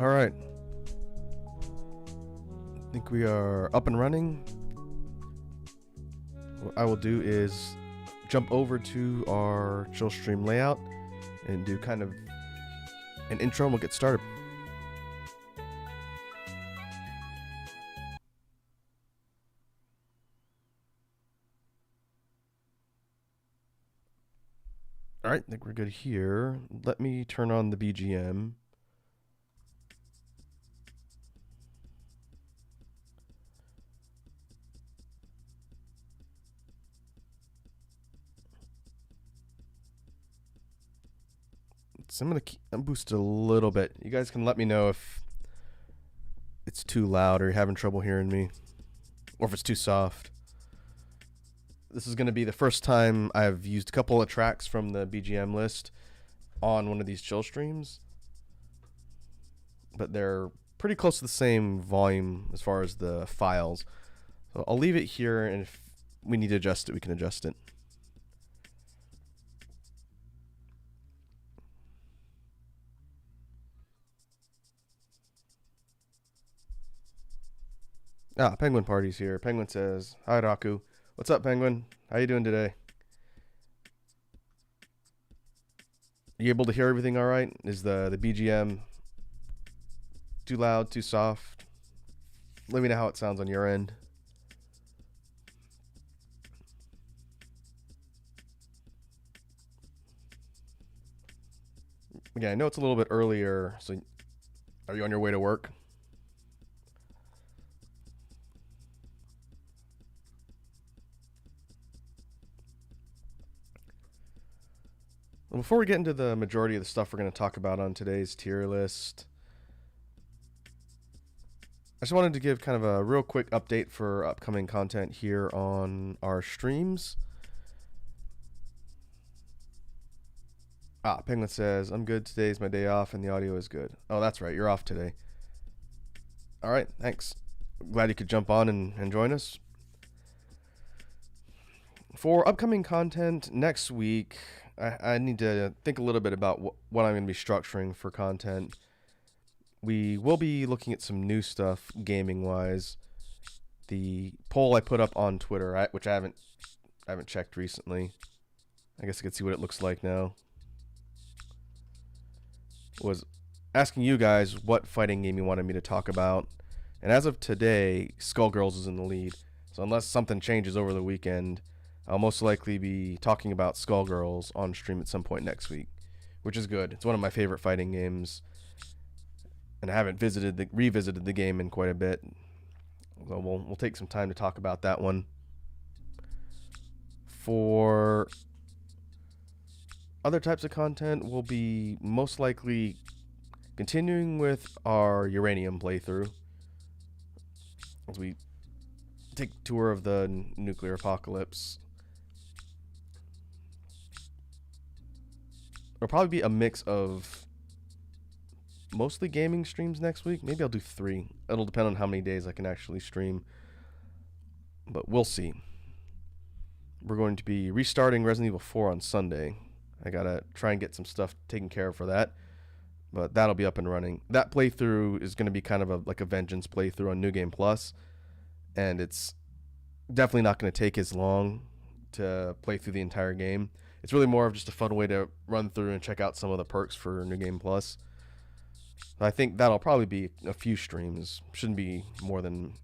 All right. I think we are up and running. What I will do is jump over to our chill stream layout and do kind of an intro and we'll get started. All right, I think we're good here. Let me turn on the BGM. So I'm going to boost it a little bit. You guys can let me know if it's too loud or you're having trouble hearing me, or if it's too soft. This is going to be the first time I've used a couple of tracks from the BGM list on one of these chill streams, but they're pretty close to the same volume as far as the files. So I'll leave it here, and if we need to adjust it, we can adjust it. Penguin Party's here. Penguin says, "Hi, Raku. What's up, Penguin? How you doing today? You able to hear everything all right? Is the BGM too loud, too soft? Let me know how it sounds on your end." Again, I know it's a little bit earlier, so are you on your way to work? Well, before we get into the majority of the stuff we're going to talk about on today's tier list, I just wanted to give kind of a real quick update for upcoming content here on our streams. Penguin says, "I'm good. Today's my day off and the audio is good." Oh, that's right. You're off today. All right. Thanks. Glad you could jump on and join us. For upcoming content next week, I need to think a little bit about what I'm going to be structuring for content. We will be looking at some new stuff gaming-wise. The poll I put up on Twitter, which I haven't checked recently. I guess I could see what it looks like now. Was asking you guys what fighting game you wanted me to talk about. And as of today, Skullgirls is in the lead. So unless something changes over the weekend, I'll most likely be talking about Skullgirls on stream at some point next week, which is good. It's one of my favorite fighting games, and I haven't revisited the game in quite a bit. So we'll take some time to talk about that one. For other types of content, we'll be most likely continuing with our uranium playthrough as we take a tour of the nuclear apocalypse. It'll probably be a mix of mostly gaming streams next week. Maybe I'll do 3. It'll depend on how many days I can actually stream, but we'll see. We're going to be restarting Resident Evil 4 on Sunday. I gotta try and get some stuff taken care of for that, but that'll be up and running. That playthrough is going to be kind of like a vengeance playthrough on New Game Plus, and it's definitely not going to take as long to play through the entire game. It's really more of just a fun way to run through and check out some of the perks for New Game Plus. I think that'll probably be a few streams. Shouldn't be more than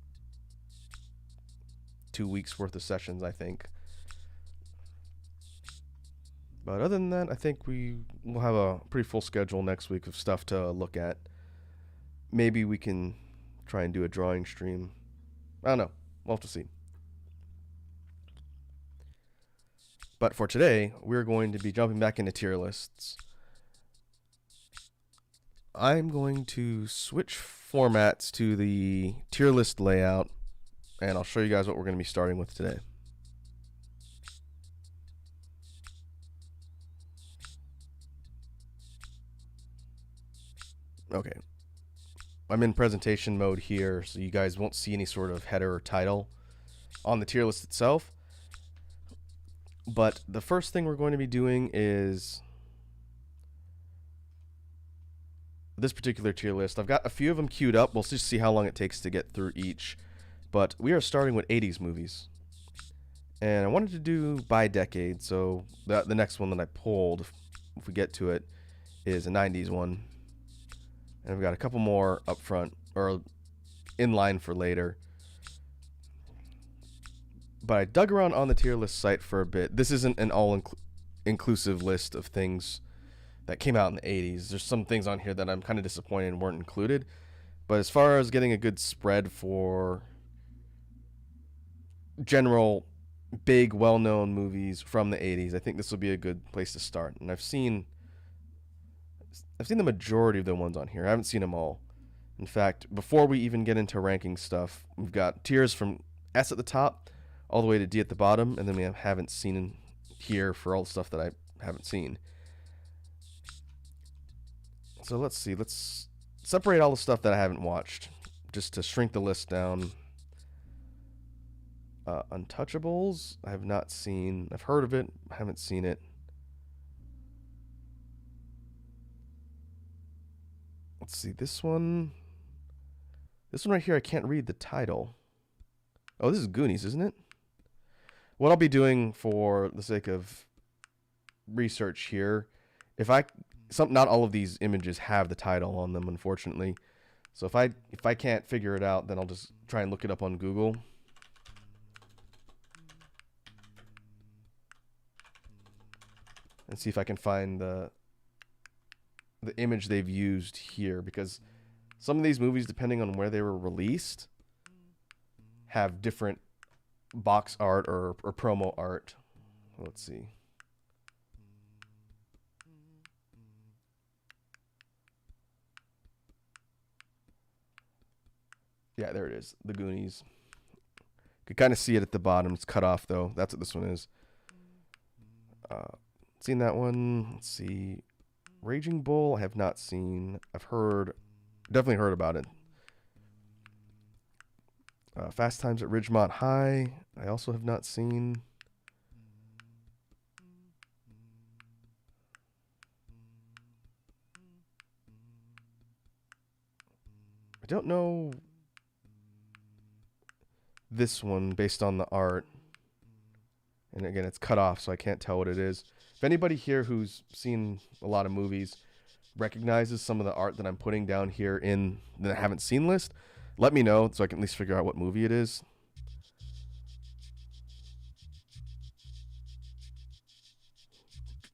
2 weeks worth of sessions, I think. But other than that, I think we will have a pretty full schedule next week of stuff to look at. Maybe we can try and do a drawing stream. I don't know. We'll have to see. But for today, we're going to be jumping back into tier lists. I'm going to switch formats to the tier list layout, and I'll show you guys what we're going to be starting with today. Okay. I'm in presentation mode here, so you guys won't see any sort of header or title on the tier list itself. But the first thing we're going to be doing is this particular tier list. I've got a few of them queued up. We'll just see how long it takes to get through each. But we are starting with 80s movies. And I wanted to do by decade, so the next one that I pulled, if we get to it, is a 90s one. And I've got a couple more up front, or in line for later. But I dug around on the tier list site for a bit. This isn't an all-inclusive list of things that came out in the 80s. There's some things on here that I'm kind of disappointed weren't included. But as far as getting a good spread for general big, well-known movies from the 80s, I think this will be a good place to start. And I've seen the majority of the ones on here. I haven't seen them all. In fact, before we even get into ranking stuff, we've got tiers from S at the top all the way to D at the bottom, and then we haven't seen here for all the stuff that I haven't seen. So let's see. Let's separate all the stuff that I haven't watched, just to shrink the list down. Untouchables, I have not seen. I've heard of it, haven't seen it. Let's see, this one right here, I can't read the title. Oh, this is Goonies, isn't it? What I'll be doing for the sake of research here, not all of these images have the title on them, unfortunately. So if I can't figure it out, then I'll just try and look it up on Google. And see if I can find the image they've used here, because some of these movies, depending on where they were released, have different box art or promo art. Let's see. Yeah, there it is. The Goonies. You can kind of see it at the bottom. It's cut off, though. That's what this one is. Seen that one. Let's see. Raging Bull, I have not seen. Definitely heard about it. Fast Times at Ridgemont High, I also have not seen. I don't know this one based on the art. And again, it's cut off, so I can't tell what it is. If anybody here who's seen a lot of movies recognizes some of the art that I'm putting down here in the haven't seen list, let me know so I can at least figure out what movie it is.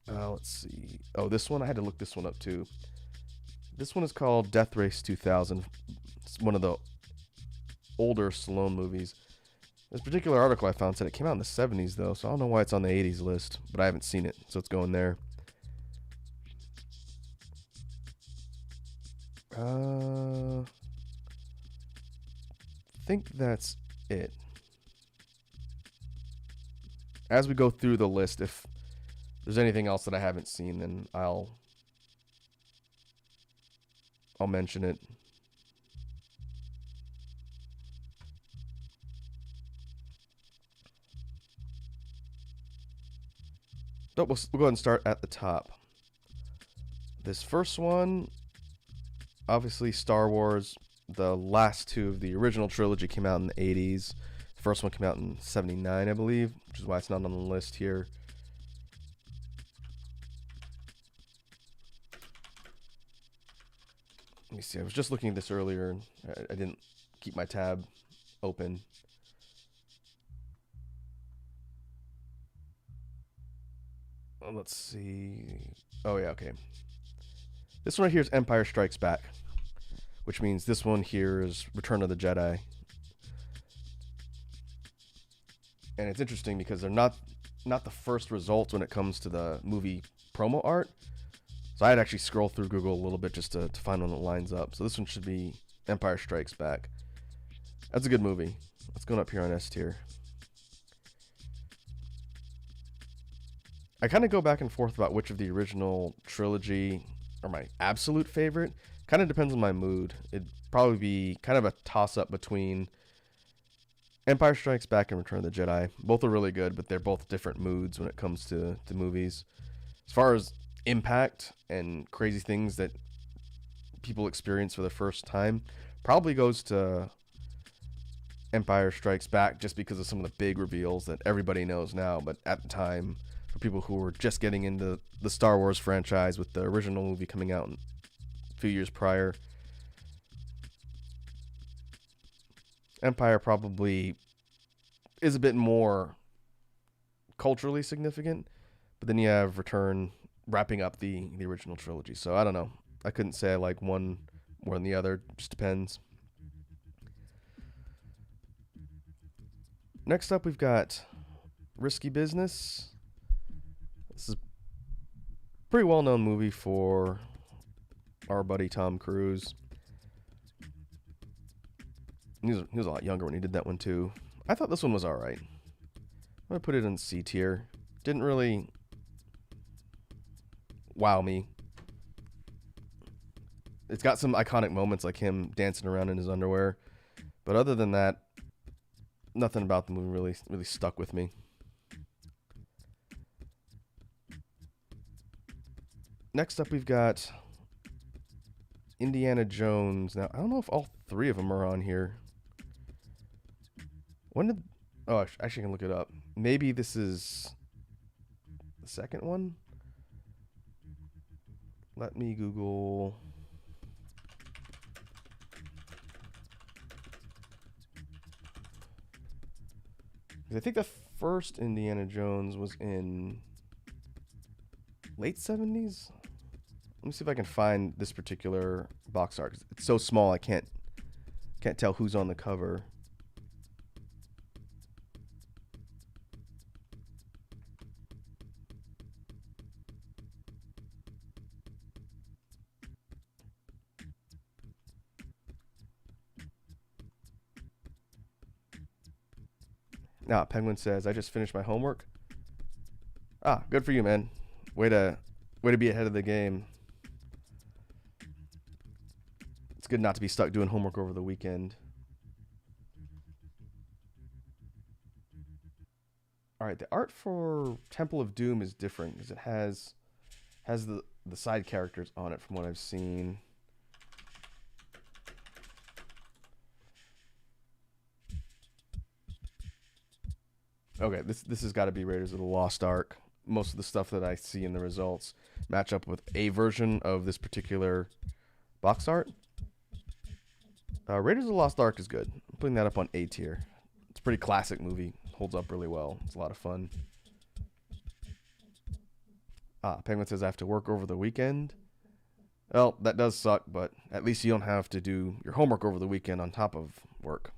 Let's see. Oh, this one, I had to look this one up too. This one is called Death Race 2000. It's one of the older Stallone movies. This particular article I found said it came out in the 70s, though, so I don't know why it's on the 80s list, but I haven't seen it, so it's going there. I think that's it. As we go through the list, if there's anything else that I haven't seen, then I'll mention it. So we'll go ahead and start at the top. This first one, obviously Star Wars. The last two of the original trilogy came out in the 80s. The first one came out in 79, I believe, which is why it's not on the list here. Let me see. I was just looking at this earlier, and I didn't keep my tab open. Let's see. Oh, yeah, okay. This one right here is Empire Strikes Back, which means this one here is Return of the Jedi. And it's interesting because they're not the first results when it comes to the movie promo art. So I had actually scroll through Google a little bit just to find one that lines up. So this one should be Empire Strikes Back. That's a good movie. Let's go up here on S tier. I kind of go back and forth about which of the original trilogy are my absolute favorite. Kind of depends on my mood. It'd probably be kind of a toss-up between Empire Strikes Back and Return of the Jedi. Both are really good, but they're both different moods when it comes to movies. As far as impact and crazy things that people experience for the first time probably goes to Empire Strikes Back, just because of some of the big reveals that everybody knows now. But at the time, for people who were just getting into the Star Wars franchise with the original movie coming out a few years prior, Empire probably is a bit more culturally significant. But then you have Return wrapping up the original trilogy. So I don't know. I couldn't say I like one more than the other. Just depends. Next up, we've got Risky Business. This is a pretty well-known movie for our buddy Tom Cruise. He was a lot younger when he did that one, too. I thought this one was alright. I'm going to put it in C tier. Didn't really wow me. It's got some iconic moments like him dancing around in his underwear. But other than that, nothing about the movie really stuck with me. Next up, we've got Indiana Jones. Now, I don't know if all three of them are on here. When did... Oh, actually, I can look it up. Maybe this is the second one? Let me Google... I think the first Indiana Jones was in late 70s. Let me see if I can find this particular box art. It's so small I can't tell who's on the cover. Now, Penguin says, I just finished my homework. Ah, good for you, man. Way to be ahead of the game. It's good not to be stuck doing homework over the weekend. All right, the art for Temple of Doom is different because it has the side characters on it from what I've seen. Okay, this has got to be Raiders of the Lost Ark. Most of the stuff that I see in the results match up with a version of this particular box art. Raiders of the Lost Ark is good. I'm putting that up on A tier. It's a pretty classic movie. Holds up really well. It's a lot of fun. Penguin says I have to work over the weekend. Well, that does suck, but at least you don't have to do your homework over the weekend on top of work.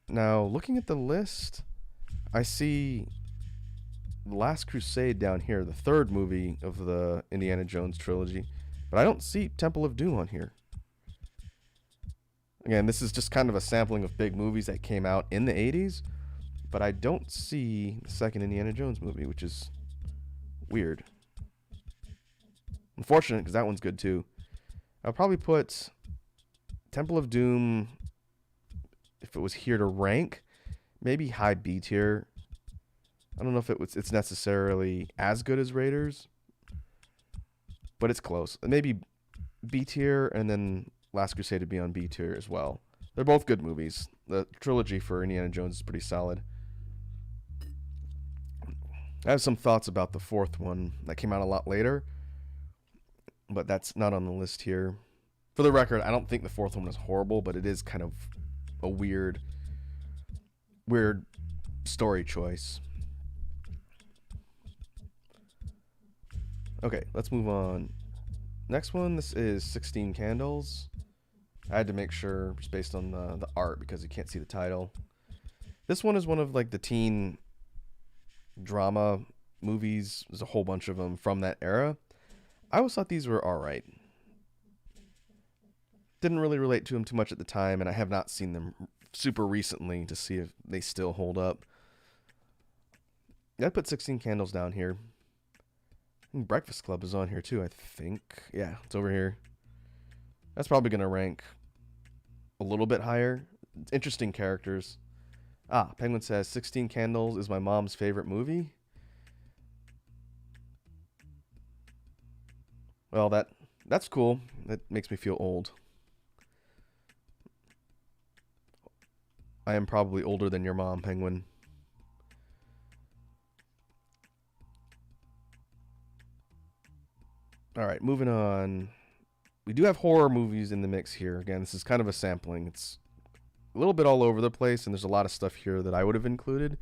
Now, looking at the list, I see The Last Crusade down here, the third movie of the Indiana Jones trilogy, but I don't see Temple of Doom on here. Again, this is just kind of a sampling of big movies that came out in the 80s, but I don't see the second Indiana Jones movie, which is weird. Unfortunate, because that one's good too. I'll probably put Temple of Doom, if it was here to rank, maybe high B tier. I don't know if it's necessarily as good as Raiders, but it's close. Maybe B tier, and then Last Crusade would be on B tier as well. They're both good movies. The trilogy for Indiana Jones is pretty solid. I have some thoughts about the fourth one that came out a lot later, but that's not on the list here. For the record, I don't think the fourth one was horrible, but it is kind of a weird story choice. Okay, let's move on. Next one, this is 16 Candles. I had to make sure, just based on the art, because you can't see the title. This one is one of like the teen drama movies. There's a whole bunch of them from that era. I always thought these were alright. Didn't really relate to them too much at the time, and I have not seen them super recently to see if they still hold up. I'd put 16 Candles down here. And Breakfast Club is on here too, I think. Yeah, it's over here. That's probably going to rank a little bit higher. It's interesting characters. Penguin says 16 Candles is my mom's favorite movie. Well, that's cool. That makes me feel old. I am probably older than your mom, Penguin. All right, moving on. We do have horror movies in the mix here. Again, this is kind of a sampling. It's a little bit all over the place, and there's a lot of stuff here that I would have included.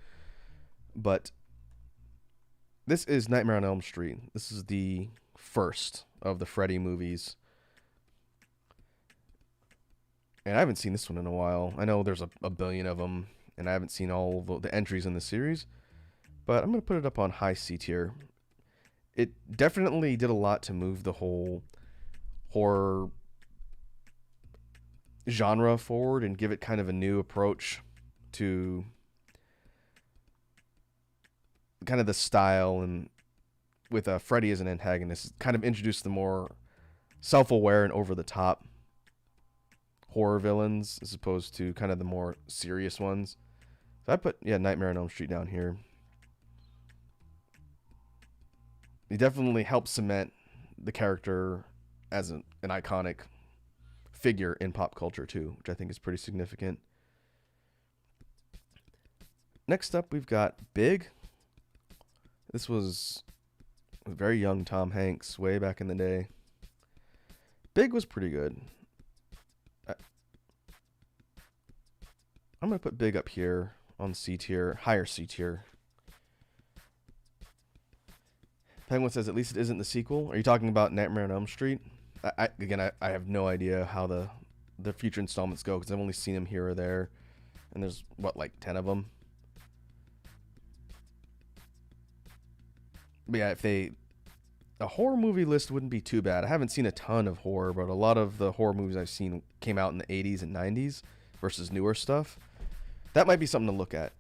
But this is Nightmare on Elm Street. This is the first of the Freddy movies. And I haven't seen this one in a while. I know there's a billion of them, and I haven't seen all the entries in the series. But I'm going to put it up on high C tier. It definitely did a lot to move the whole horror genre forward and give it kind of a new approach to kind of the style, and with Freddy as an antagonist, kind of introduced the more self-aware and over-the-top horror villains as opposed to kind of the more serious ones. So I put Nightmare on Elm Street down here. He definitely helped cement the character as an iconic figure in pop culture too, which I think is pretty significant. Next up, we've got Big. This was a very young Tom Hanks way back in the day. Big was pretty good. I'm going to put Big up here on C tier, higher C tier. Penguin says at least it isn't the sequel. Are you talking about Nightmare on Elm Street? I have no idea how the future installments go because I've only seen them here or there. And there's, like 10 of them? But yeah, a horror movie list wouldn't be too bad. I haven't seen a ton of horror, but a lot of the horror movies I've seen came out in the 80s and 90s versus newer stuff. That might be something to look at.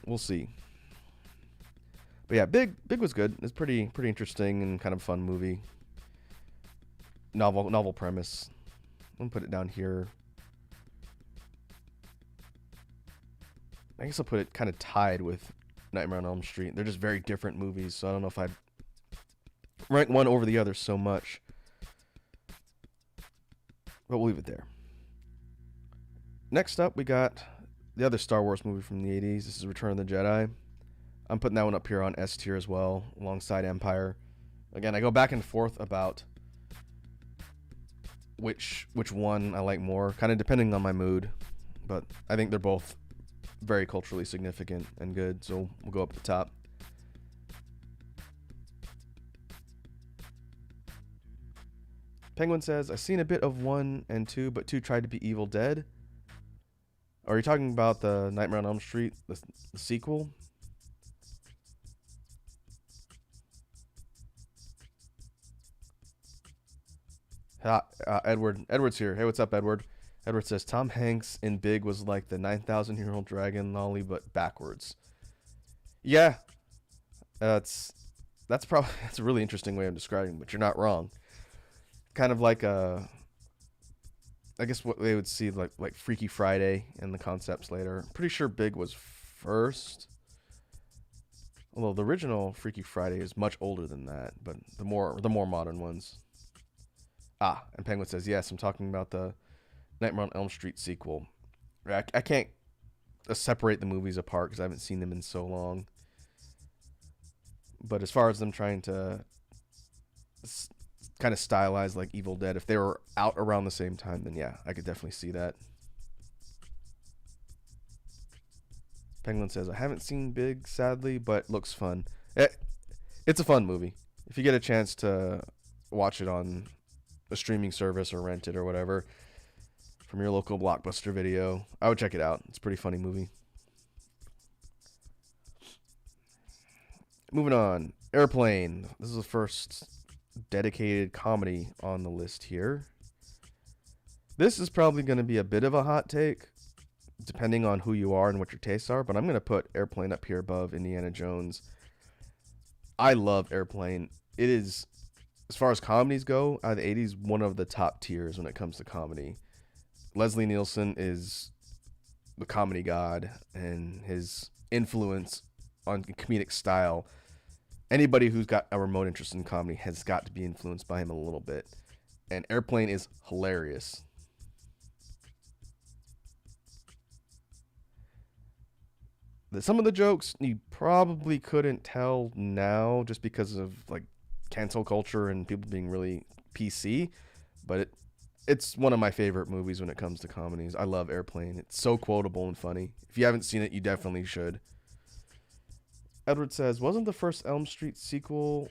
We'll see. But yeah, Big was good. It's pretty interesting and kind of a fun movie. Novel premise. I'm gonna put it down here. I guess I'll put it kind of tied with Nightmare on Elm Street. They're just very different movies, so I don't know if I'd rank one over the other so much. But we'll leave it there. Next up, we got the other Star Wars movie from the 80s. This is Return of the Jedi. I'm putting that one up here on S tier as well, alongside Empire. Again, I go back and forth about which one I like more, kind of depending on my mood. But I think they're both very culturally significant and good, so we'll go up at the top. Penguin says, I've seen a bit of 1 and 2, but 2 tried to be Evil Dead. Are you talking about the Nightmare on Elm Street, the sequel? Edward's here. Hey, what's up, Edward? Edward says, Tom Hanks in Big was like the 9,000-year-old dragon lolly, but backwards. Yeah. That's a really interesting way of describing it, but you're not wrong. Kind of like I guess what they would see like Freaky Friday and the concepts later. Pretty sure Big was first. Although the original Freaky Friday is much older than that, but the more modern ones. And Penguin says, yes, I'm talking about the Nightmare on Elm Street sequel. I can't separate the movies apart because I haven't seen them in so long. But as far as them trying to kind of stylize like Evil Dead, if they were out around the same time, then yeah, I could definitely see that. Penguin says, I haven't seen Big, sadly, but looks fun. It's a fun movie. If you get a chance to watch it on a streaming service or rent it or whatever from your local Blockbuster video, I would check it out. It's a pretty funny movie. Moving on. Airplane. This is the first dedicated comedy on the list here. This is probably going to be a bit of a hot take, depending on who you are and what your tastes are, but I'm going to put Airplane up here above Indiana Jones. I love Airplane. It is, as far as comedies go, out of the 80s, one of the top tiers when it comes to comedy. Leslie Nielsen is the comedy god and his influence on comedic style. Anybody who's got a remote interest in comedy has got to be influenced by him a little bit. And Airplane is hilarious. Some of the jokes you probably couldn't tell now just because of like cancel culture and people being really PC, but it's one of my favorite movies when it comes to comedies. I love Airplane. It's so quotable and funny. If you haven't seen it, you definitely should. Edward says, wasn't the first Elm Street sequel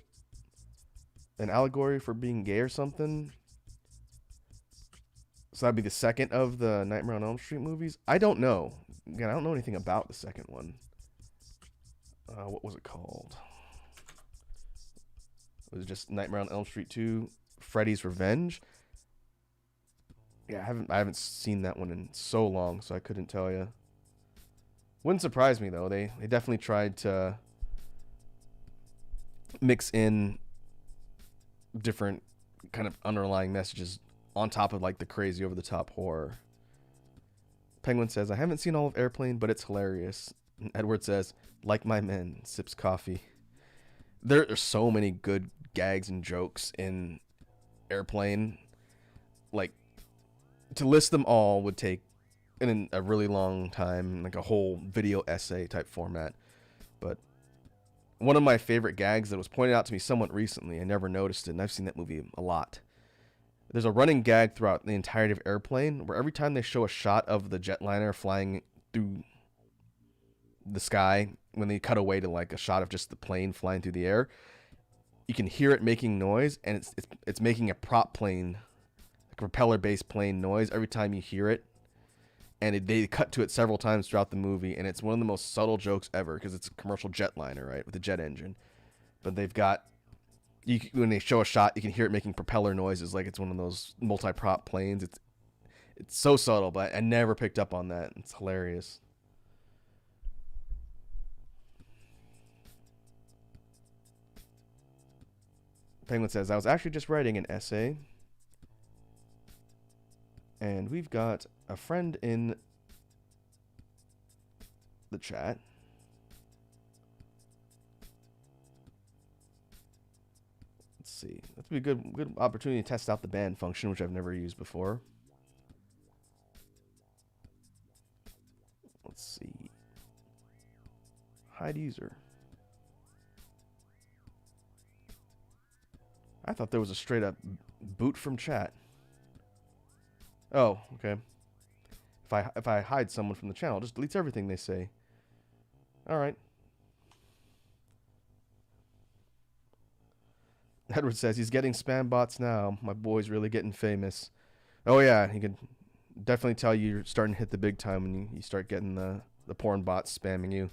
an allegory for being gay or something? So that'd be the second of the Nightmare on Elm Street movies? I don't know. Again, I don't know anything about the second one. What was it called? It was just Nightmare on Elm Street 2, Freddy's Revenge. Yeah, I haven't seen that one in so long, so I couldn't tell you. Wouldn't surprise me though. They definitely tried to mix in different kind of underlying messages on top of like the crazy over the top horror. Penguin says, I haven't seen all of Airplane, but it's hilarious. And Edward says, like my men, sips coffee. There are so many good gags and jokes in Airplane. Like, to list them all would take in a really long time, like a whole video essay type format. But one of my favorite gags that was pointed out to me somewhat recently, I never noticed it, and I've seen that movie a lot. There's a running gag throughout the entirety of Airplane where every time they show a shot of the jetliner flying through the sky, when they cut away to like a shot of just the plane flying through the air, you can hear it making noise, and it's making a prop plane, like a propeller-based plane noise every time you hear it. And they cut to it several times throughout the movie, and it's one of the most subtle jokes ever because it's a commercial jetliner, right, with a jet engine. But they've got, when they show a shot, you can hear it making propeller noises like it's one of those multi-prop planes. It's so subtle, but I never picked up on that. It's hilarious. Penguin says, I was actually just writing an essay, and we've got a friend in the chat. Let's see. That'd be a good opportunity to test out the band function, which I've never used before. Let's see. Hide user. I thought there was a straight up boot from chat. Oh, okay. If I hide someone from the channel, it just deletes everything they say. All right. Edward says he's getting spam bots now. My boy's really getting famous. Oh yeah, he can definitely tell you're starting to hit the big time when you start getting the porn bots spamming you.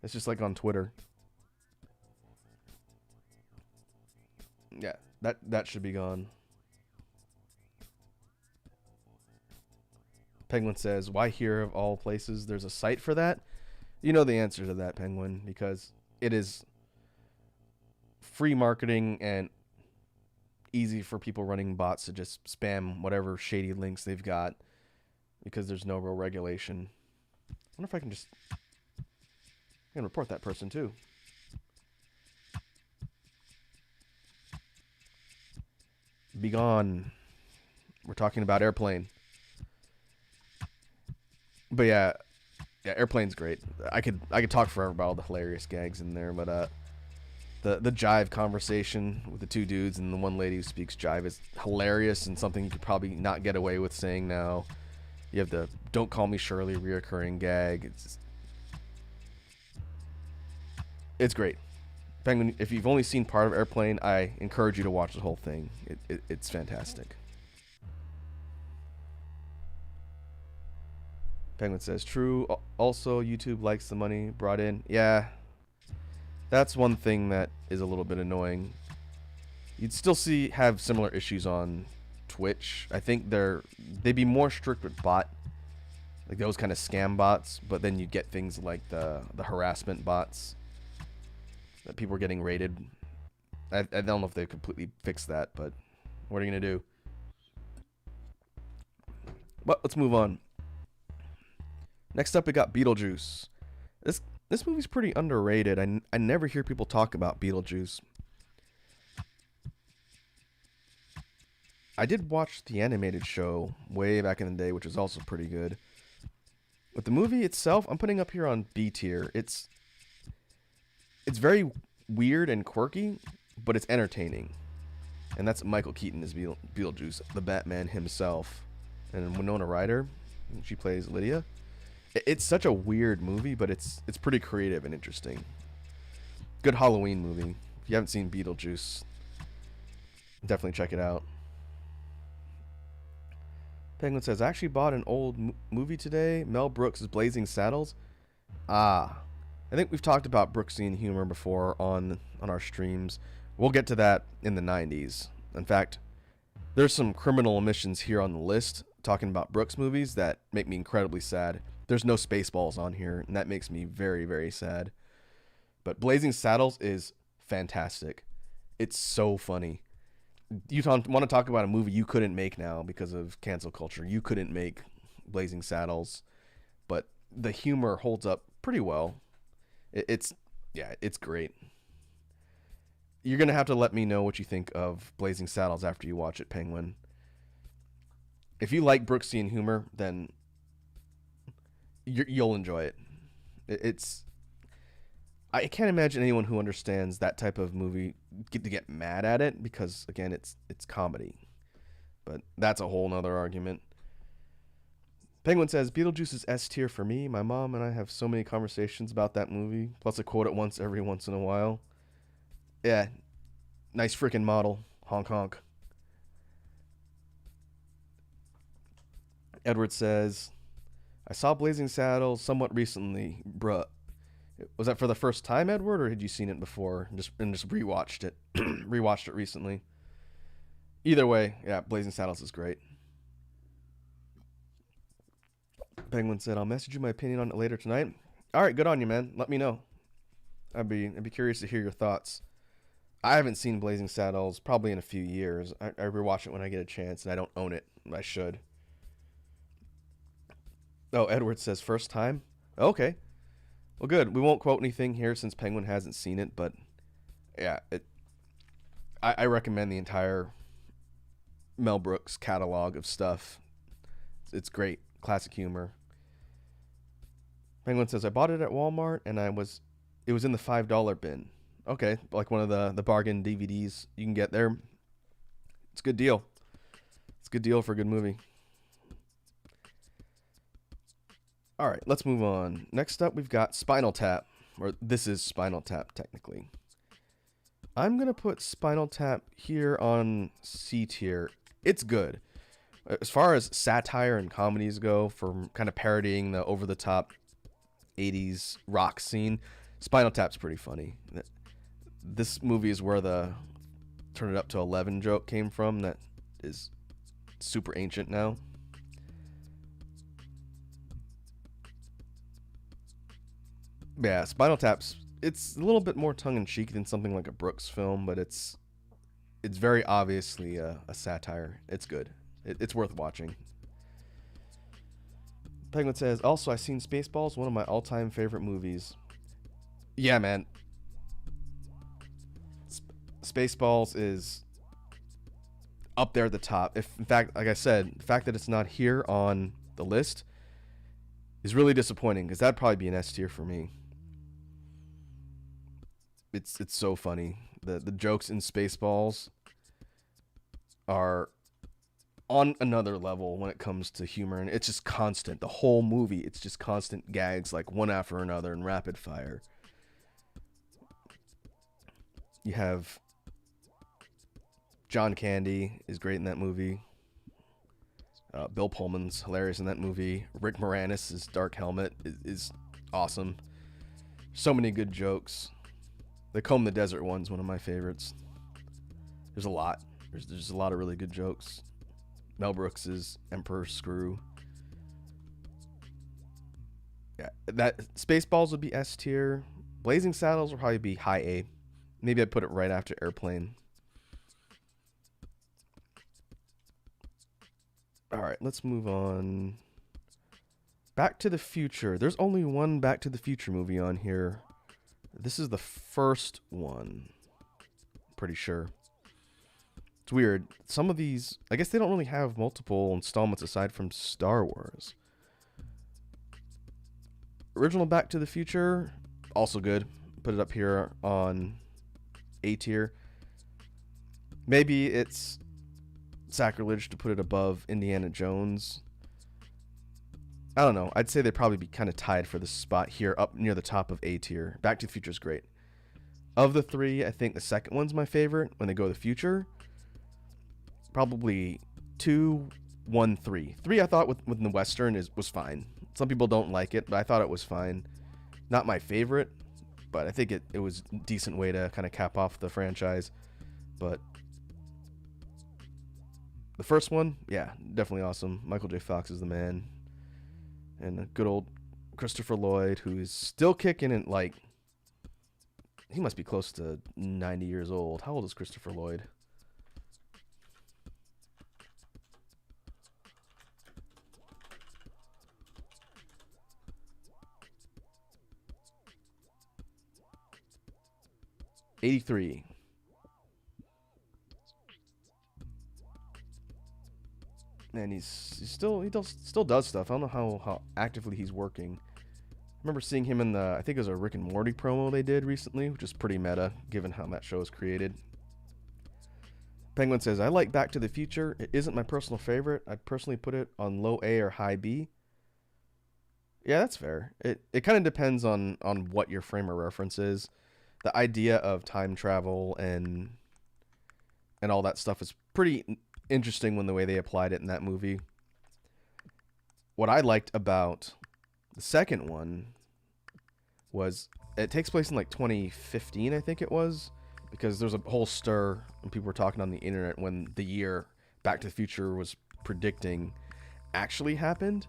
It's just like on Twitter. Yeah, that should be gone. Penguin says, why here of all places there's a site for that? You know the answer to that, Penguin, because it is free marketing and easy for people running bots to just spam whatever shady links they've got because there's no real regulation. I wonder if I can just report that person too. Be gone. We're talking about Airplane. But yeah, Airplane's great. I could talk forever about all the hilarious gags in there, but the jive conversation with the two dudes and the one lady who speaks jive is hilarious and something you could probably not get away with saying now. You have the "Don't Call Me Shirley" reoccurring gag. It's great. Penguin, if you've only seen part of Airplane, I encourage you to watch the whole thing. It's fantastic. Penguin says, true. Also, YouTube likes the money brought in. Yeah, that's one thing that is a little bit annoying. You'd still have similar issues on Twitch. I think they'd be more strict with like those kind of scam bots, but then you get things like the harassment bots that people are getting raided. I don't know if they completely fixed that, but what are you gonna do? But let's move on. Next up, we got Beetlejuice. This movie's pretty underrated. I never hear people talk about Beetlejuice. I did watch the animated show way back in the day, which was also pretty good. But the movie itself, I'm putting up here on B tier. It's very weird and quirky, but it's entertaining. And that's Michael Keaton as Beetlejuice, the Batman himself. And Winona Ryder, she plays Lydia. It's such a weird movie, but it's pretty creative and interesting. Good Halloween movie. If you haven't seen Beetlejuice, definitely check it out. Penguin says, I actually bought an old movie today, Mel Brooks' Blazing Saddles. I think we've talked about Brooksian humor before on our streams. We'll get to that in the 90s. In fact, there's some criminal omissions here on the list talking about Brooks movies that make me incredibly sad. There's no Spaceballs on here, and that makes me very, very sad. But Blazing Saddles is fantastic. It's so funny. You want to talk about a movie you couldn't make now because of cancel culture. You couldn't make Blazing Saddles, but the humor holds up pretty well. It's great. You're going to have to let me know what you think of Blazing Saddles after you watch it, Penguin. If you like Brooksian humor, then you'll enjoy it. I can't imagine anyone who understands that type of movie get mad at it because, again, it's comedy. But that's a whole nother argument. Penguin says, Beetlejuice is S tier for me. My mom and I have so many conversations about that movie. Plus I quote it every once in a while. Yeah, nice freaking model. Honk honk. Edward says, I saw Blazing Saddles somewhat recently. Bruh. Was that for the first time, Edward, or had you seen it before and just rewatched it? Rewatched it recently. Either way, yeah, Blazing Saddles is great. Penguin said, I'll message you my opinion on it later tonight. All right, good on you, man. Let me know. I'd be curious to hear your thoughts. I haven't seen Blazing Saddles probably in a few years. I rewatch it when I get a chance, and I don't own it. I should. Oh, Edward says first time? Okay. Well, good. We won't quote anything here since Penguin hasn't seen it, but yeah, I recommend the entire Mel Brooks catalog of stuff. It's great. Classic humor. Penguin says, I bought it at Walmart, and it was in the $5 bin. Okay, like one of the bargain DVDs you can get there. It's a good deal. It's a good deal for a good movie. All right, let's move on. Next up, we've got Spinal Tap, or this is Spinal Tap, technically. I'm going to put Spinal Tap here on C tier. It's good. As far as satire and comedies go, for kind of parodying the over-the-top 80s rock scene, Spinal Tap's pretty funny. This movie is where the turn it up to 11 joke came from that is super ancient now. Yeah, Spinal Tap's, it's a little bit more tongue-in-cheek than something like a Brooks film, but it's very obviously a satire. It's good. It's worth watching. Penguin says, also, I've seen Spaceballs, one of my all-time favorite movies. Yeah, man. Spaceballs is up there at the top. In fact, like I said, the fact that it's not here on the list is really disappointing, because that'd probably be an S tier for me. It's so funny. The jokes in Spaceballs are on another level when it comes to humor, and it's just constant. The whole movie, it's just constant gags, like one after another in rapid fire. You have John Candy is great in that movie. Bill Pullman's hilarious in that movie. Rick Moranis' Dark Helmet is awesome. So many good jokes. The Comb the Desert one's one of my favorites. There's a lot. There's a lot of really good jokes. Mel Brooks's Emperor's Screw. Yeah, that Spaceballs would be S tier. Blazing Saddles would probably be high A. Maybe I'd put it right after Airplane. All right, let's move on. Back to the Future. There's only one Back to the Future movie on here. This is the first one. Pretty sure. It's weird. Some of these, I guess they don't really have multiple installments aside from Star Wars. Original Back to the Future, also good. Put it up here on A tier. Maybe it's sacrilege to put it above Indiana Jones. I don't know. I'd say they'd probably be kind of tied for the spot here up near the top of A tier. Back to the Future is great. Of the three, I think the second one's my favorite when they go to the future. Probably 2, 1, 3. 3 I thought with the Western was fine. Some people don't like it, but I thought it was fine. Not my favorite, but I think it was a decent way to kind of cap off the franchise. But the first one, yeah, definitely awesome. Michael J. Fox is the man. And a good old Christopher Lloyd, who is still kicking and like, he must be close to 90 years old. How old is Christopher Lloyd? '83. And he still does stuff. I don't know how actively he's working. I remember seeing him in I think it was a Rick and Morty promo they did recently, which is pretty meta given how that show is created. Penguin says, I like Back to the Future. It isn't my personal favorite. I'd personally put it on low A or high B. Yeah, that's fair. It kind of depends on what your frame of reference is. The idea of time travel and all that stuff is pretty interesting when the way they applied it in that movie. What I liked about the second one was it takes place in like 2015, I think it was, because there's a whole stir and people were talking on the internet when the year Back to the Future was predicting actually happened.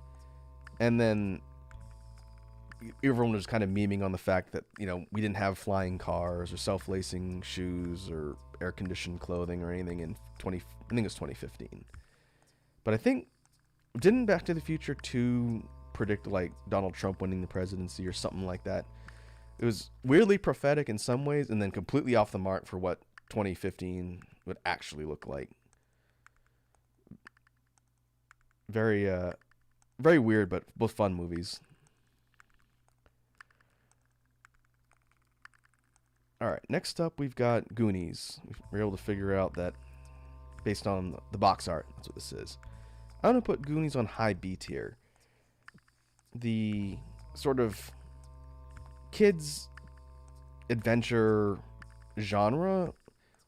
And then everyone was kind of memeing on the fact that, you know, we didn't have flying cars or self-lacing shoes or air-conditioned clothing or anything in I think it was 2015. But I think, didn't Back to the Future 2 predict like Donald Trump winning the presidency or something like that? It was weirdly prophetic in some ways and then completely off the mark for what 2015 would actually look like. Very very weird, but both fun movies. All right, next up we've got Goonies. We were able to figure out that based on the box art, that's what this is. I'm going to put Goonies on high B tier. The sort of kids adventure genre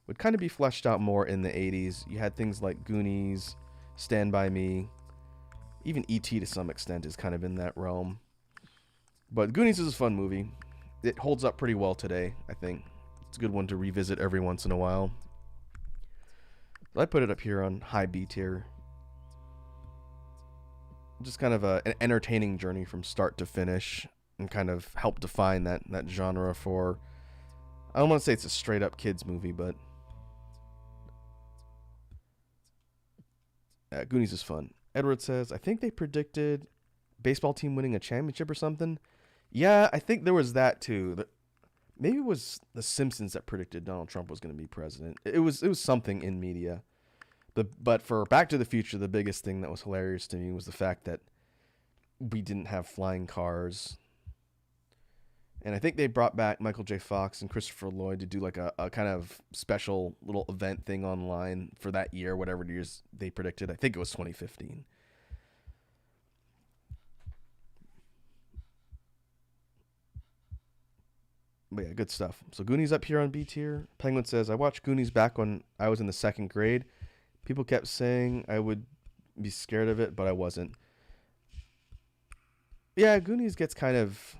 would kind of be fleshed out more in the 80s. You had things like Goonies, Stand By Me, even E.T. to some extent is kind of in that realm. But Goonies is a fun movie. It holds up pretty well today, I think. It's a good one to revisit every once in a while. So I put it up here on high B tier. Just kind of an entertaining journey from start to finish and kind of help define that genre for... I don't want to say it's a straight up kids movie, but... Goonies is fun. Edward says, I think they predicted baseball team winning a championship or something. Yeah, I think there was that too. Maybe it was The Simpsons that predicted Donald Trump was going to be president. It was something in media. But for Back to the Future, the biggest thing that was hilarious to me was the fact that we didn't have flying cars. And I think they brought back Michael J. Fox and Christopher Lloyd to do like a kind of special little event thing online for that year, whatever years they predicted. I think it was 2015. But yeah, good stuff. So Goonies up here on B tier. Penguin says, I watched Goonies back when I was in the 2nd grade. People kept saying I would be scared of it, but I wasn't. Yeah, Goonies gets kind of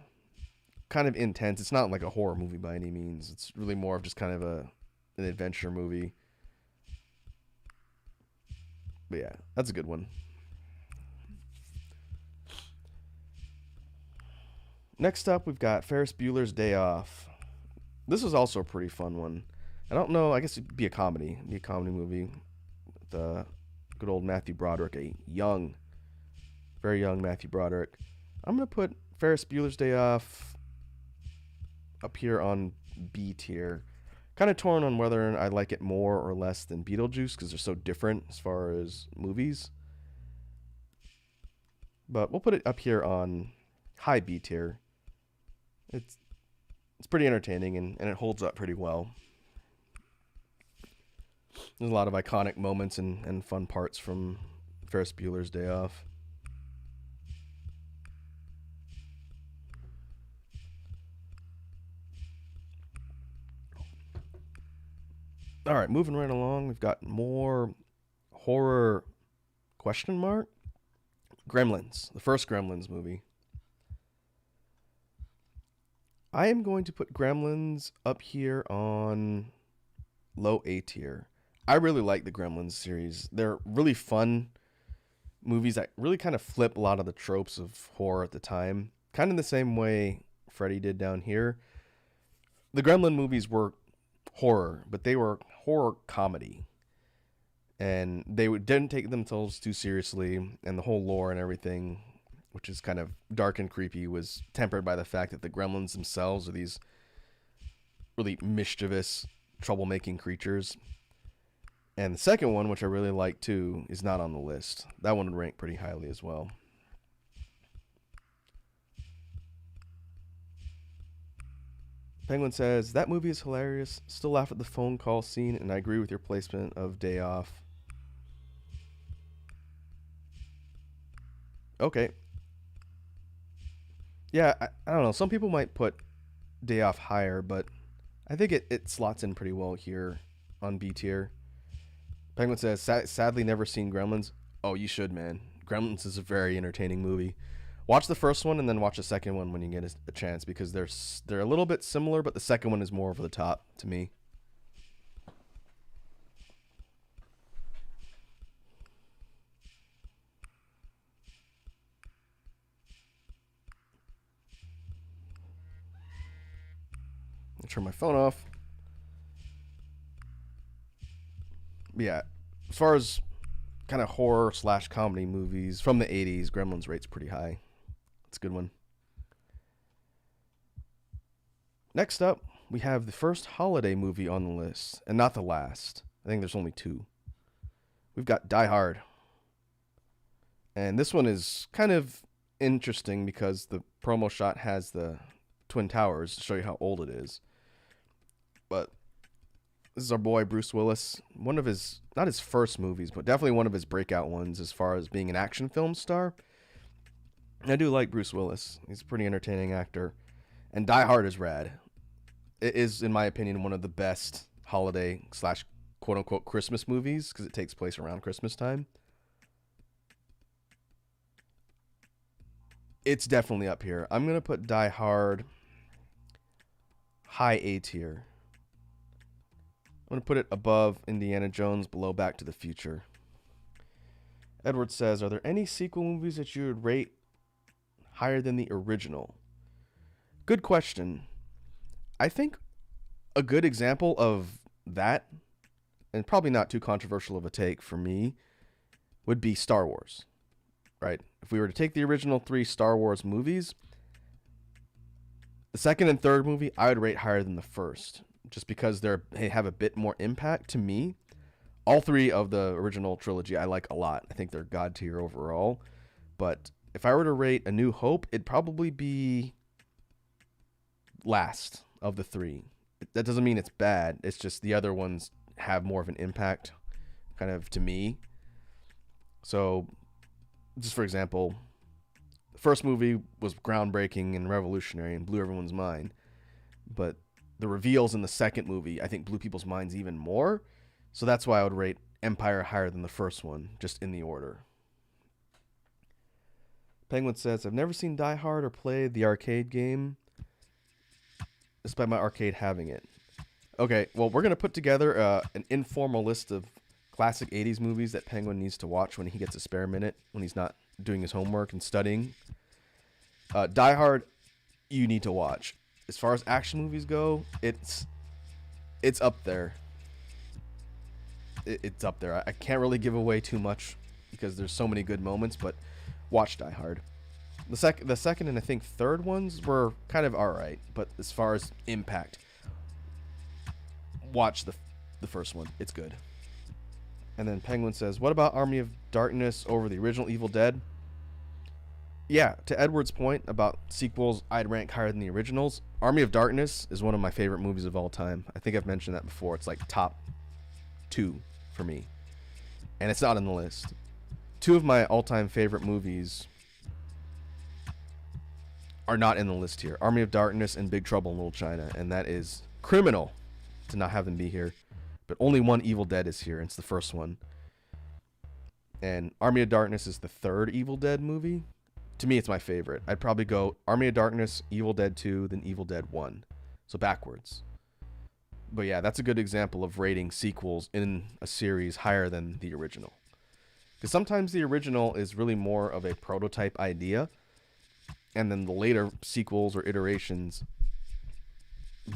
intense. It's not like a horror movie by any means. It's really more of just kind of an adventure movie. But yeah, that's a good one. Next up, we've got Ferris Bueller's Day Off. This was also a pretty fun one. I don't know, I guess it'd be a comedy. It'd be a comedy movie with good old Matthew Broderick, a young, very young Matthew Broderick. I'm going to put Ferris Bueller's Day Off up here on B tier. Kind of torn on whether I like it more or less than Beetlejuice because they're so different as far as movies. But we'll put it up here on high B tier. It's pretty entertaining and it holds up pretty well. There's a lot of iconic moments and fun parts from Ferris Bueller's Day Off. All right, moving right along, we've got more horror question mark. Gremlins, the first Gremlins movie. I am going to put Gremlins up here on low A tier. I really like the Gremlins series. They're really fun movies that really kind of flip a lot of the tropes of horror at the time. Kind of the same way Freddy did down here. The Gremlin movies were horror, but they were horror comedy. And they didn't take themselves too seriously, and the whole lore and everything, which is kind of dark and creepy, was tempered by the fact that the Gremlins themselves are these really mischievous, troublemaking creatures. And the second one, which I really like too, is not on the list. That one would rank pretty highly as well. Penguin says, that movie is hilarious. Still laugh at the phone call scene, and I agree with your placement of Day Off. Okay. Yeah, I don't know. Some people might put Day Off higher, but I think it slots in pretty well here on B tier. Penguin says, sadly never seen Gremlins. Oh, you should, man. Gremlins is a very entertaining movie. Watch the first one and then watch the second one when you get a chance, because they're a little bit similar, but the second one is more over the top to me. I'll turn my phone off. But yeah, as far as kind of horror / comedy movies from the 80s, Gremlins rate's pretty high. It's a good one. Next up, we have the first holiday movie on the list, and not the last. I think there's only 2. We've got Die Hard. And this one is kind of interesting because the promo shot has the Twin Towers to show you how old it is. But this is our boy Bruce Willis. One of his, not his first movies, but definitely one of his breakout ones as far as being an action film star. And I do like Bruce Willis. He's a pretty entertaining actor. And Die Hard is rad. It is, in my opinion, one of the best holiday / quote-unquote Christmas movies because it takes place around Christmas time. It's definitely up here. I'm going to put Die Hard high A tier. I'm going to put it above Indiana Jones, below Back to the Future. Edward says, are there any sequel movies that you would rate higher than the original? Good question. I think a good example of that, and probably not too controversial of a take for me, would be Star Wars. Right? If we were to take the original 3 Star Wars movies, the second and third movie I would rate higher than the first, just because they have a bit more impact to me. All 3 of the original trilogy I like a lot. I think they're god tier overall. But if I were to rate A New Hope, it'd probably be last of the 3. That doesn't mean it's bad. It's just the other ones have more of an impact, kind of, to me. So, just for example, the first movie was groundbreaking and revolutionary and blew everyone's mind. But the reveals in the second movie, I think, blew people's minds even more. So that's why I would rate Empire higher than the first one, just in the order. Penguin says, I've never seen Die Hard or played the arcade game, despite my arcade having it. Okay, well, we're going to put together an informal list of classic 80s movies that Penguin needs to watch when he gets a spare minute, when he's not doing his homework and studying. Die Hard, you need to watch. As far as action movies go, it's up there. It's up there. I can't really give away too much because there's so many good moments, but watch Die Hard. The second and I think third ones were kind of all right, but as far as impact, watch the first one. It's good. And then Penguin says, "What about Army of Darkness over the original Evil Dead?" Yeah, to Edward's point about sequels, I'd rank higher than the originals. Army of Darkness is one of my favorite movies of all time. I think I've mentioned that before. It's like top 2 for me. And it's not on the list. 2 of my all-time favorite movies are not in the list here. Army of Darkness and Big Trouble in Little China. And that is criminal to not have them be here. But only one Evil Dead is here, and it's the first one. And Army of Darkness is the third Evil Dead movie. To me, it's my favorite. I'd probably go Army of Darkness, Evil Dead 2, then Evil Dead 1. So backwards. But yeah, that's a good example of rating sequels in a series higher than the original. Because sometimes the original is really more of a prototype idea, and then the later sequels or iterations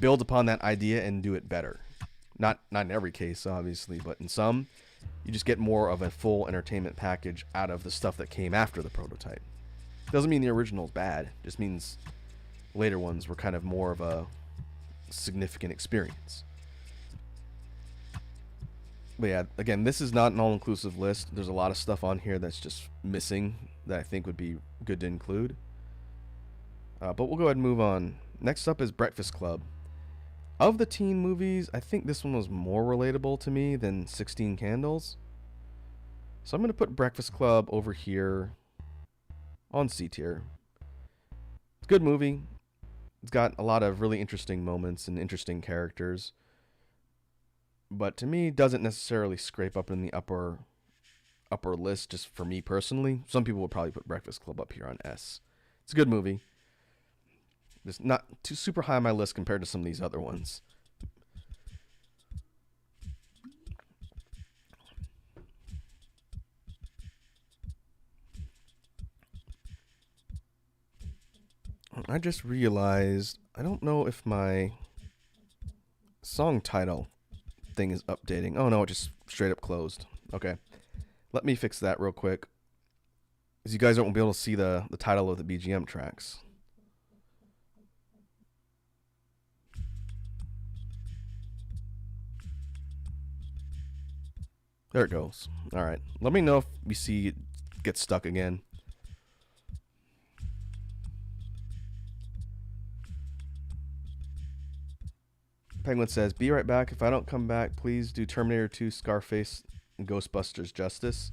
build upon that idea and do it better. Not in every case, obviously, but in some, you just get more of a full entertainment package out of the stuff that came after the prototype. Doesn't mean the original is bad. Just means later ones were kind of more of a significant experience. But yeah, again, this is not an all-inclusive list. There's a lot of stuff on here that's just missing that I think would be good to include. But we'll go ahead and move on. Next up is Breakfast Club. Of the teen movies, I think this one was more relatable to me than 16 Candles. So I'm going to put Breakfast Club over here on C tier. It's a good movie. It's got a lot of really interesting moments and interesting characters. But to me, doesn't necessarily scrape up in the upper list just for me personally. Some people would probably put Breakfast Club up here on S. It's a good movie. It's not too super high on my list compared to some of these other ones. I just realized I don't know if my song title thing is updating. Oh no, it just straight up closed. Okay. Let me fix that real quick. Because you guys won't be able to see the title of the BGM tracks. There it goes. Alright. Let me know if you see it get stuck again. Penguin says, "Be right back. If I don't come back, please do Terminator 2, Scarface, and Ghostbusters justice."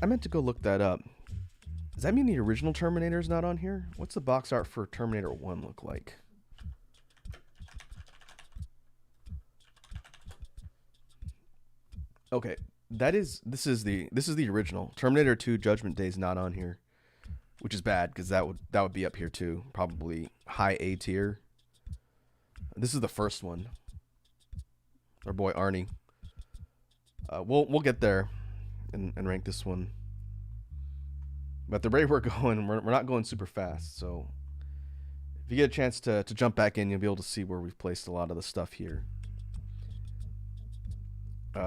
I meant to go look that up. Does that mean the original Terminator is not on here? What's the box art for Terminator 1 look like? Okay, this is the original. Terminator 2 Judgment Day is not on here, which is bad because that would be up here too, probably high A tier. This is the first one. Our boy Arnie. We'll get there and rank this one. But the rate we're going, we're not going super fast. So if you get a chance to jump back in, you'll be able to see where we've placed a lot of the stuff here.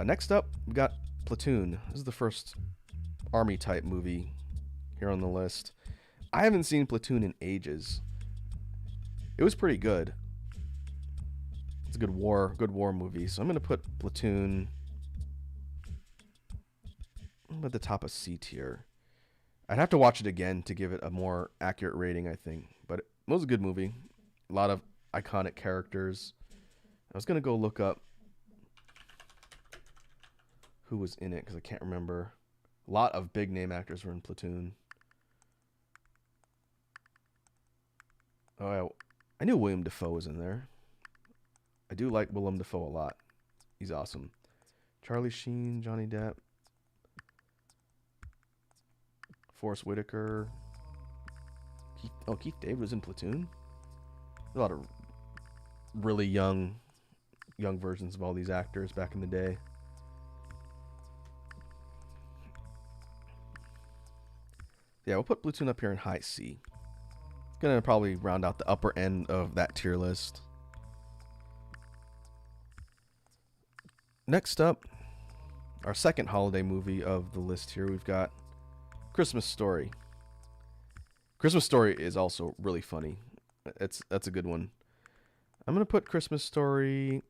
Next up, we got Platoon. This is the first army type movie here on the list. I haven't seen Platoon in ages. It was pretty good. It's a good war movie. So I'm gonna put Platoon at the top of C tier. I'd have to watch it again to give it a more accurate rating, I think. But it was a good movie. A lot of iconic characters. I was gonna go look up who was in it because I can't remember. A lot of big name actors were in Platoon. Oh, I knew William Dafoe was in there. I do like Willem Dafoe a lot. He's awesome. Charlie Sheen, Johnny Depp, Forrest Whitaker. Keith David was in Platoon. A lot of really young versions of all these actors back in the day. Yeah, we'll put Platoon up here in high C. It's gonna probably round out the upper end of that tier list. Next up, our second holiday movie of the list here, we've got Christmas Story. Christmas Story is also really funny. That's a good one. I'm going to put Christmas Story...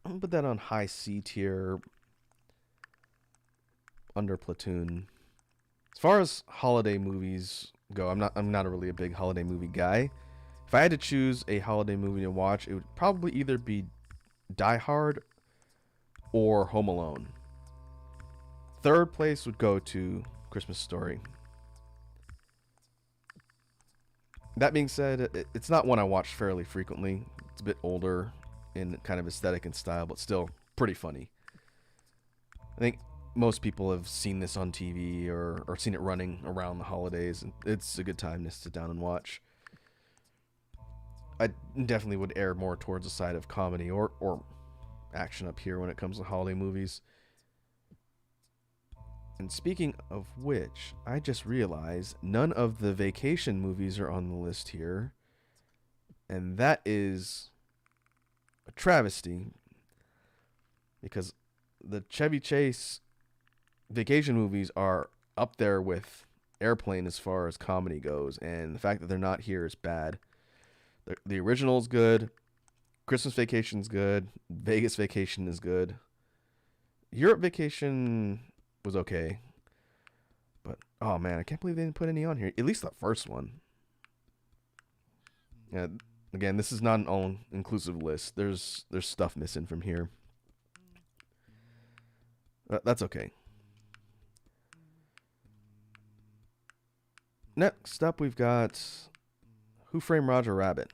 I'm going to put that on high C tier under Platoon. As far as holiday movies go, I'm not really a big holiday movie guy. If I had to choose a holiday movie to watch, it would probably either be Die Hard or Home Alone. Third place would go to Christmas Story. That being said, it's not one I watch fairly frequently. It's a bit older in kind of aesthetic and style, but still pretty funny. I think most people have seen this on TV or seen it running around the holidays, and it's a good time to sit down and watch. I definitely would err more towards the side of comedy or action up here when it comes to holiday movies. And speaking of which, I just realized none of the vacation movies are on the list here. And that is a travesty, because the Chevy Chase vacation movies are up there with Airplane as far as comedy goes, and the fact that they're not here is bad. The original is good, Christmas Vacation's good, Vegas Vacation is good, Europe Vacation was okay, but oh man, I can't believe they didn't put any on here. At least the first one. Yeah, again, this is not an all-inclusive list. There's stuff missing from here. That's okay. Next up, we've got Who Framed Roger Rabbit.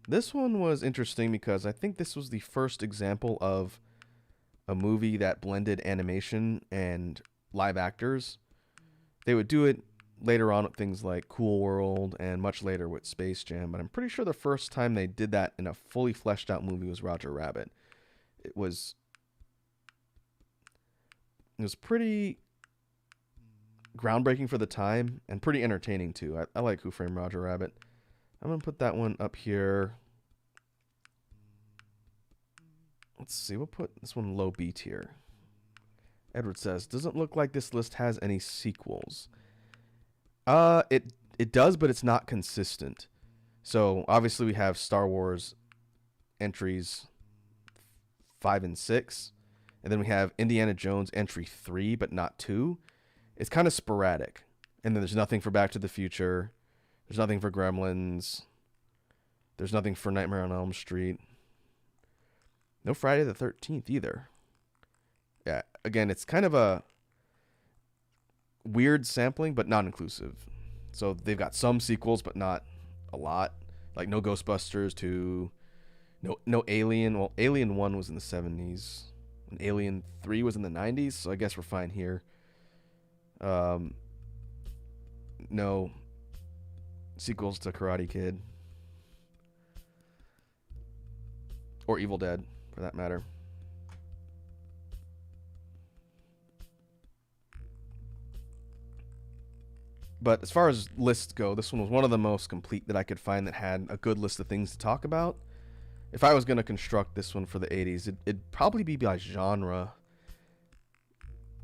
This one was interesting because I think this was the first example of a movie that blended animation and live actors. They would do it later on with things like Cool World and much later with Space Jam, but I'm pretty sure the first time they did that in a fully fleshed out movie was Roger Rabbit. It was pretty groundbreaking for the time and pretty entertaining too. I like Who Framed Roger Rabbit. I'm going to put that one up here. Let's see, we'll put this one low B tier. Edward says, doesn't look like this list has any sequels. It does, but it's not consistent. So obviously we have Star Wars entries 5 and 6, and then we have Indiana Jones entry 3, but not 2. It's kind of sporadic. And then there's nothing for Back to the Future. There's nothing for Gremlins. There's nothing for Nightmare on Elm Street. No Friday the 13th either. Yeah, again, it's kind of a weird sampling, but not inclusive. So they've got some sequels, but not a lot. Like no Ghostbusters 2, no Alien. Well, Alien 1 was in the 70s. And Alien 3 was in the 90s, so I guess we're fine here. No sequels to Karate Kid. Or Evil Dead, for that matter. But as far as lists go, this one was one of the most complete that I could find that had a good list of things to talk about. If I was going to construct this one for the 80s, it'd probably be by genre.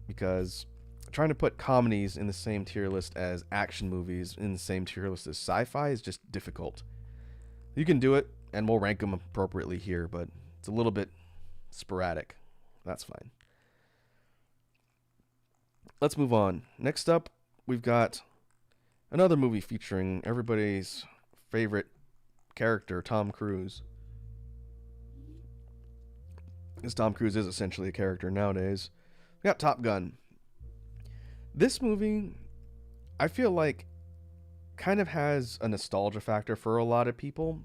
Because trying to put comedies in the same tier list as action movies in the same tier list as sci-fi is just difficult. You can do it, and we'll rank them appropriately here, but it's a little bit sporadic. That's fine. Let's move on. Next up, we've got another movie featuring everybody's favorite character, Tom Cruise. Because Tom Cruise is essentially a character nowadays. We got Top Gun. This movie, I feel like, kind of has a nostalgia factor for a lot of people.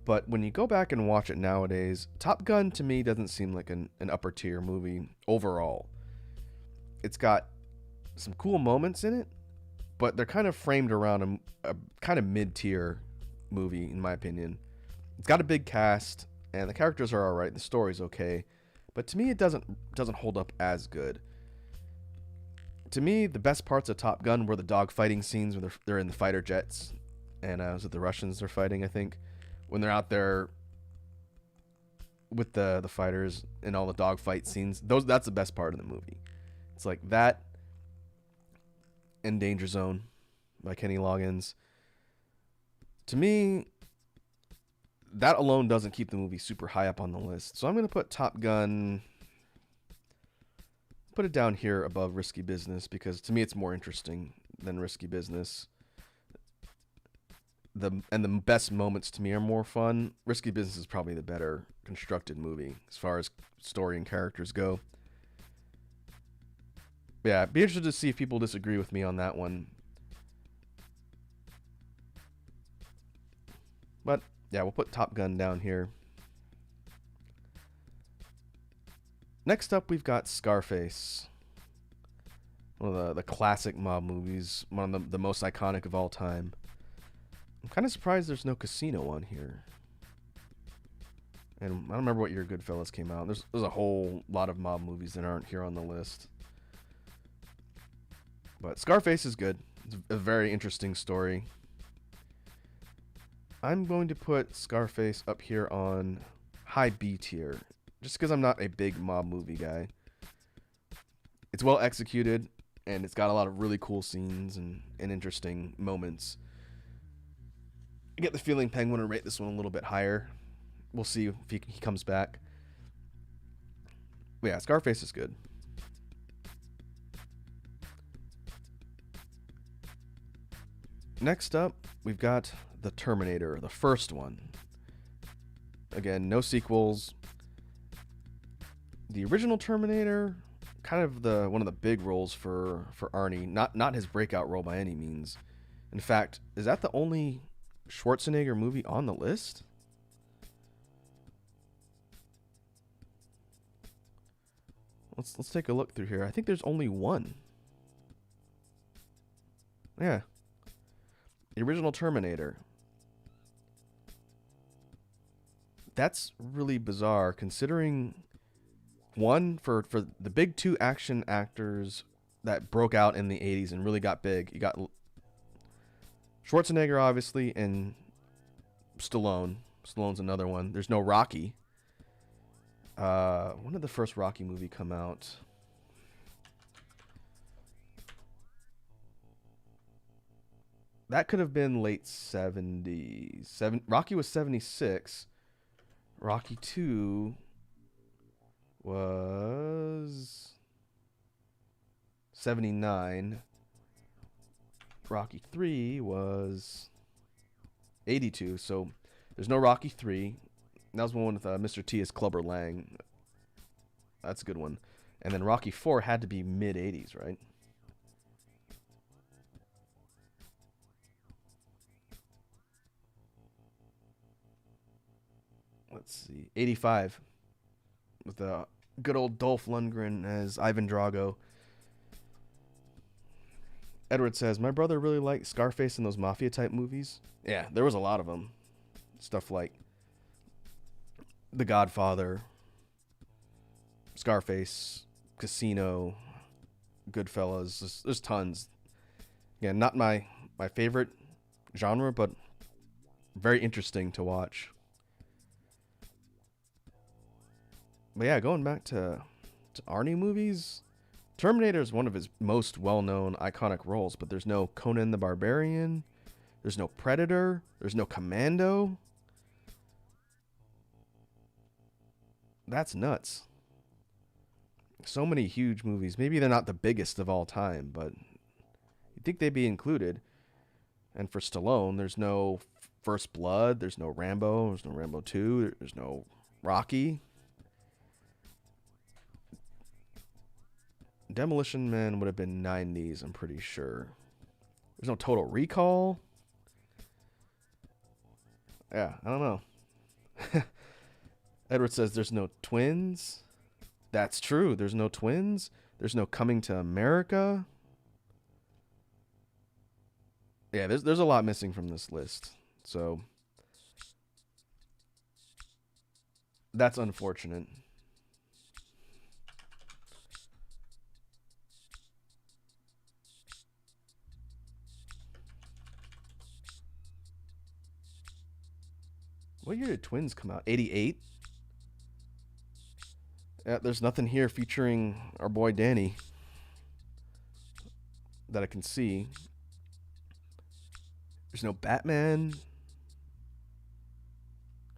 But when you go back and watch it nowadays, Top Gun to me doesn't seem like an upper tier movie overall. It's got some cool moments in it, but they're kind of framed around a kind of mid-tier movie, in my opinion. It's got a big cast, and the characters are alright, the story's okay, but to me it doesn't hold up as good. To me, the best parts of Top Gun were the dogfighting scenes where they're in the fighter jets, and was it the Russians they're fighting, I think, when they're out there with the fighters and all the dogfight scenes. That's the best part of the movie. It's like that and Danger Zone by Kenny Loggins. To me, that alone doesn't keep the movie super high up on the list. So I'm going to put Top Gun, put it down here above Risky Business, because to me it's more interesting than Risky Business. The best moments to me are more fun. Risky Business is probably the better constructed movie as far as story and characters go. Yeah, be interested to see if people disagree with me on that one. But yeah, we'll put Top Gun down here. Next up, we've got Scarface. One of the classic mob movies. One of the most iconic of all time. I'm kind of surprised there's no Casino on here. And I don't remember what year Goodfellas came out. There's a whole lot of mob movies that aren't here on the list. But Scarface is good. It's a very interesting story. I'm going to put Scarface up here on high B tier, just because I'm not a big mob movie guy. It's well executed, and it's got a lot of really cool scenes and interesting moments. I get the feeling Penguin will rate this one a little bit higher. We'll see if he comes back. But yeah, Scarface is good. Next up, we've got The Terminator, the first one. Again, no sequels. The original Terminator, kind of one of the big roles for Arnie. Not his breakout role by any means. In fact, is that the only Schwarzenegger movie on the list? Let's take a look through here. I think there's only one. Yeah. The original Terminator. That's really bizarre, considering one, for the big two action actors that broke out in the 80s and really got big. You got Schwarzenegger, obviously, and Stallone. Stallone's another one. There's no Rocky. When did the first Rocky movie come out? That could have been late 70s. Rocky was 76. Rocky 2 was 79. Rocky 3 was 82. So there's no Rocky 3. That was one with Mr. T as Clubber Lang. That's a good one. And then Rocky 4 had to be mid-80s, right? Let's see. 85. With the good old Dolph Lundgren as Ivan Drago. Edward says, my brother really liked Scarface and those mafia-type movies. Yeah, there was a lot of them. Stuff like The Godfather, Scarface, Casino, Goodfellas. There's tons. Yeah, not my favorite genre, but very interesting to watch. But yeah, going back to Arnie movies, Terminator is one of his most well-known iconic roles, but there's no Conan the Barbarian, there's no Predator, there's no Commando. That's nuts. So many huge movies. Maybe they're not the biggest of all time, but you'd think they'd be included. And for Stallone, there's no First Blood, there's no Rambo, there's no Rambo 2, there's no Rocky. Demolition Man would have been 90s, I'm pretty sure. There's no Total Recall. Yeah, I don't know. Edward says there's no Twins. That's true. There's no Twins. There's no Coming to America. Yeah, there's a lot missing from this list. So that's unfortunate. What year did Twins come out? 88? There's nothing here featuring our boy Danny that I can see. There's no Batman.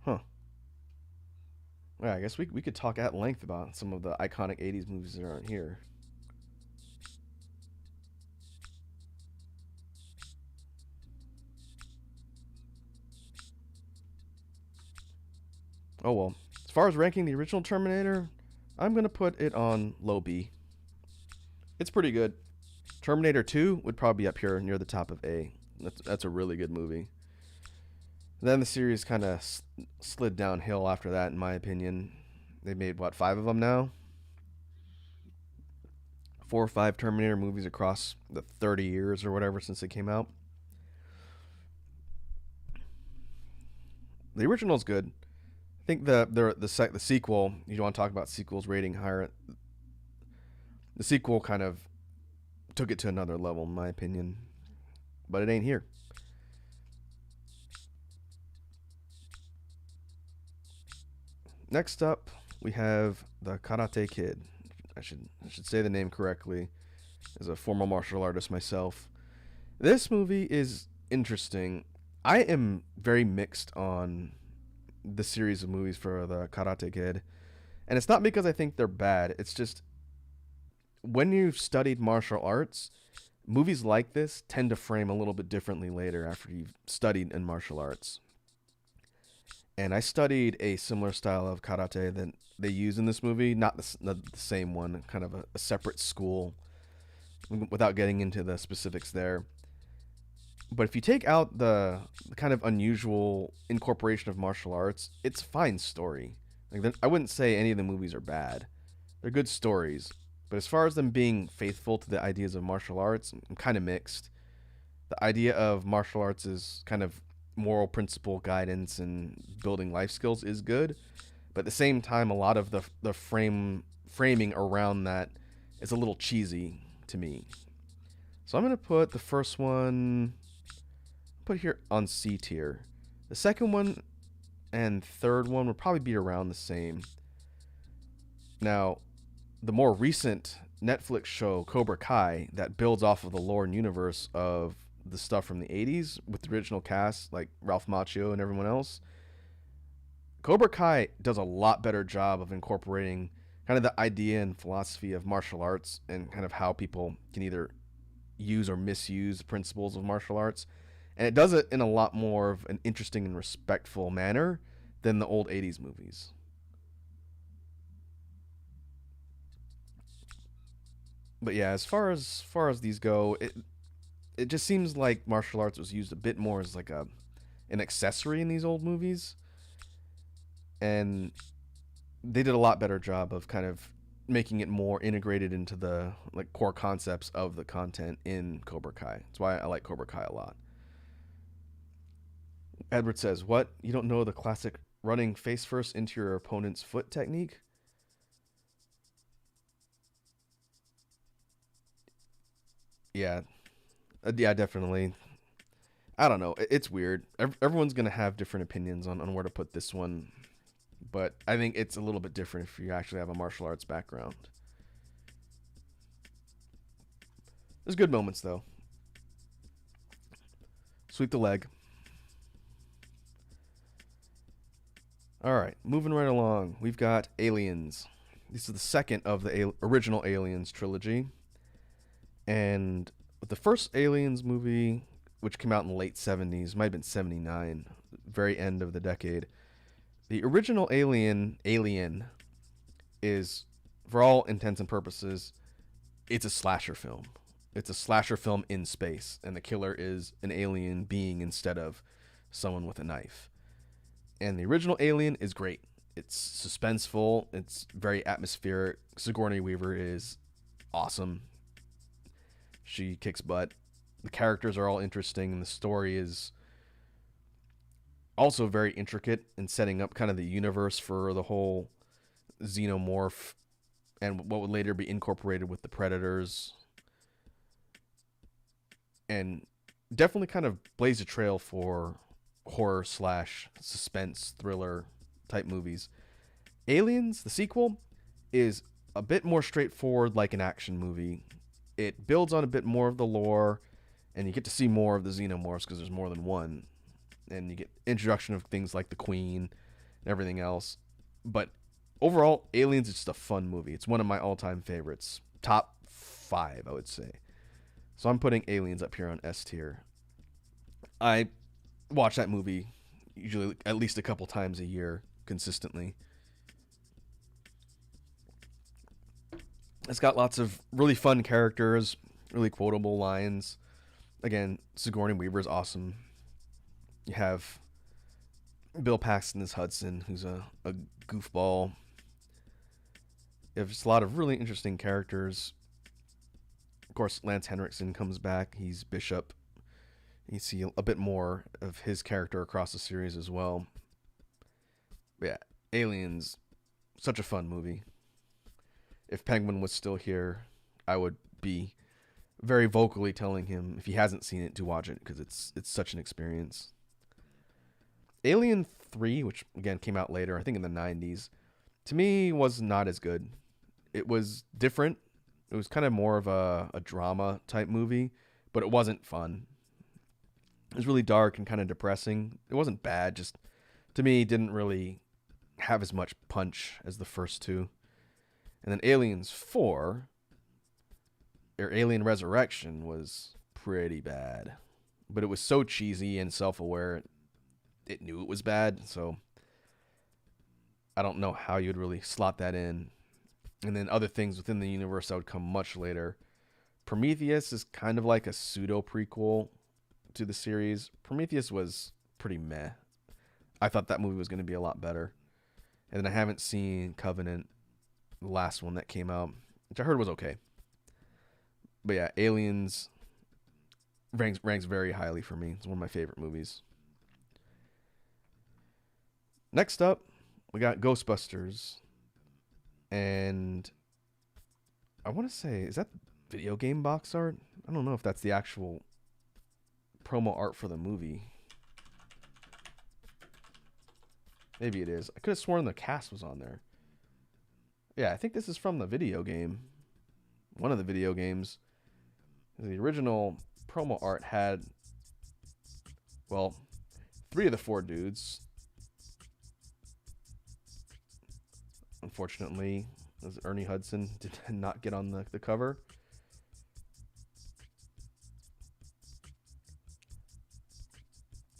Huh. Yeah, I guess we could talk at length about some of the iconic 80s movies that aren't here. Oh well. As far as ranking the original Terminator, I'm going to put it on low B. It's pretty good. Terminator 2 would probably be up here near the top of A. That's a really good movie. Then the series kind of slid downhill after that, in my opinion. They made, what, 5 of them now? 4 or 5 Terminator movies across the 30 years or whatever since they came out. The original's good. I think the sequel, you want to talk about sequels rating higher. The sequel kind of took it to another level, in my opinion. But it ain't here. Next up, we have The Karate Kid. I should say the name correctly, as a former martial artist myself. This movie is interesting. I am very mixed on the series of movies for The Karate Kid. And it's not because I think they're bad. It's just when you've studied martial arts, movies like this tend to frame a little bit differently later after you've studied in martial arts. And I studied a similar style of karate that they use in this movie, not the same one, kind of a separate school, without getting into the specifics there. But if you take out the kind of unusual incorporation of martial arts, it's a fine story. Like, I wouldn't say any of the movies are bad. They're good stories. But as far as them being faithful to the ideas of martial arts, I'm kind of mixed. The idea of martial arts is kind of moral principle guidance and building life skills is good, but at the same time a lot of the framing around that is a little cheesy to me. So I'm going to put the first one here on C tier. The second one and third one would probably be around the same. Now, the more recent Netflix show Cobra Kai that builds off of the lore and universe of the stuff from the 80s with the original cast, like Ralph Macchio and everyone else, Cobra Kai does a lot better job of incorporating kind of the idea and philosophy of martial arts and kind of how people can either use or misuse the principles of martial arts. And it does it in a lot more of an interesting and respectful manner than the old 80s movies. But yeah, as far as these go, it just seems like martial arts was used a bit more as like an accessory in these old movies, and they did a lot better job of kind of making it more integrated into the like core concepts of the content in Cobra Kai. That's why I like Cobra Kai a lot. Edward says, "What? You don't know the classic running face first into your opponent's foot technique?" Yeah, yeah, definitely. I don't know. It's weird. Everyone's gonna have different opinions on where to put this one, but I think it's a little bit different if you actually have a martial arts background. There's good moments though. Sweep the leg. All right, moving right along. We've got Aliens. This is the second of the original Aliens trilogy, and the first Aliens movie, which came out in the late 70s, might have been 79, very end of the decade. The original Alien is, for all intents and purposes, it's a slasher film. It's a slasher film in space, and the killer is an alien being instead of someone with a knife. And the original Alien is great. It's suspenseful. It's very atmospheric. Sigourney Weaver is awesome. She kicks butt. The characters are all interesting, and the story is also very intricate in setting up kind of the universe for the whole xenomorph and what would later be incorporated with the Predators. And definitely kind of blazed a trail for horror / suspense thriller type movies. Aliens, the sequel, is a bit more straightforward, like an action movie. It builds on a bit more of the lore, and you get to see more of the xenomorphs because there's more than one. And you get introduction of things like the Queen and everything else. But overall, Aliens is just a fun movie. It's one of my all-time favorites. Top 5, I would say. So I'm putting Aliens up here on S tier. I watch that movie usually at least a couple times a year consistently. It's got lots of really fun characters, really quotable lines. Again, Sigourney Weaver is awesome. You have Bill Paxton as Hudson, who's a goofball. You have just a lot of really interesting characters. Of course, Lance Henriksen comes back. He's Bishop. You see a bit more of his character across the series as well. But yeah, Aliens, such a fun movie. If Penguin was still here, I would be very vocally telling him, if he hasn't seen it, to watch it, because it's such an experience. Alien 3, which again came out later, I think in the 90s, to me was not as good. It was different. It was kind of more of a drama type movie, but it wasn't fun. It was really dark and kind of depressing. It wasn't bad, just to me didn't really have as much punch as the first two. And then Aliens 4, or Alien Resurrection, was pretty bad. But it was so cheesy and self-aware, it knew it was bad, so I don't know how you'd really slot that in. And then other things within the universe that would come much later. Prometheus is kind of like a pseudo-prequel to the series. Prometheus was pretty meh. I thought that movie was going to be a lot better. And then I haven't seen Covenant, the last one that came out, which I heard was okay. But yeah, Aliens ranks very highly for me. It's one of my favorite movies. Next up, we got Ghostbusters. And I want to say, is that video game box art? I don't know if that's the actual promo art for the movie. Maybe it is. I could have sworn the cast was on there. Yeah, I think this is from the video game. One of the video games. The original promo art had, well, 3 of the 4 dudes. Unfortunately, as Ernie Hudson did not get on the cover.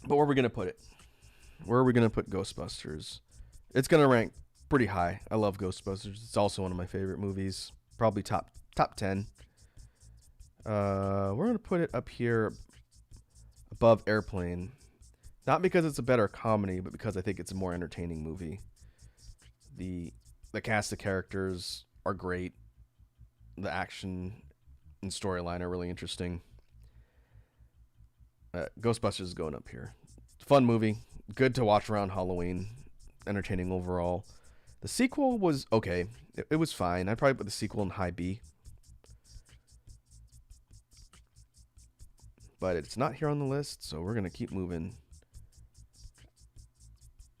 But where are we going to put it? Where are we going to put Ghostbusters? It's going to rank pretty high. I love Ghostbusters. It's also one of my favorite movies. Probably top 10. We're going to put it up here above Airplane. Not because it's a better comedy, but because I think it's a more entertaining movie. The cast of characters are great. The action and storyline are really interesting. Ghostbusters is going up here. Fun movie. Good to watch around Halloween. Entertaining overall. The sequel was okay. It was fine. I'd probably put the sequel in high B. But it's not here on the list, so we're going to keep moving.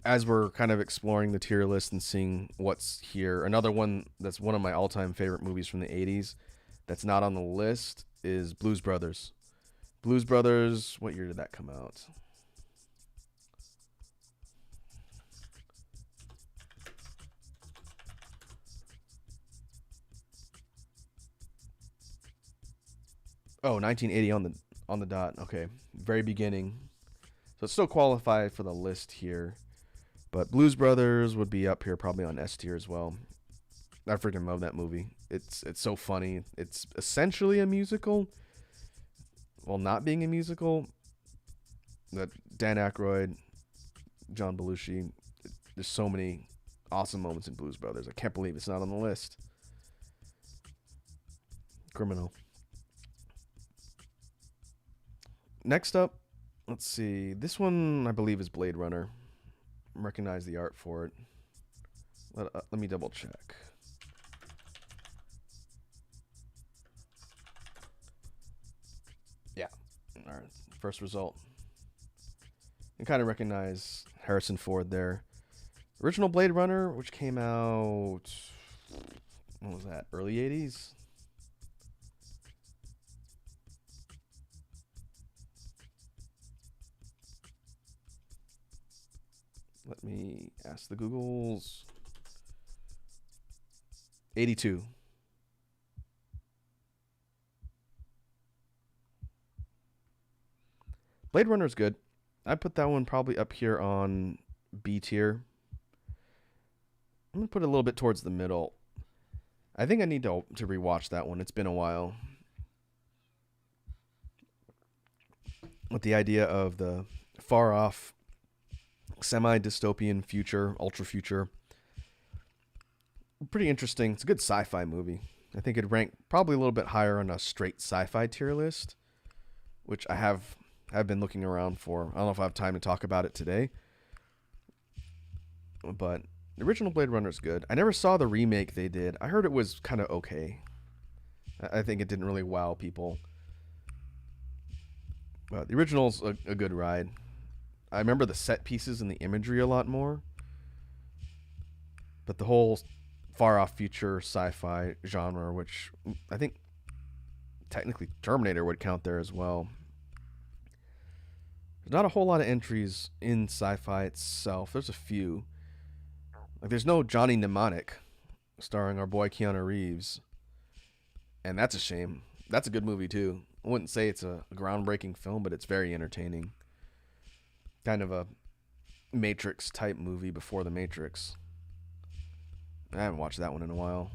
As we're kind of exploring the tier list and seeing what's here, another one that's one of my all-time favorite movies from the 80s that's not on the list is Blues Brothers. Blues Brothers, what year did that come out? Oh, 1980 on the dot. Okay, very beginning. So it's still qualified for the list here. But Blues Brothers would be up here probably on S tier as well. I freaking love that movie. It's so funny. It's essentially a musical. Well, not being a musical. That Dan Aykroyd, John Belushi. There's so many awesome moments in Blues Brothers. I can't believe it's not on the list. Criminal. Next up, let's see. This one I believe is Blade Runner. Recognize the art for it. Let me double check. Yeah. All right. First result. You kind of recognize Harrison Ford there. Original Blade Runner, which came out What was that? Early 80s? Let me ask the Googles. 82. Blade Runner's good. I'd put that one probably up here on B tier. I'm going to put it a little bit towards the middle. I think I need to rewatch that one. It's been a while. With the idea of the far off, semi dystopian future, ultra future. Pretty interesting. It's a good sci fi movie. I think it'd rank probably a little bit higher on a straight sci fi tier list, which I have been looking around for. I don't know if I have time to talk about it today. But the original Blade Runner is good. I never saw the remake they did. I heard it was kind of okay. I think it didn't really wow people. But the original's a good ride. I remember the set pieces and the imagery a lot more. But the whole far off future sci-fi genre, which I think technically Terminator would count there as well. There's not a whole lot of entries in sci-fi itself. There's a few. Like there's no Johnny Mnemonic starring our boy Keanu Reeves. And that's a shame. That's a good movie too. I wouldn't say it's a groundbreaking film, but it's very entertaining. Kind of a Matrix type movie before the Matrix. I haven't watched that one in a while.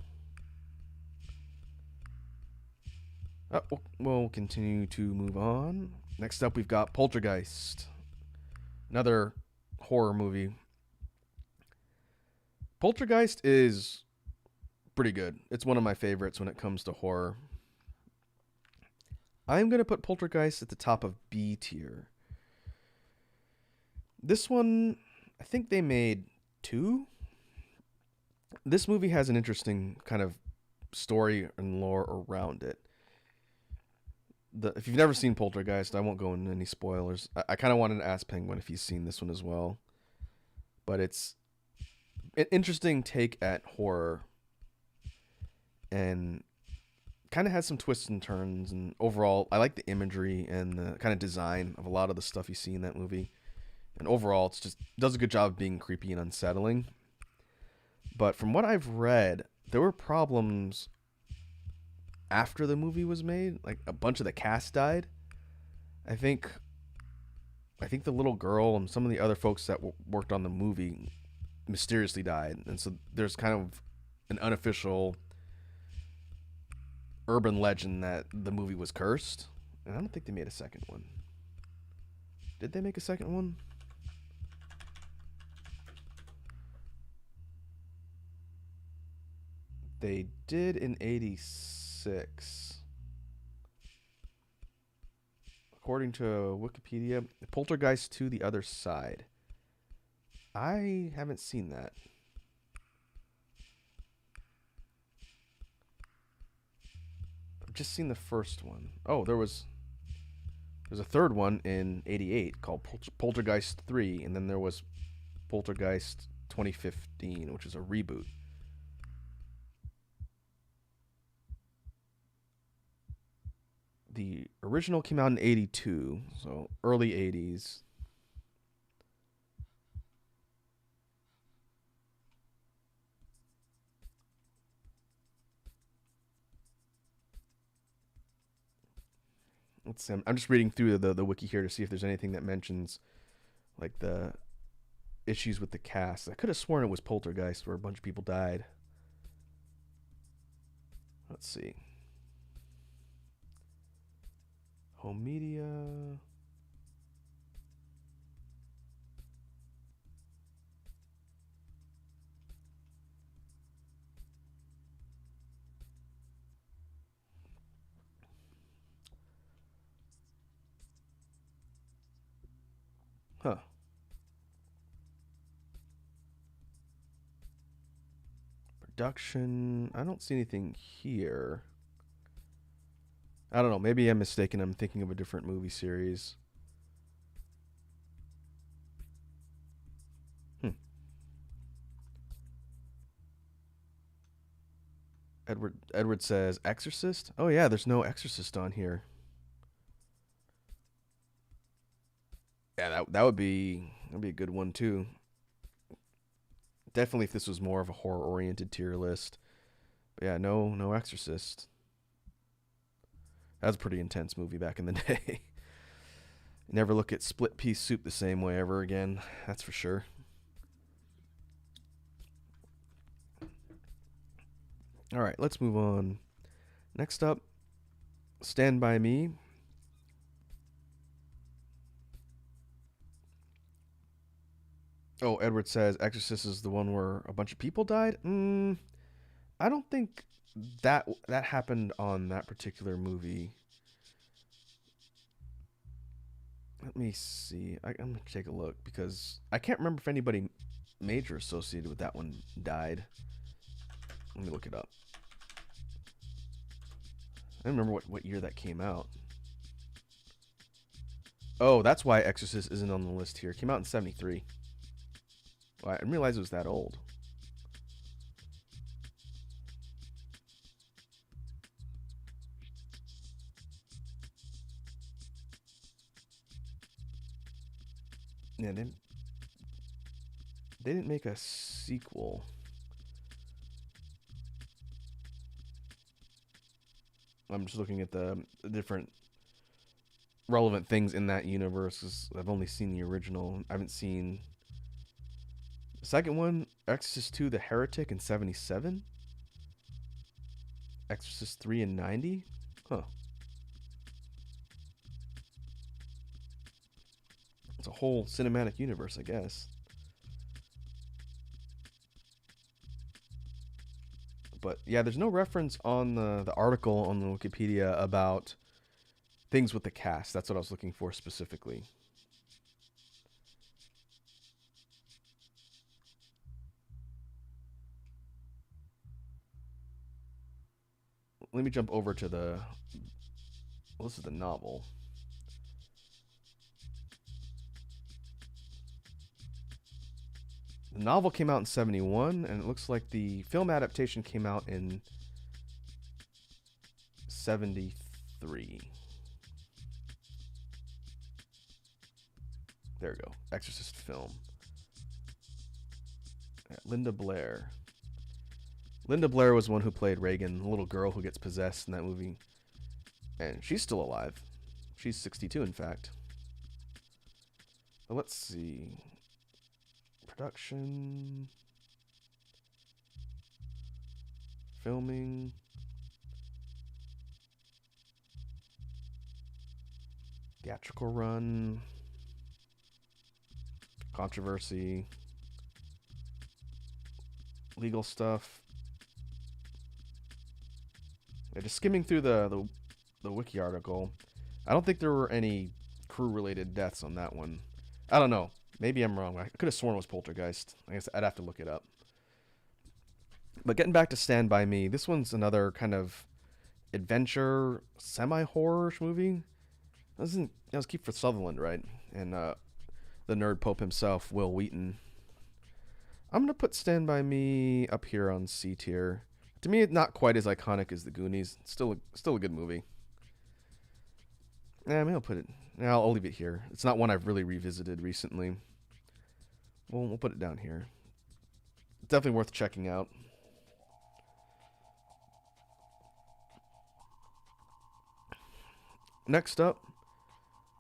We'll continue to move on. Next up, we've got Poltergeist. Another horror movie. Poltergeist is pretty good. It's one of my favorites when it comes to horror. I'm going to put Poltergeist at the top of B tier. This one, I think they made 2. This movie has an interesting kind of story and lore around it. If you've never seen Poltergeist, I won't go into any spoilers. I kind of wanted to ask Penguin if he's seen this one as well. But it's an interesting take at horror. And kind of has some twists and turns. And overall, I like the imagery and the kind of design of a lot of the stuff you see in that movie. And overall, it's just does a good job of being creepy and unsettling. But from what I've read, there were problems after the movie was made. Like a bunch of the cast died. I think the little girl and some of the other folks that worked on the movie mysteriously died. And so there's kind of an unofficial urban legend that the movie was cursed. And I don't think they made a second one. Did they make a second one? They did in 86. According to Wikipedia, Poltergeist 2: The Other Side. I haven't seen that. I've just seen the first one. Oh, there's a third one in 88 called Poltergeist 3, and then there was Poltergeist 2015, which is a reboot. The original came out in 82, so early 80s. Let's see. I'm just reading through the wiki here to see if there's anything that mentions like the issues with the cast. I could have sworn it was Poltergeist where a bunch of people died. Let's see. Home media. Huh. Production. I don't see anything here. I don't know. Maybe I'm mistaken. I'm thinking of a different movie series. Edward says Exorcist. Oh yeah, there's no Exorcist on here. Yeah, that'd be a good one too. Definitely if this was more of a horror oriented tier list. But yeah, no Exorcist. That was a pretty intense movie back in the day. Never look at split pea soup the same way ever again. That's for sure. All right, let's move on. Next up, Stand By Me. Oh, Edward says Exorcist is the one where a bunch of people died. I don't think that happened on that particular movie. Let me see. I'm gonna take a look because I can't remember if anybody major associated with that one died. Let me look it up. I don't remember what year that came out. Oh, that's why Exorcist isn't on the list here. It came out in 73. Well, I didn't realize it was that old. Yeah, they didn't make a sequel. I'm just looking at the different relevant things in that universe. 'Cause I've only seen the original. I haven't seen the second one, Exorcist 2, The Heretic in 77. Exorcist 3 in 90. Huh. It's a whole cinematic universe, I guess. But yeah, there's no reference on the article on the Wikipedia about things with the cast. That's what I was looking for specifically. Let me jump over to the... Well, this is the novel. The novel came out in 71, and it looks like the film adaptation came out in 73. There we go. Exorcist film. Yeah, Linda Blair. Linda Blair was one who played Reagan, the little girl who gets possessed in that movie. And she's still alive. She's 62, in fact. But let's see. Production. Filming. Theatrical run. Controversy. Legal stuff. Yeah, just skimming through the wiki article, I don't think there were any crew-related deaths on that one. I don't know. Maybe I'm wrong. I could have sworn it was Poltergeist. I guess I'd have to look it up. But getting back to Stand By Me, this one's another kind of adventure, semi-horror-ish movie. That was Kiefer Sutherland, right? And the nerd pope himself, Will Wheaton. I'm going to put Stand By Me up here on C tier. To me, it's not quite as iconic as the Goonies. Still a good movie. Yeah, maybe I'll put it... Yeah, I'll leave it here. It's not one I've really revisited recently. We'll put it down here. Definitely worth checking out. Next up,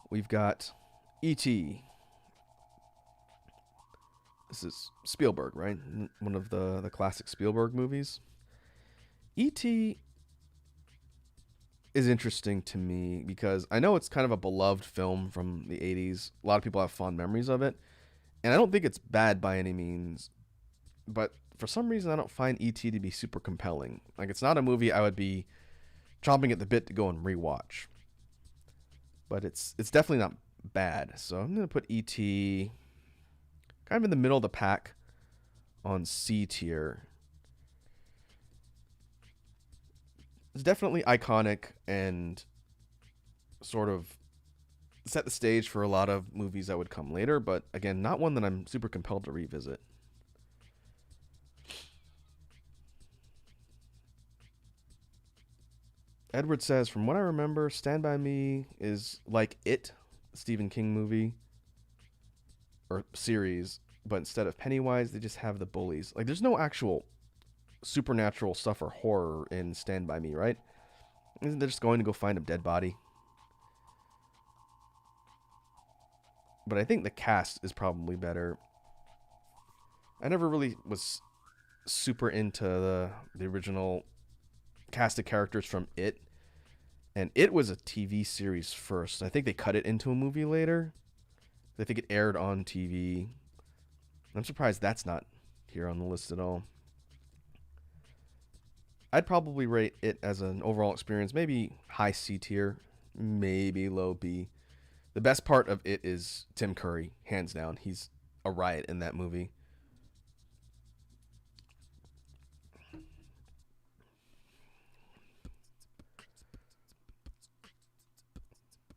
we've got E.T. This is Spielberg, right? One of the classic Spielberg movies. E.T. is interesting to me because I know it's kind of a beloved film from the 80s. A lot of people have fond memories of it. And I don't think it's bad by any means. But for some reason, I don't find E.T. to be super compelling. Like, it's not a movie I would be chomping at the bit to go and rewatch. But it's definitely not bad. So I'm going to put E.T. kind of in the middle of the pack on C tier. It's definitely iconic and sort of set the stage for a lot of movies that would come later, but again, not one that I'm super compelled to revisit. Edward says, from what I remember, Stand By Me is like It, Stephen King movie or series, but instead of Pennywise, they just have the bullies. Like, there's no actual supernatural stuff or horror in Stand By Me, right? Isn't they just going to go find a dead body? But I think the cast is probably better. I never really was super into the original cast of characters from It. And It was a TV series first. I think they cut it into a movie later. I think it aired on TV. I'm surprised that's not here on the list at all. I'd probably rate It as an overall experience, maybe high C tier, maybe low B. The best part of It is Tim Curry, hands down. He's a riot in that movie.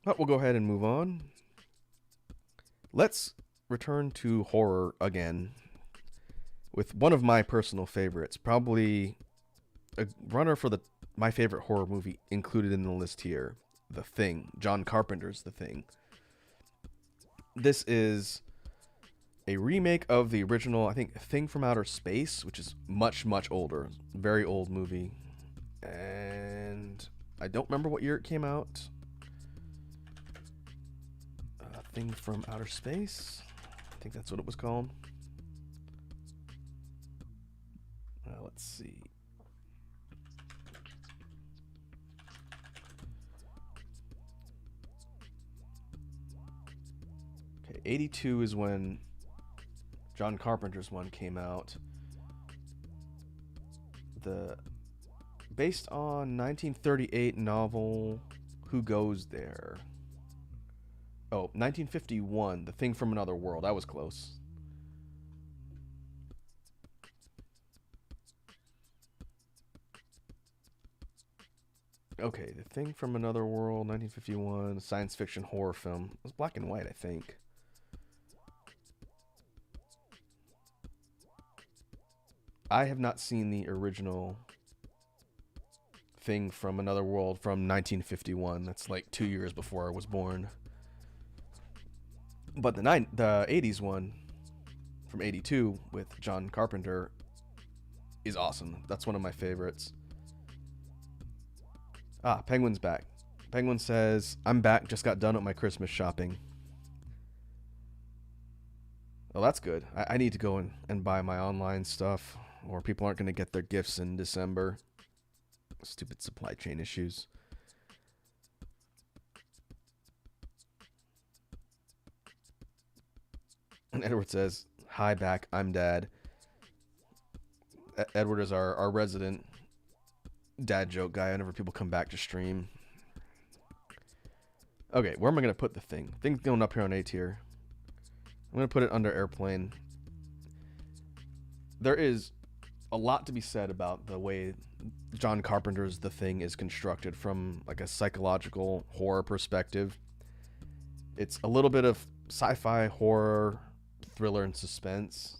But we'll go ahead and move on. Let's return to horror again with one of my personal favorites, probably a runner for my favorite horror movie included in the list here, The Thing, John Carpenter's The Thing. This is a remake of the original, I think, Thing from Outer Space, which is much, much older. Very old movie. And I don't remember what year it came out. Thing from Outer Space. I think that's what it was called. Let's see. Okay, 82 is when John Carpenter's one came out. Based on 1938 novel Who Goes There? Oh, 1951, The Thing from Another World. I was close. Okay, The Thing from Another World, 1951, science fiction horror film. It was black and white, I think. I have not seen the original Thing from Another World from 1951. That's like 2 years before I was born. But the 80s one from 82 with John Carpenter is awesome. That's one of my favorites. Penguin's back. Penguin says, I'm back, just got done with my Christmas shopping. Well, that's good. I need to go and buy my online stuff, or people aren't going to get their gifts in December. Stupid supply chain issues. And Edward says, hi, back. I'm Dad. Edward is our resident dad joke guy whenever people come back to stream. Okay, where am I going to put the thing? Thing's going up here on A tier. I'm going to put it under airplane. There is a lot to be said about the way John Carpenter's The Thing is constructed from like a psychological horror perspective. It's a little bit of sci-fi horror, thriller, and suspense.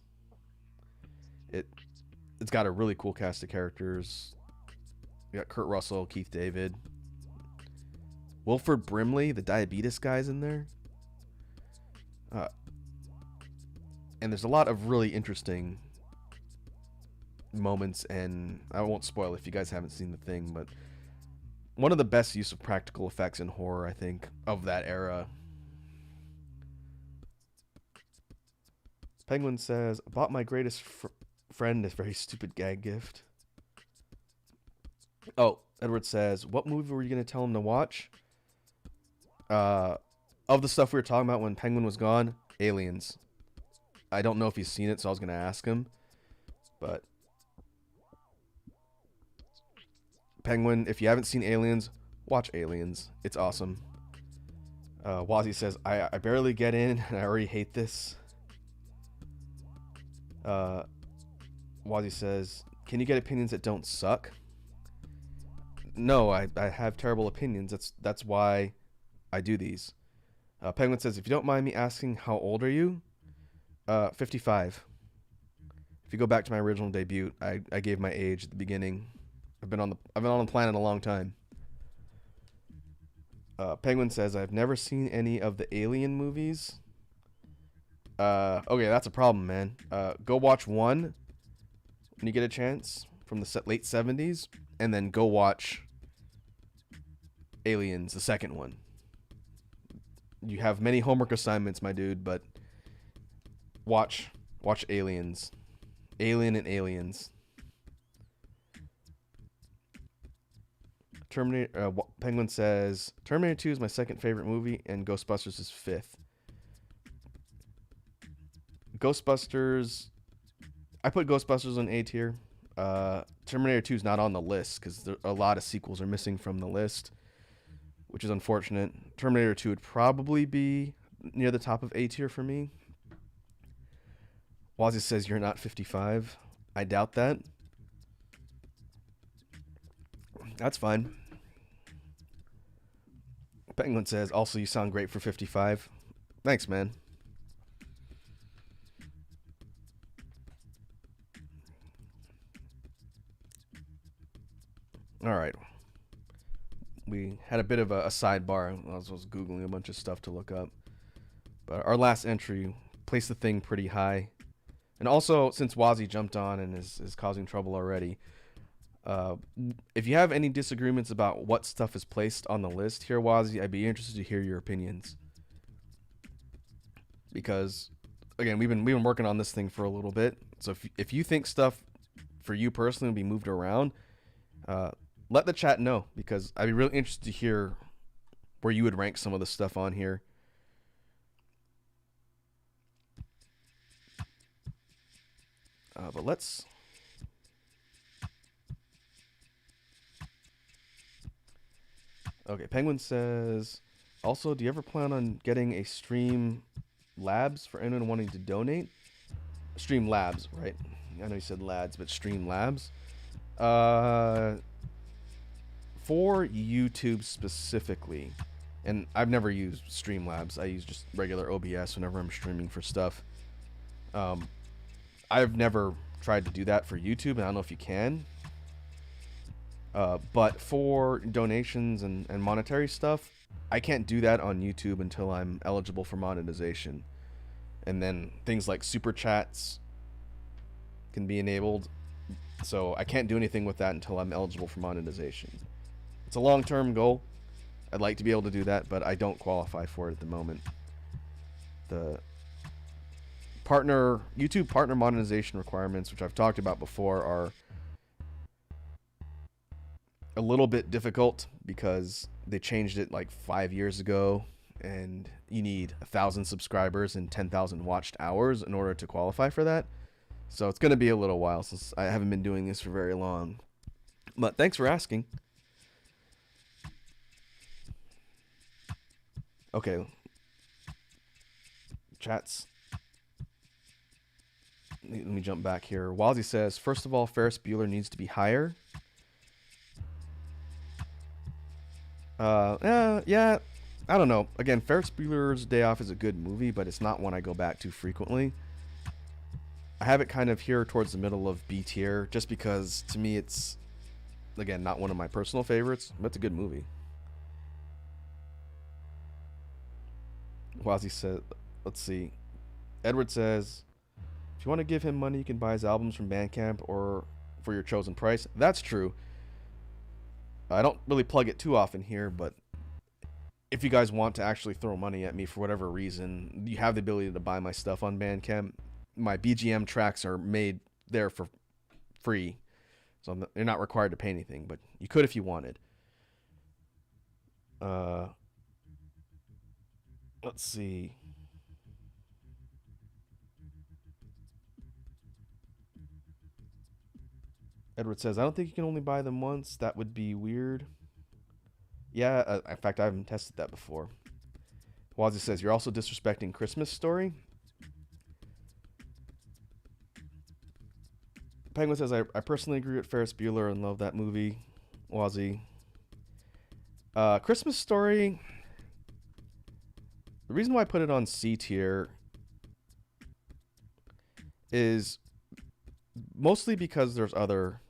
It's got a really cool cast of characters. You got Kurt Russell, Keith David, Wilford Brimley, the diabetes guy's in there. And there's a lot of really interesting moments, and I won't spoil if you guys haven't seen The Thing, but one of the best use of practical effects in horror, I think, of that era. Penguin says, bought my greatest friend a very stupid gag gift. Oh, Edward says, what movie were you going to tell him to watch? Of the stuff we were talking about when Penguin was gone, Aliens. I don't know if he's seen it, so I was going to ask him. But Penguin, if you haven't seen Aliens, watch Aliens. It's awesome. Wazzy says, I barely get in, and I already hate this. Wazzy says, can you get opinions that don't suck? No, I have terrible opinions. That's why I do these. Penguin says, if you don't mind me asking, how old are you? 55. If you go back to my original debut, I gave my age at the beginning. I've been on the planet a long time. Penguin says, I've never seen any of the Alien movies. Okay, that's a problem, man. Go watch one when you get a chance from the late 70s, and then go watch Aliens, the second one. You have many homework assignments, my dude, but watch Aliens. Alien and Aliens. Terminator. Penguin says Terminator 2 is my second favorite movie, and Ghostbusters is fifth. Ghostbusters. I put Ghostbusters on A tier. Terminator 2 is not on the list because a lot of sequels are missing from the list, which is unfortunate. Terminator 2 would probably be near the top of A tier for me. Wazzy says you're not 55. I doubt that. That's fine. Penguin says, also, you sound great for 55. Thanks, man. All right. We had a bit of a sidebar. I was Googling a bunch of stuff to look up. But our last entry placed the thing pretty high. And also, since Wazzy jumped on and is causing trouble already, if you have any disagreements about what stuff is placed on the list here, Wazzy, I'd be interested to hear your opinions. Because, again, we've been working on this thing for a little bit. So if you think stuff for you personally will be moved around, let the chat know, because I'd be really interested to hear where you would rank some of the stuff on here. But let's... Okay, Penguin says, also, do you ever plan on getting a Stream Labs for anyone wanting to donate? Stream Labs, right? I know you said lads, but Stream Labs. For YouTube specifically, and I've never used Streamlabs. I use just regular OBS whenever I'm streaming for stuff. I've never tried to do that for YouTube, and I don't know if you can. But for donations and monetary stuff, I can't do that on YouTube until I'm eligible for monetization. And then things like super chats can be enabled. So I can't do anything with that until I'm eligible for monetization. It's a long-term goal. I'd like to be able to do that, but I don't qualify for it at the moment. The YouTube partner monetization requirements, which I've talked about before, are a little bit difficult because they changed it like 5 years ago, and you need 1,000 subscribers and 10,000 watched hours in order to qualify for that. So it's going to be a little while since I haven't been doing this for very long. But thanks for asking. Okay. Chats. Let me jump back here. Wazzy says, first of all, Ferris Bueller needs to be higher. Yeah, I don't know. Again, Ferris Bueller's Day Off is a good movie, but it's not one I go back to frequently. I have it kind of here towards the middle of B tier, just because to me it's, again, not one of my personal favorites, but it's a good movie. Wazzy said, let's see. Edward says, if you want to give him money, you can buy his albums from Bandcamp or for your chosen price. That's true. I don't really plug it too often here, but if you guys want to actually throw money at me for whatever reason, you have the ability to buy my stuff on Bandcamp. My BGM tracks are made there for free, so you're not required to pay anything, but you could if you wanted. Let's see. Edward says, I don't think you can only buy them once. That would be weird. Yeah, in fact, I haven't tested that before. Wazzy says, you're also disrespecting Christmas Story. Penguin says, I personally agree with Ferris Bueller and love that movie. Wazzy. Christmas Story. The reason why I put it on C tier is mostly because there's other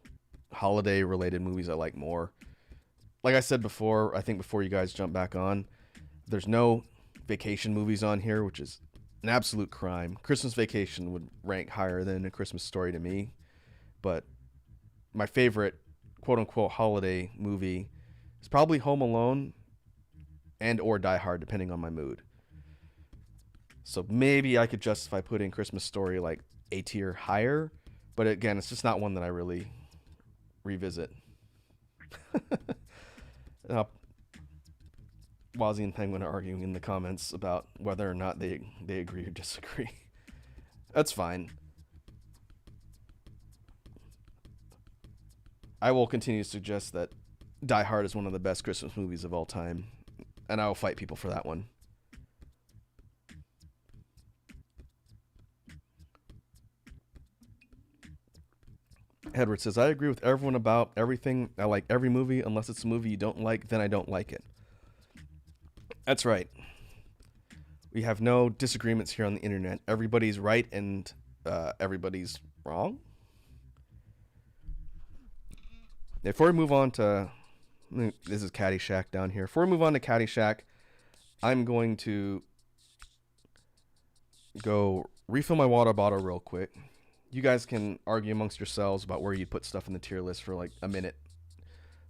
holiday related movies I like more. like I said before, I think before you guys jump back on, there's no vacation movies on here, which is an absolute crime. Christmas Vacation would rank higher than A Christmas Story to me, but my favorite quote unquote holiday movie is probably Home Alone and or Die Hard, depending on my mood. So maybe I could justify putting Christmas Story like A tier higher, but again, it's just not one that I really revisit. uh, Wazzy and Penguin are arguing in the comments about whether or not they agree or disagree. That's fine. I will continue to suggest that Die Hard is one of the best Christmas movies of all time, and I will fight people for that one. Edward says, I agree with everyone about everything. I like every movie. Unless it's a movie you don't like, then I don't like it. That's right. We have no disagreements here on the internet. Everybody's right and everybody's wrong. Before we move on to... This is Caddyshack down here. Before we move on to Caddyshack, I'm going to go refill my water bottle real quick. You guys can argue amongst yourselves about where you'd put stuff in the tier list for like a minute.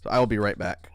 So I will be right back.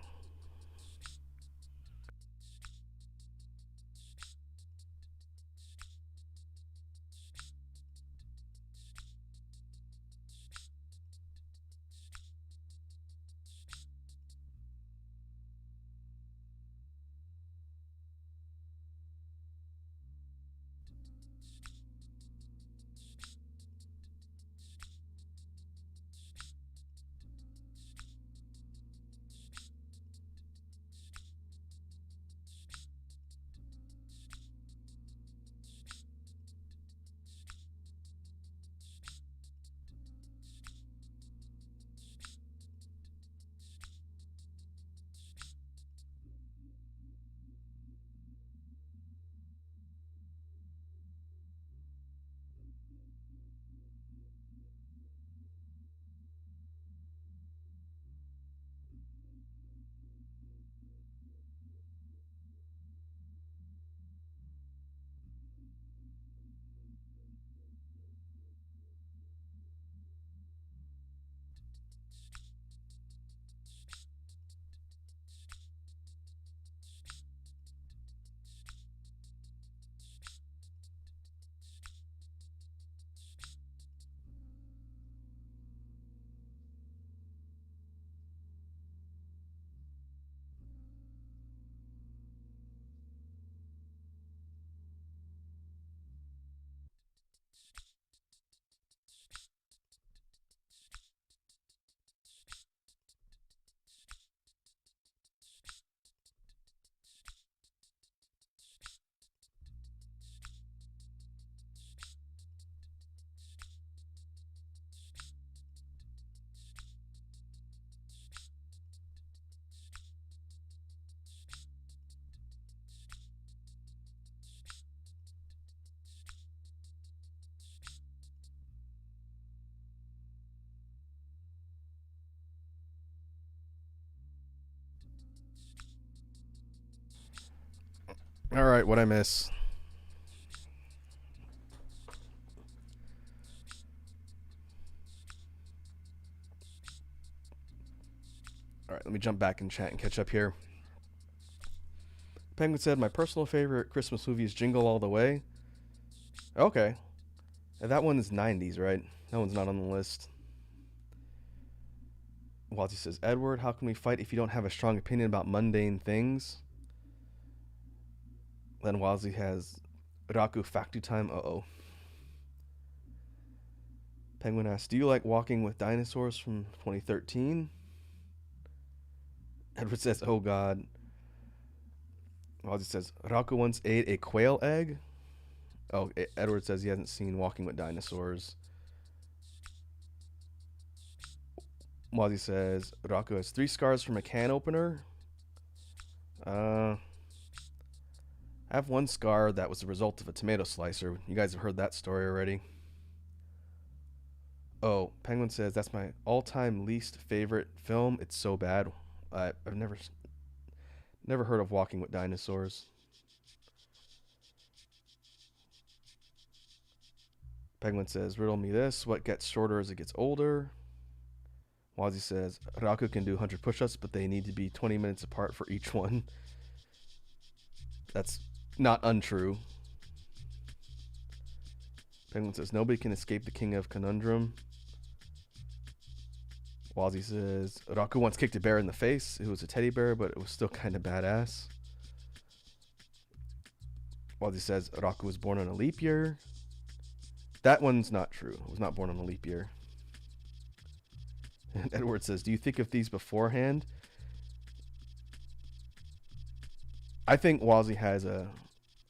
All right, what I miss? All right, let me jump back in chat and catch up here. Penguin said, my personal favorite Christmas movie is Jingle All the Way. Okay. That one is 90s, right? That one's not on the list. Walty says, Edward, how can we fight if you don't have a strong opinion about mundane things? Then Wazzy has Raku Factu Time. Uh-oh. Penguin asks, do you like Walking with Dinosaurs from 2013? Edward says, oh god. Wazzy says, Raku once ate a quail egg? Oh, Edward says he hasn't seen Walking with Dinosaurs. Wazzy says, Raku has 3 scars from a can opener. I have 1 scar that was the result of a tomato slicer. You guys have heard that story already. Oh, Penguin says, that's my all-time least favorite film. It's so bad. I've never heard of Walking with Dinosaurs. Penguin says, riddle me this. What gets shorter as it gets older? Wazzy says, Raku can do 100 push-ups, but they need to be 20 minutes apart for each one. That's not untrue. Penguin says, nobody can escape the king of conundrum. Wazzy says, Raku once kicked a bear in the face. It was a teddy bear, but it was still kind of badass. Wazzy says, Raku was born on a leap year. That one's not true. It was not born on a leap year. And Edward says, do you think of these beforehand? I think Wazzy has a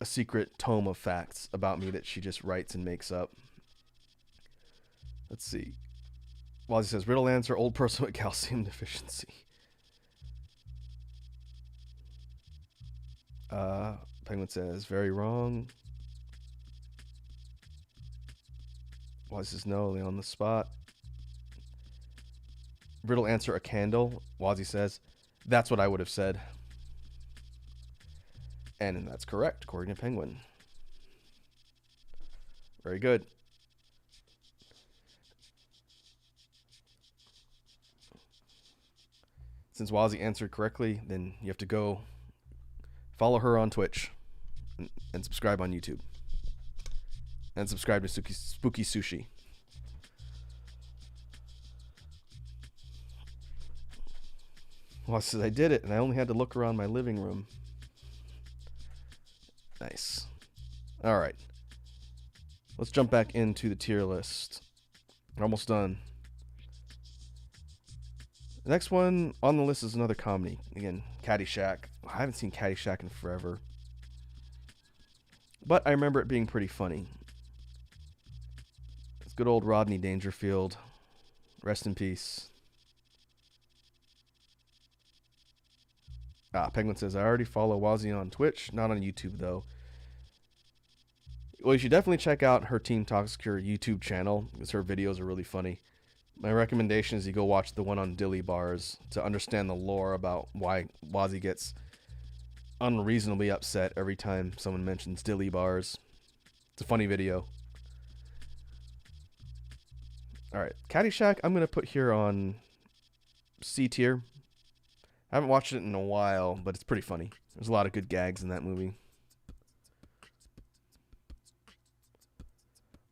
secret tome of facts about me that she just writes and makes up. Let's see. Wazzy says, riddle answer, old person with calcium deficiency. Penguin says, very wrong. Wazzy says, no, they on the spot. Riddle answer, a candle. Wazzy says, that's what I would have said. And that's correct, according to Penguin. Very good. Since Wazzy answered correctly, then you have to go follow her on Twitch and subscribe on YouTube. And subscribe to Spooky Sushi. Wazzy says, I did it, and I only had to look around my living room. Nice. All right. Let's jump back into the tier list. We're almost done. The next one on the list is another comedy. Again, Caddyshack. I haven't seen Caddyshack in forever. But I remember it being pretty funny. It's good old Rodney Dangerfield. Rest in peace. Penguin says, I already follow Wazzy on Twitch, not on YouTube though. Well, you should definitely check out her Team Toxicure YouTube channel, because her videos are really funny. My recommendation is you go watch the one on dilly bars to understand the lore about why Wazzy gets unreasonably upset every time someone mentions dilly bars. It's a funny video. Alright, Caddyshack I'm going to put here on C tier. I haven't watched it in a while, but it's pretty funny. There's a lot of good gags in that movie.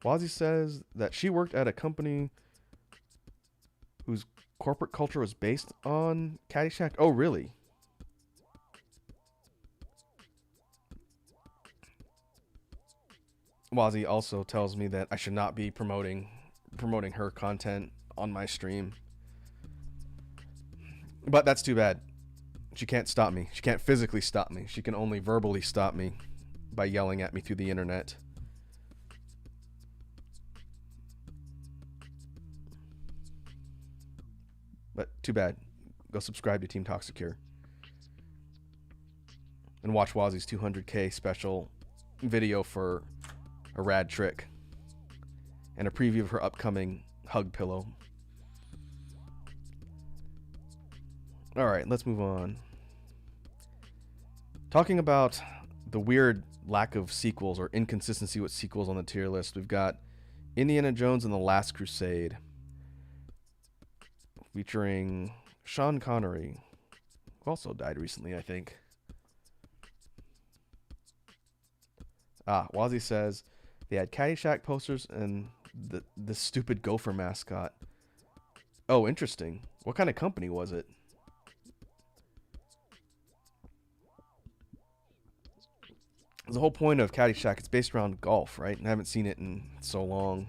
Wazzy says that she worked at a company whose corporate culture was based on Caddyshack. Oh, really? Wazzy also tells me that I should not be promoting her content on my stream. But that's too bad. She can't stop me. She can't physically stop me. She can only verbally stop me by yelling at me through the internet. But too bad. Go subscribe to Team Toxicure. And watch Wazzy's 200k special video for a rad trick. And a preview of her upcoming hug pillow. Alright, let's move on. Talking about the weird lack of sequels or inconsistency with sequels on the tier list, we've got Indiana Jones and the Last Crusade, featuring Sean Connery, who also died recently, I think. Wazzy says they had Caddyshack posters and the stupid gopher mascot. Oh, interesting. What kind of company was it? The whole point of Caddyshack, it's based around golf, right? And I haven't seen it in so long.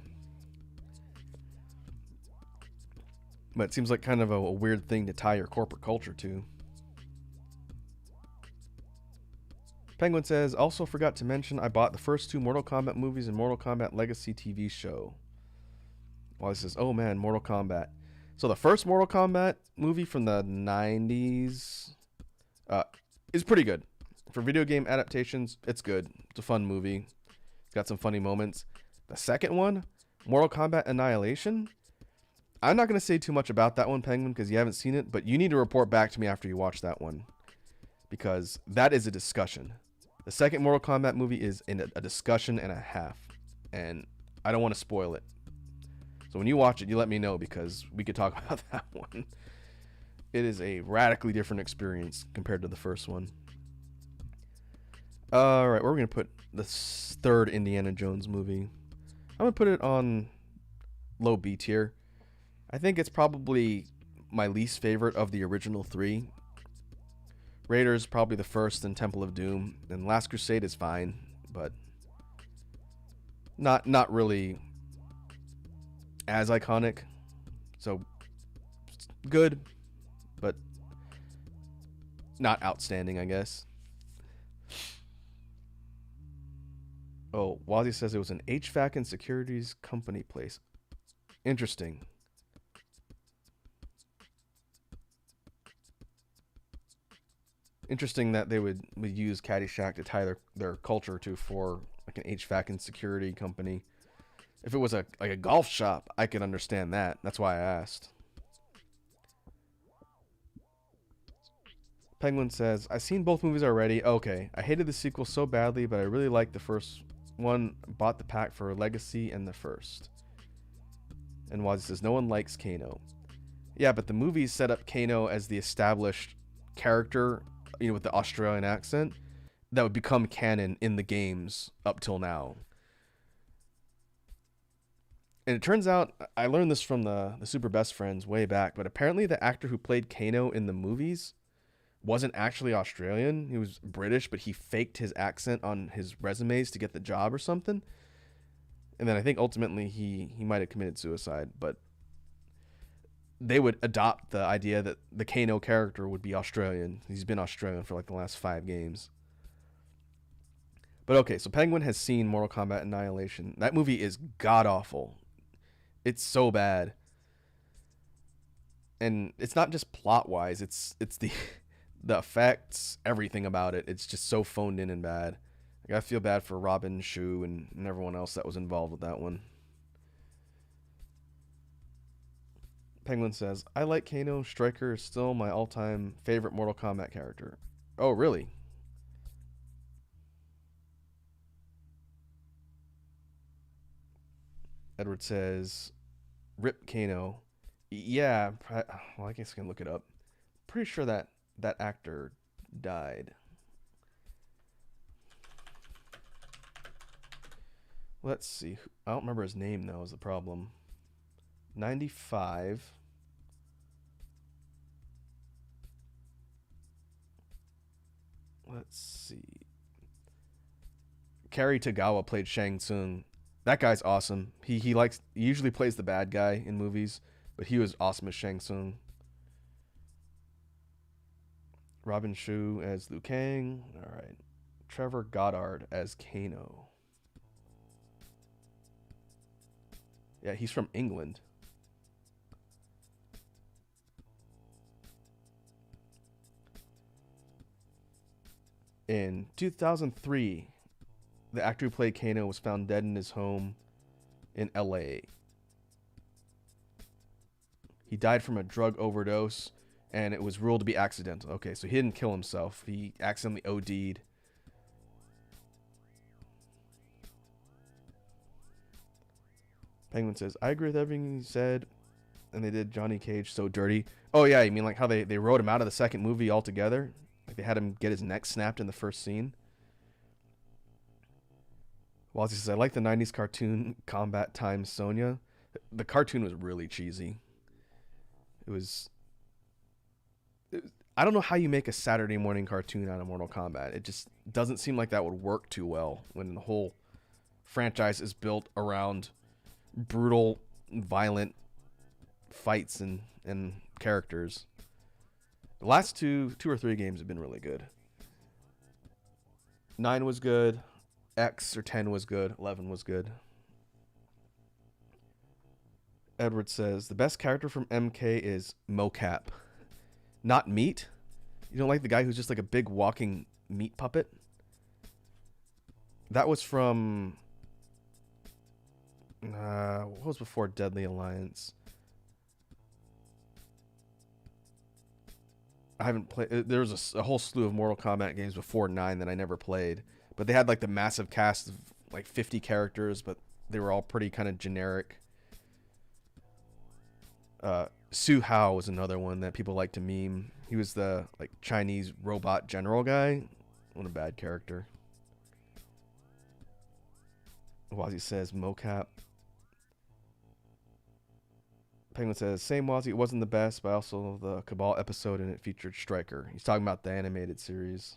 But it seems like kind of a weird thing to tie your corporate culture to. Penguin says, also forgot to mention I bought the first 2 Mortal Kombat movies and Mortal Kombat Legacy TV show. Well, he says, oh man, Mortal Kombat. So the first Mortal Kombat movie from the 90s is pretty good. For video game adaptations, it's good. It's a fun movie. It's got some funny moments. The second one, Mortal Kombat Annihilation, I'm not going to say too much about that one, Penguin, because you haven't seen it, but you need to report back to me after you watch that one, because that is a discussion. The second Mortal Kombat movie is in a discussion and a half, and I don't want to spoil it. So when you watch it, you let me know, because we could talk about that one. It is a radically different experience compared to the first one. Alright, we're going to put the third Indiana Jones movie. I'm going to put it on low B tier. I think it's probably my least favorite of the original three. Raiders probably the first, and Temple of Doom, and Last Crusade is fine, but not really as iconic. So good, but not outstanding, I guess. Oh, Wazzy says it was an HVAC and securities company place. Interesting. Interesting that they would use Caddyshack to tie their culture to for like an HVAC and security company. If it was like a golf shop, I could understand that. That's why I asked. Penguin says, I've seen both movies already. Okay, I hated the sequel so badly, but I really liked the first one. Bought the pack for Legacy and the first. And Wazzy says, no one likes Kano. Yeah, but the movies set up Kano as the established character, you know, with the Australian accent, that would become canon in the games up till now. And it turns out, I learned this from the Super Best Friends way back, but apparently the actor who played Kano in the movies wasn't actually Australian. He was British, but he faked his accent on his resumes to get the job or something. And then I think ultimately he might have committed suicide, but they would adopt the idea that the Kano character would be Australian. He's been Australian for like the last 5 games. But okay, so Penguin has seen Mortal Kombat Annihilation. That movie is god-awful. It's so bad. And it's not just plot-wise. It's the effects, everything about it. It's just so phoned in and bad. Like, I feel bad for Robin, Shu, and everyone else that was involved with that one. Penguin says, I like Kano. Stryker is still my all-time favorite Mortal Kombat character. Oh, really? Edward says, Rip Kano. Yeah, well, I guess I can look it up. Pretty sure that actor died. Let's see. I don't remember his name, though, is the problem. 95. Let's see. Cary Tagawa played Shang Tsung. That guy's awesome. He usually plays the bad guy in movies, but he was awesome as Shang Tsung. Robin Shu as Liu Kang. All right. Trevor Goddard as Kano. Yeah, he's from England. In 2003, the actor who played Kano was found dead in his home in LA. He died from a drug overdose, and it was ruled to be accidental. Okay, so he didn't kill himself. He accidentally OD'd. Penguin says, I agree with everything he said, and they did Johnny Cage so dirty. Oh, yeah, you mean like how they wrote him out of the second movie altogether? Like they had him get his neck snapped in the first scene? Wazzy says, I like the 90s cartoon Combat Time Sonya. The cartoon was really cheesy. It was I don't know how you make a Saturday morning cartoon out of Mortal Kombat. It just doesn't seem like that would work too well when the whole franchise is built around brutal, violent fights and characters. The last two or three games have been really good. 9 was good. X or 10 was good. 11 was good. Edward says, the best character from MK is Mocap. Not Meat? You don't like the guy who's just like a big walking meat puppet? That was from... what was before Deadly Alliance? I haven't played. There was a whole slew of Mortal Kombat games before 9 that I never played, but they had like the massive cast of like 50 characters, but they were all pretty kind of generic. Su Hao was another one that people like to meme. He was the like Chinese robot general guy. What a bad character. Wazzy says mocap. Penguin says, same Wazzy, it wasn't the best, but also the Cabal episode and it featured Stryker. He's talking about the animated series.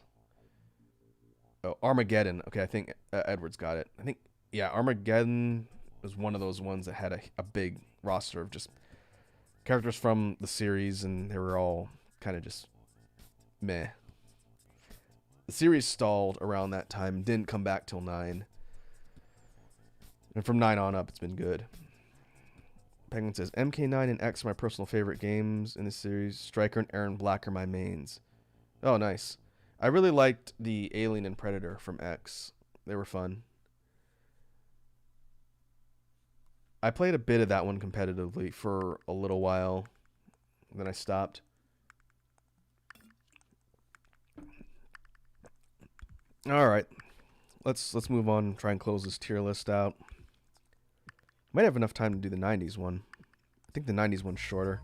Oh, Armageddon. Okay, I think Edward's got it. I think, yeah, Armageddon was one of those ones that had a big roster of just characters from the series, and they were all kind of just meh. The series stalled around that time, didn't come back till 9. And from 9 on up, it's been good. Penguin says, MK9 and X are my personal favorite games in this series. Stryker and Aaron Black are my mains. Oh, nice. I really liked the Alien and Predator from X. They were fun. I played a bit of that one competitively for a little while. Then I stopped. All right. Let's move on and try and close this tier list out. Might have enough time to do the 90s one. I think the 90s one's shorter.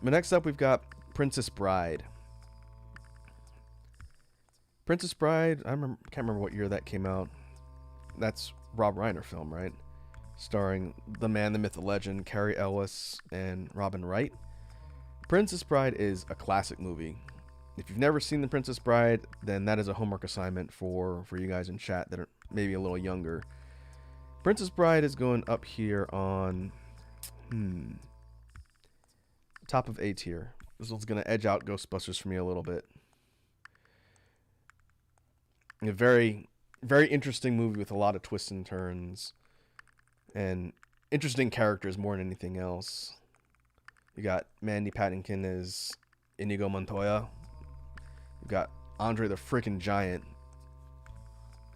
But next up, we've got Princess Bride. Princess Bride, can't remember what year that came out. That's Rob Reiner film, right? Starring the man, the myth, the legend, Carrie Ellis and Robin Wright. Princess Bride is a classic movie. If you've never seen The Princess Bride, then that is a homework assignment for you guys in chat that are maybe a little younger. Princess Bride is going up here on top of A tier. This one's going to edge out Ghostbusters for me a little bit. A very, very interesting movie with a lot of twists and turns. And interesting characters more than anything else. You got Mandy Patinkin as Inigo Montoya. You got Andre the Freaking Giant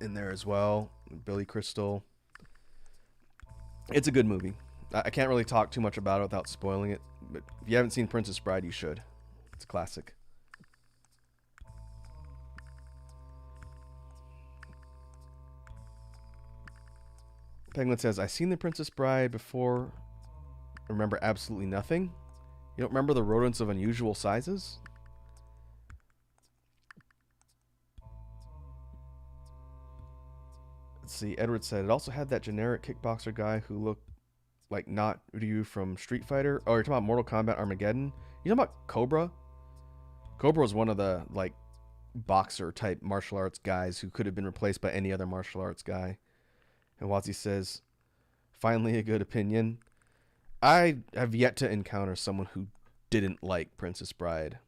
in there as well. Billy Crystal. It's a good movie. I can't really talk too much about it without spoiling it, but if you haven't seen Princess Bride, you should. It's a classic. Penguin says, I've seen The Princess Bride before. I remember absolutely nothing. You don't remember the rodents of unusual sizes? Let's see. Edward said, it also had that generic kickboxer guy who looked like not Ryu from Street Fighter. Oh, you're talking about Mortal Kombat Armageddon? You talking about Cobra? Cobra was one of the, like, boxer type martial arts guys who could have been replaced by any other martial arts guy. And Wazzy says, finally a good opinion. I have yet to encounter someone who didn't like Princess Bride.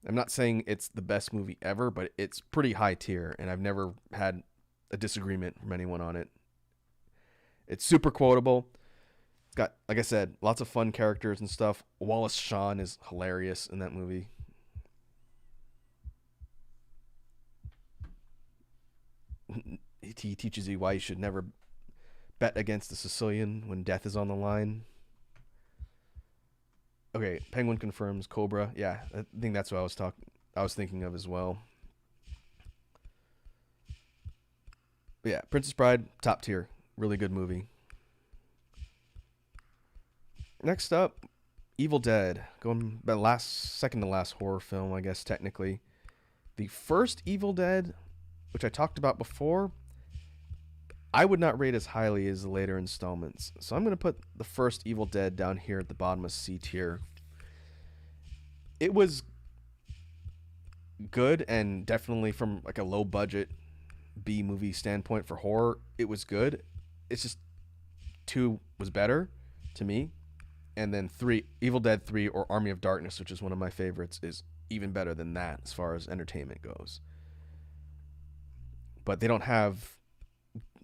I'm not saying it's the best movie ever, but it's pretty high tier, and I've never had a disagreement from anyone on it. It's super quotable. It's got, like I said, lots of fun characters and stuff. Wallace Shawn is hilarious in that movie. He teaches you why you should never bet against the Sicilian when death is on the line. Okay, Penguin confirms Cobra. Yeah, I think that's what I was thinking of as well. But yeah, Princess Bride, top tier. Really good movie. Next up, Evil Dead. Going by second to last horror film, I guess, technically. The first Evil Dead, which I talked about before, I would not rate as highly as the later installments. So I'm going to put the first Evil Dead down here at the bottom of C tier. It was good, and definitely from like a low budget B movie standpoint for horror, it was good. It's just 2 was better to me. And then 3, Evil Dead 3 or Army of Darkness, which is one of my favorites, is even better than that as far as entertainment goes. But they don't have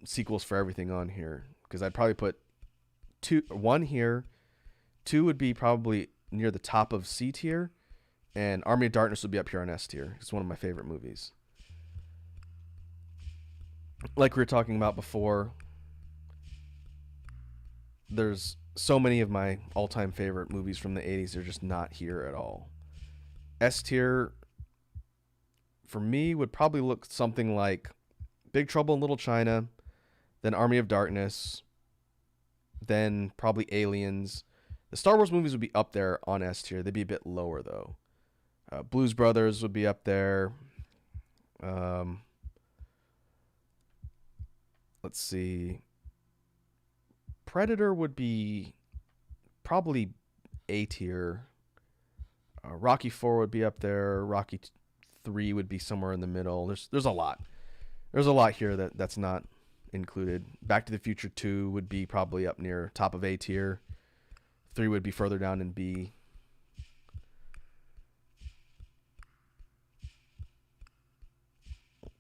sequels for everything on here, because I'd probably put 1 here. 2 would be probably near the top of C tier, and Army of Darkness would be up here on S tier. It's one of my favorite movies. Like we were talking about before, there's so many of my all-time favorite movies from the 80s. They're just not here at all. S tier for me would probably look something like Big Trouble in Little China, then Army of Darkness, then probably Aliens. The Star Wars movies would be up there on S tier. They'd be a bit lower though. Blues Brothers would be up there. Let's see. Predator would be probably A tier. Rocky 4 would be up there. Rocky 3 would be somewhere in the middle. There's a lot. There's a lot here that's not included. Back to the Future 2 would be probably up near top of A tier. 3 would be further down in B.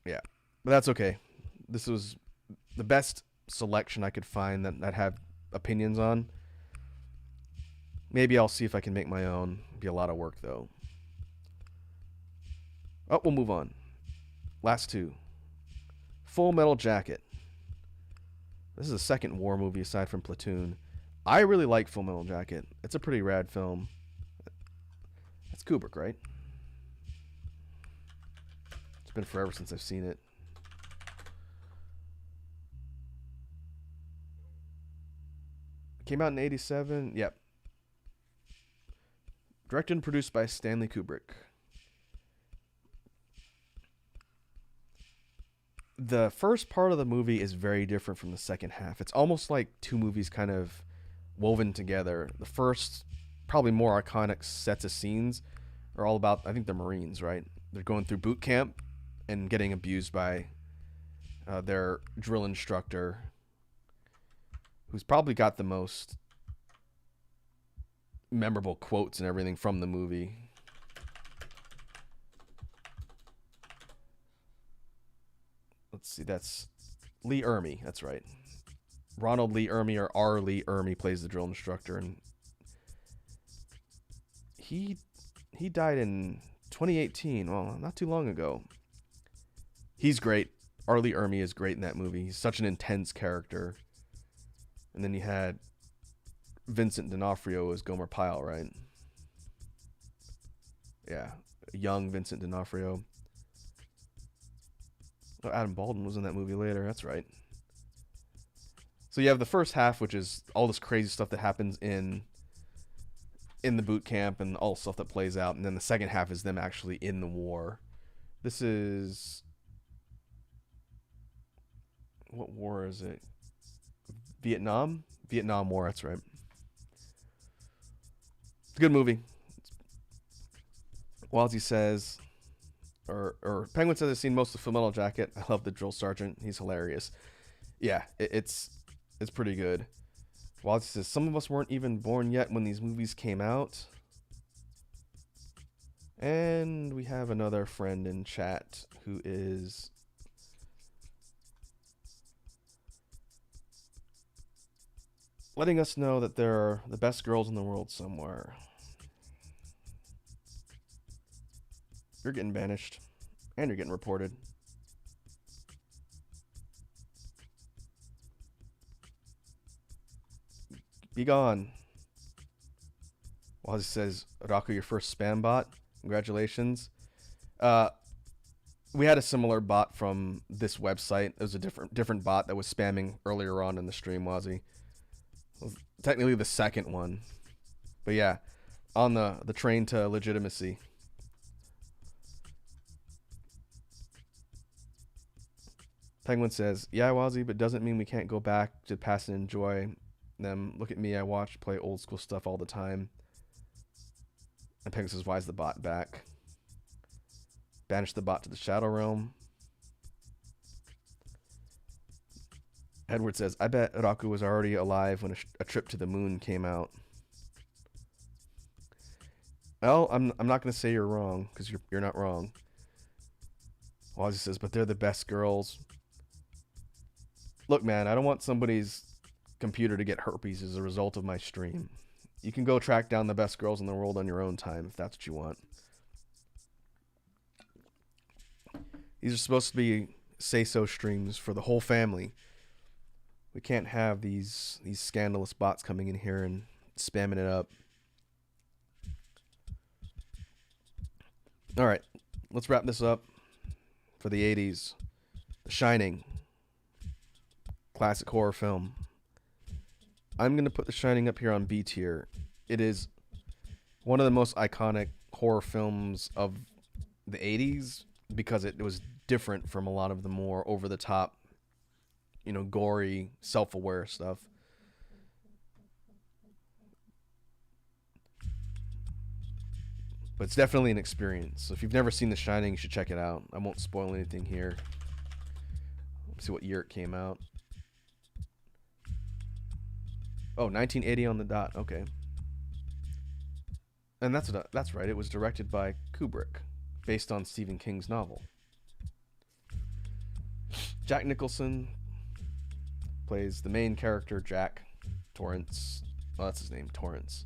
Yeah, but that's okay. This was the best selection I could find that have opinions on. Maybe I'll see if I can make my own. Be a lot of work though. Oh, we'll move on. Last two. Full Metal Jacket. This is the second war movie aside from Platoon. I really like Full Metal Jacket. It's a pretty rad film. It's Kubrick, right? It's been forever since I've seen it. Came out in 87. Yep. Directed and produced by Stanley Kubrick. The first part of the movie is very different from the second half. It's almost like two movies kind of woven together. The first, probably more iconic sets of scenes are all about, I think, the Marines, right? They're going through boot camp and getting abused by their drill instructor, who's probably got the most memorable quotes and everything from the movie. Let's see, that's Lee Ermey, that's right. Ronald Lee Ermey, or R. Lee Ermey, plays the drill instructor, and he died in 2018, well, not too long ago. He's great. R. Lee Ermey is great in that movie. He's such an intense character. And then you had Vincent D'Onofrio as Gomer Pyle, right? Yeah, young Vincent D'Onofrio. Oh, Adam Baldwin was in that movie later. That's right. So you have the first half, which is all this crazy stuff that happens in the boot camp and all the stuff that plays out, and then the second half is them actually in the war. This is, what war is it? Vietnam War. That's right. It's a good movie. Walsey says, or Penguin says, I've seen most of Full Metal Jacket. I love the drill sergeant. He's hilarious. Yeah, it's pretty good. Walsey says, some of us weren't even born yet when these movies came out. And we have another friend in chat who is letting us know that there are the best girls in the world somewhere. You're getting banished. And you're getting reported. Be gone. Wazzy says, Rocco, your first spam bot. Congratulations. We had a similar bot from this website. It was a different bot that was spamming earlier on in the stream, Wazzy. It was technically the second one. But yeah, on the train to legitimacy. Penguin says, yeah, Wazzy, but doesn't mean we can't go back to the past and enjoy them. Look at me, I watch, play old school stuff all the time. And Penguin says, why is the bot back? Banish the bot to the Shadow Realm. Edward says, I bet Raku was already alive when a Trip to the Moon came out. Well, I'm not going to say you're wrong, because you're not wrong. Wazzy says, but they're the best girls. Look, man, I don't want somebody's computer to get herpes as a result of my stream. You can go track down the best girls in the world on your own time if that's what you want. These are supposed to be say-so streams for the whole family. We can't have these scandalous bots coming in here and spamming it up. All right, let's wrap this up for the 80s. The Shining, classic horror film. I'm going to put The Shining up here on B tier. It is one of the most iconic horror films of the 80s because it was different from a lot of the more over-the-top, gory, self-aware stuff. But it's definitely an experience. So if you've never seen The Shining, you should check it out. I won't spoil anything here. Let's see what year it came out. Oh, 1980 on the dot. Okay. And that's right. It was directed by Kubrick, based on Stephen King's novel. Jack Nicholson plays the main character, Jack Torrance. Oh, that's his name, Torrance.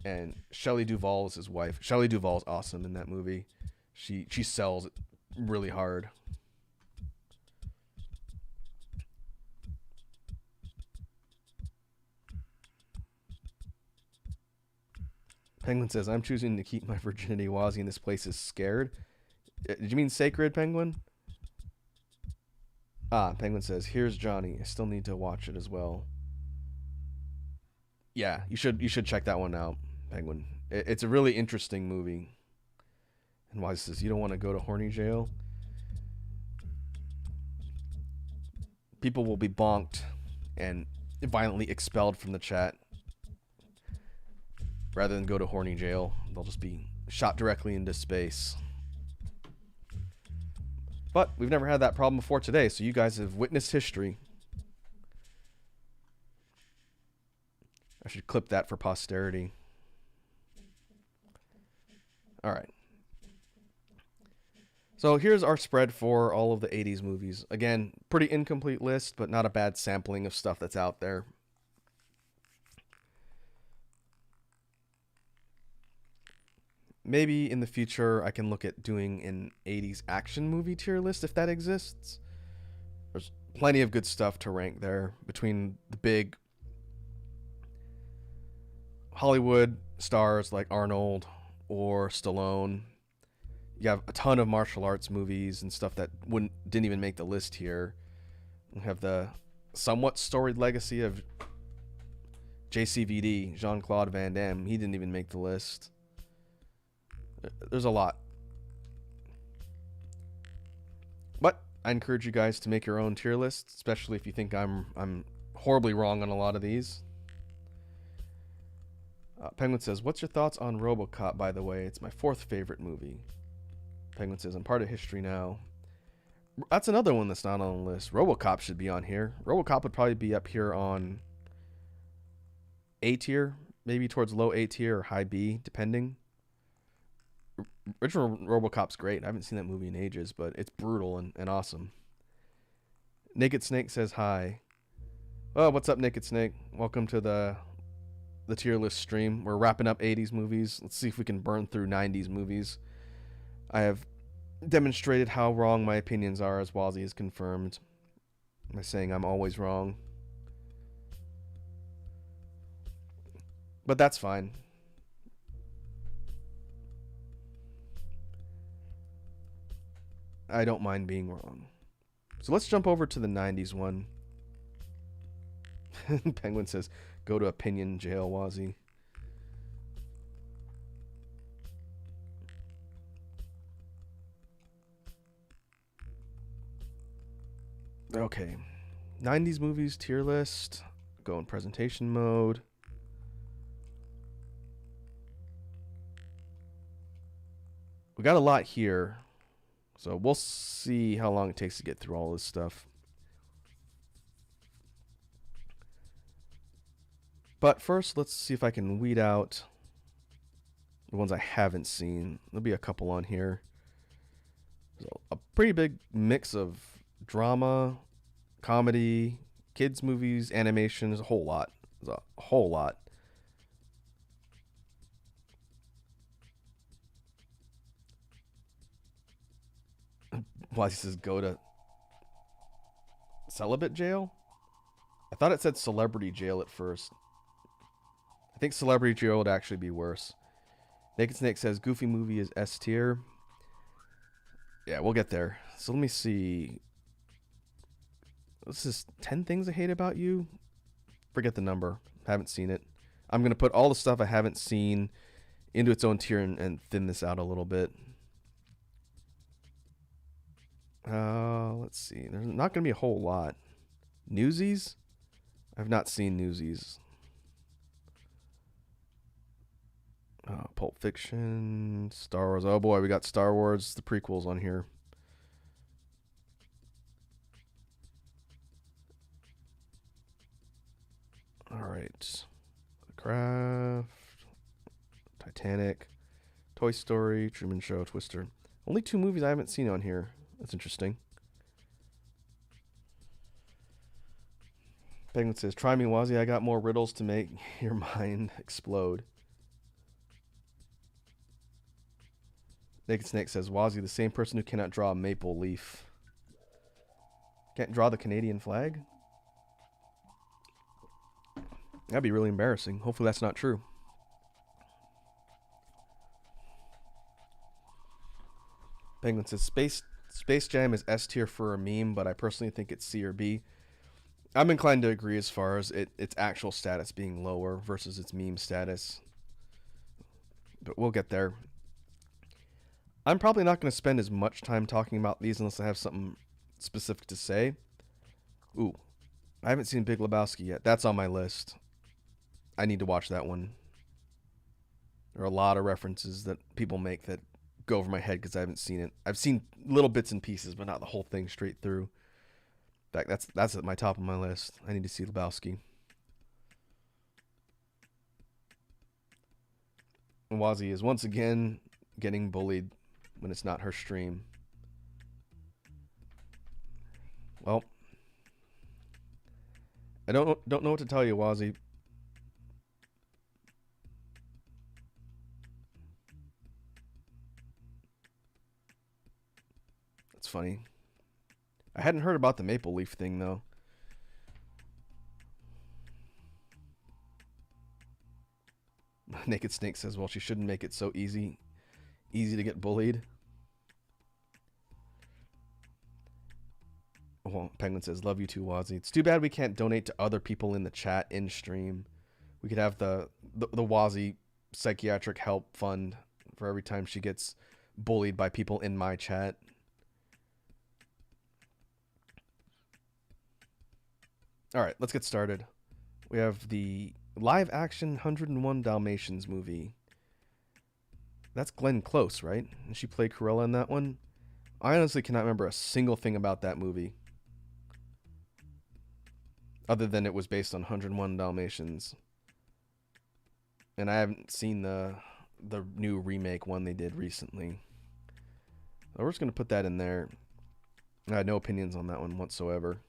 And Shelley Duvall is his wife. Shelley Duvall's awesome in that movie. She sells it really hard. Penguin says, I'm choosing to keep my virginity. Wazzy in this place is scared. Did you mean sacred, Penguin? Penguin says, here's Johnny. I still need to watch it as well. Yeah, you should check that one out, Penguin. It's a really interesting movie. And Wazzy says, you don't want to go to horny jail? People will be bonked and violently expelled from the chat. Rather than go to horny jail, they'll just be shot directly into space. But we've never had that problem before today, so you guys have witnessed history. I should clip that for posterity. All right. So here's our spread for all of the 80s movies. Again, pretty incomplete list, but not a bad sampling of stuff that's out there. Maybe in the future I can look at doing an 80s action movie tier list if that exists. There's plenty of good stuff to rank there between the big Hollywood stars like Arnold or Stallone. You have a ton of martial arts movies and stuff that didn't even make the list here. You have the somewhat storied legacy of JCVD, Jean-Claude Van Damme. He didn't even make the list. There's a lot. But I encourage you guys to make your own tier list, especially if you think I'm horribly wrong on a lot of these. Penguin says, what's your thoughts on RoboCop, by the way? It's my 4th favorite movie. Penguin says, I'm part of history now. That's another one that's not on the list. RoboCop should be on here. RoboCop would probably be up here on A tier, maybe towards low A tier or high B, depending. Original RoboCop's great. I haven't seen that movie in ages, but it's brutal and awesome. Naked Snake says hi. Oh, what's up, Naked Snake? Welcome to the tier list stream. We're wrapping up 80s movies. Let's see if we can burn through 90s movies. I have demonstrated how wrong my opinions are, as Wazzy has confirmed by saying I'm always wrong. But that's fine. I don't mind being wrong. So let's jump over to the 90s one. Penguin says, go to opinion jail, Wazzy. Okay. 90s movies tier list. Go in presentation mode. We got a lot here. So we'll see how long it takes to get through all this stuff. But first, let's see if I can weed out the ones I haven't seen. There'll be a couple on here. There's a pretty big mix of drama, comedy, kids movies, animation. There's a whole lot. There's a whole lot. Why he says go to celibate jail? I thought it said Celebrity Jail at first. I think Celebrity Jail would actually be worse. Naked Snake says Goofy movie is S tier. Yeah, we'll get there. So let me see. This is 10 things I hate about you. Forget the number. Haven't seen it. I'm going to put all the stuff I haven't seen into its own tier and thin this out a little bit. Let's see. There's not going to be a whole lot. Newsies? I've not seen Newsies. Pulp Fiction, Star Wars. Oh boy, we got Star Wars, the prequels on here. All right. The Craft, Titanic, Toy Story, Truman Show, Twister. Only 2 movies I haven't seen on here. That's interesting. Penguin says, try me, Wazzy. I got more riddles to make your mind explode. Naked Snake says, Wazzy, the same person who cannot draw a maple leaf. Can't draw the Canadian flag? That'd be really embarrassing. Hopefully that's not true. Penguin says, Space Jam is S tier for a meme, but I personally think it's C or B. I'm inclined to agree as far as its actual status being lower versus its meme status. But we'll get there. I'm probably not going to spend as much time talking about these unless I have something specific to say. Ooh, I haven't seen Big Lebowski yet. That's on my list. I need to watch that one. There are a lot of references that people make that go over my head because I haven't seen it. I've seen little bits and pieces, but not the whole thing straight through. In fact, that's at my top of my list. I need to see Lebowski. And Wazzy is once again getting bullied when it's not her stream. Well, I don't know what to tell you, Wazzy. That's funny. I hadn't heard about the maple leaf thing though. Naked Snake says, well, she shouldn't make it so easy to get bullied. Well, Penguin says, love you too, Wazzy. It's too bad we can't donate to other people in the chat in stream. We could have the Wazzy psychiatric help fund for every time she gets bullied by people in my chat. All right, let's get started. We have the live action 101 Dalmatians movie. That's Glenn Close, right? And she played Cruella in that one. I honestly cannot remember a single thing about that movie. Other than it was based on 101 Dalmatians. And I haven't seen the new remake one they did recently. So we're just going to put that in there. I had no opinions on that one whatsoever.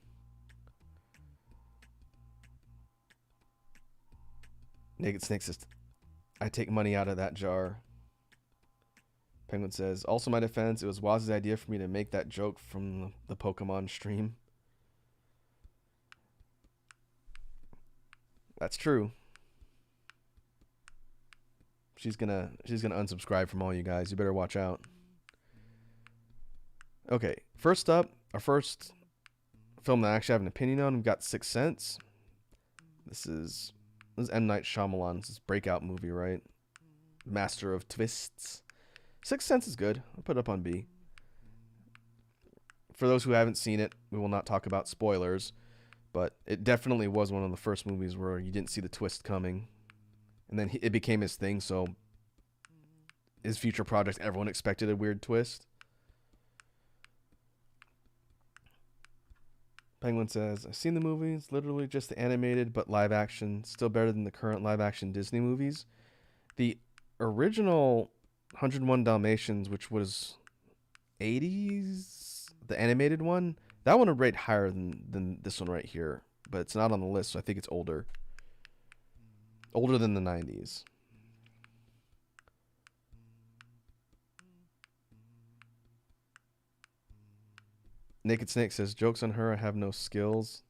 Naked Snake says, I take money out of that jar. Penguin says, also my defense, it was Waz's idea for me to make that joke from the Pokemon stream. That's true. She's gonna unsubscribe from all you guys. You better watch out. Okay, first up, our first film that I actually have an opinion on, we've got Sixth Sense. This is M. Night Shyamalan's breakout movie, right? Master of twists. Sixth Sense is good. I'll put it up on B. For those who haven't seen it, we will not talk about spoilers, but it definitely was one of the first movies where you didn't see the twist coming. And then it became his thing, so his future projects, everyone expected a weird twist. Penguin says, I've seen the movie. It's literally just the animated, but live action. Still better than the current live action Disney movies. The original 101 Dalmatians, which was 80s, the animated one, that one would rate higher than this one right here. But it's not on the list, so I think it's older. Older than the 90s. Naked Snake says, jokes on her, I have no skills.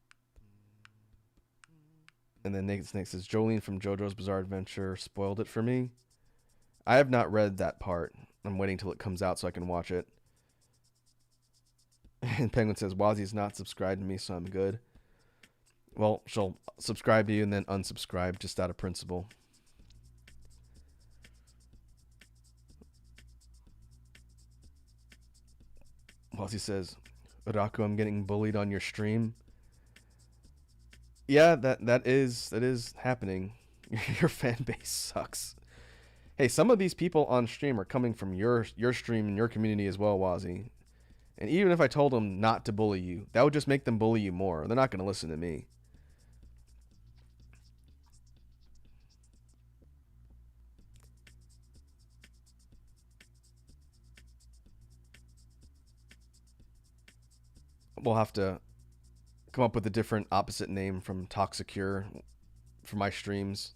And then Naked Snake says, Jolene from JoJo's Bizarre Adventure spoiled it for me. I have not read that part. I'm waiting till it comes out so I can watch it. And Penguin says, Wazzy's not subscribed to me, so I'm good. Well, she'll subscribe to you and then unsubscribe just out of principle. Wazzy says, Odaku, I'm getting bullied on your stream. Yeah, that is happening. Your fan base sucks. Hey, some of these people on stream are coming from your stream and your community as well, Wazzy. And even if I told them not to bully you, that would just make them bully you more. They're not going to listen to me. We'll have to come up with a different opposite name from Toxicure for my streams.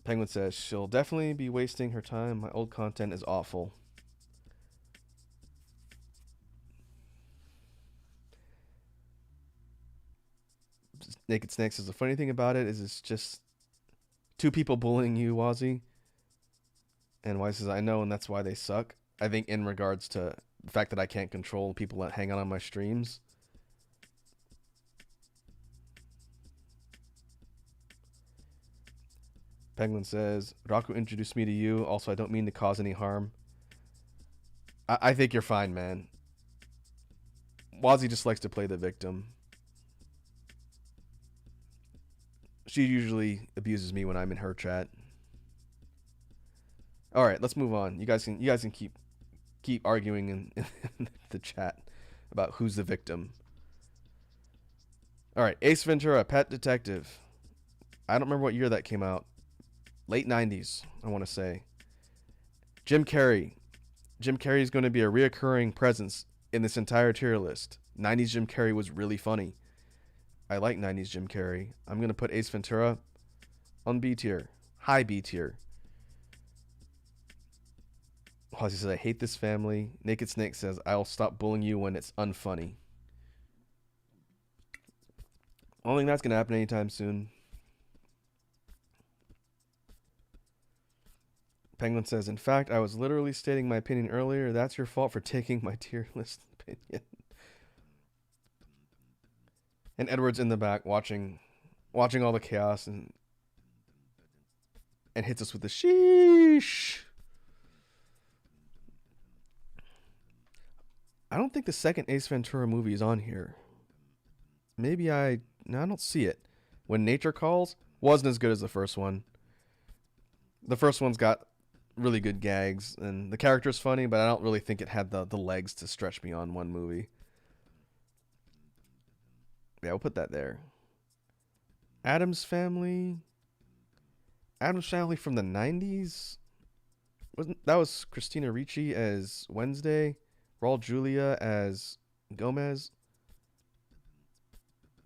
Penguin says, she'll definitely be wasting her time. My old content is awful. Naked Snake says, the funny thing about it is it's just two people bullying you, Wazzy. And Wise says, I know, and that's why they suck. I think in regards to the fact that I can't control people that hang out on my streams. Penguin says, Raku introduced me to you. Also, I don't mean to cause any harm. I think you're fine, man. Wazzy just likes to play the victim. She usually abuses me when I'm in her chat. All right, let's move on. You guys can keep arguing in the chat about who's the victim. All right, Ace Ventura, Pet Detective. I don't remember what year that came out. Late 90s, I want to say. Jim Carrey. Jim Carrey is going to be a reoccurring presence in this entire tier list. 90s Jim Carrey was really funny. I like 90s Jim Carrey. I'm going to put Ace Ventura on B tier. High B tier. He says, I hate this family. Naked Snake says, I'll stop bullying you when it's unfunny. I don't think that's going to happen anytime soon. Penguin says, in fact, I was literally stating my opinion earlier. That's your fault for taking my tier list opinion. And Edward's in the back watching all the chaos and hits us with the sheesh. I don't think the second Ace Ventura movie is on here. Maybe I don't see it. When Nature Calls wasn't as good as the first one. The first one's got really good gags and the character's funny, but I don't really think it had the legs to stretch me on one movie. Yeah, we'll put that there. Addams Family from the 90s. That was Christina Ricci as Wednesday, Raul Julia as Gomez.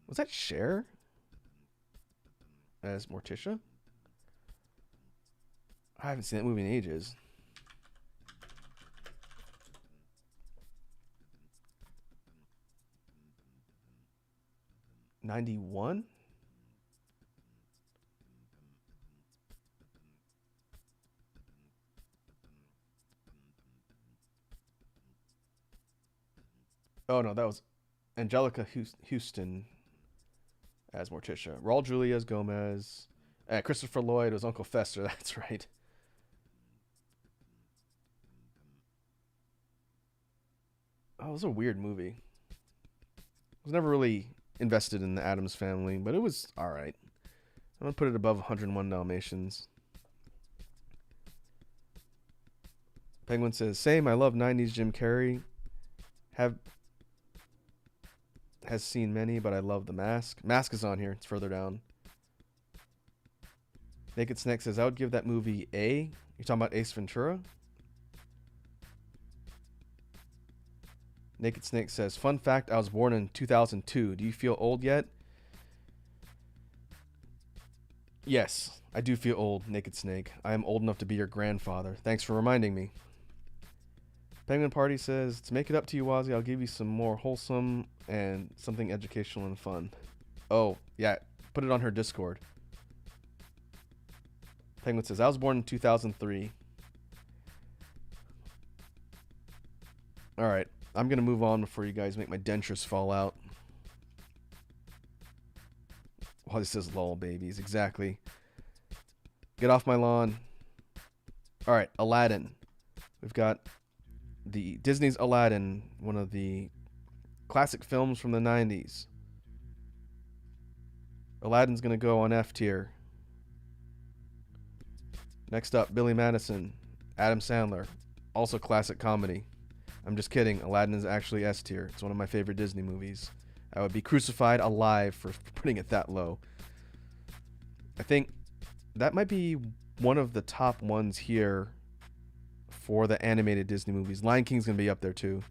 Was that Cher as Morticia? I haven't seen that movie in ages. '91. Oh no, that was Angelica Houston as Morticia. Raul Julia as Gomez. Christopher Lloyd was Uncle Fester. That's right. Oh, it was a weird movie. I was never really invested in the Addams Family, but it was all right. I'm gonna put it above 101 Dalmatians. Penguin says, same. I love 90s Jim Carrey. Has seen many, but I love The Mask. Mask is on here. It's further down. Naked Snake says, I would give that movie A. You're talking about Ace Ventura? Naked Snake says, fun fact, I was born in 2002. Do you feel old yet? Yes, I do feel old, Naked Snake. I am old enough to be your grandfather. Thanks for reminding me. Penguin Party says, to make it up to you, Wazzy, I'll give you some more wholesome and something educational and fun. Oh, yeah. Put it on her Discord. Penguin says, I was born in 2003. Alright. I'm going to move on before you guys make my dentures fall out. Wazzy says, lol, babies. Exactly. Get off my lawn. Alright, Aladdin. We've got the Disney's Aladdin, one of the classic films from the 90s. Aladdin's going to go on F tier. Next up, Billy Madison, Adam Sandler, also classic comedy. I'm just kidding, Aladdin is actually S tier. It's one of my favorite Disney movies. I would be crucified alive for putting it that low. I think that might be one of the top ones here for the animated Disney movies. Lion King's going to be up there too.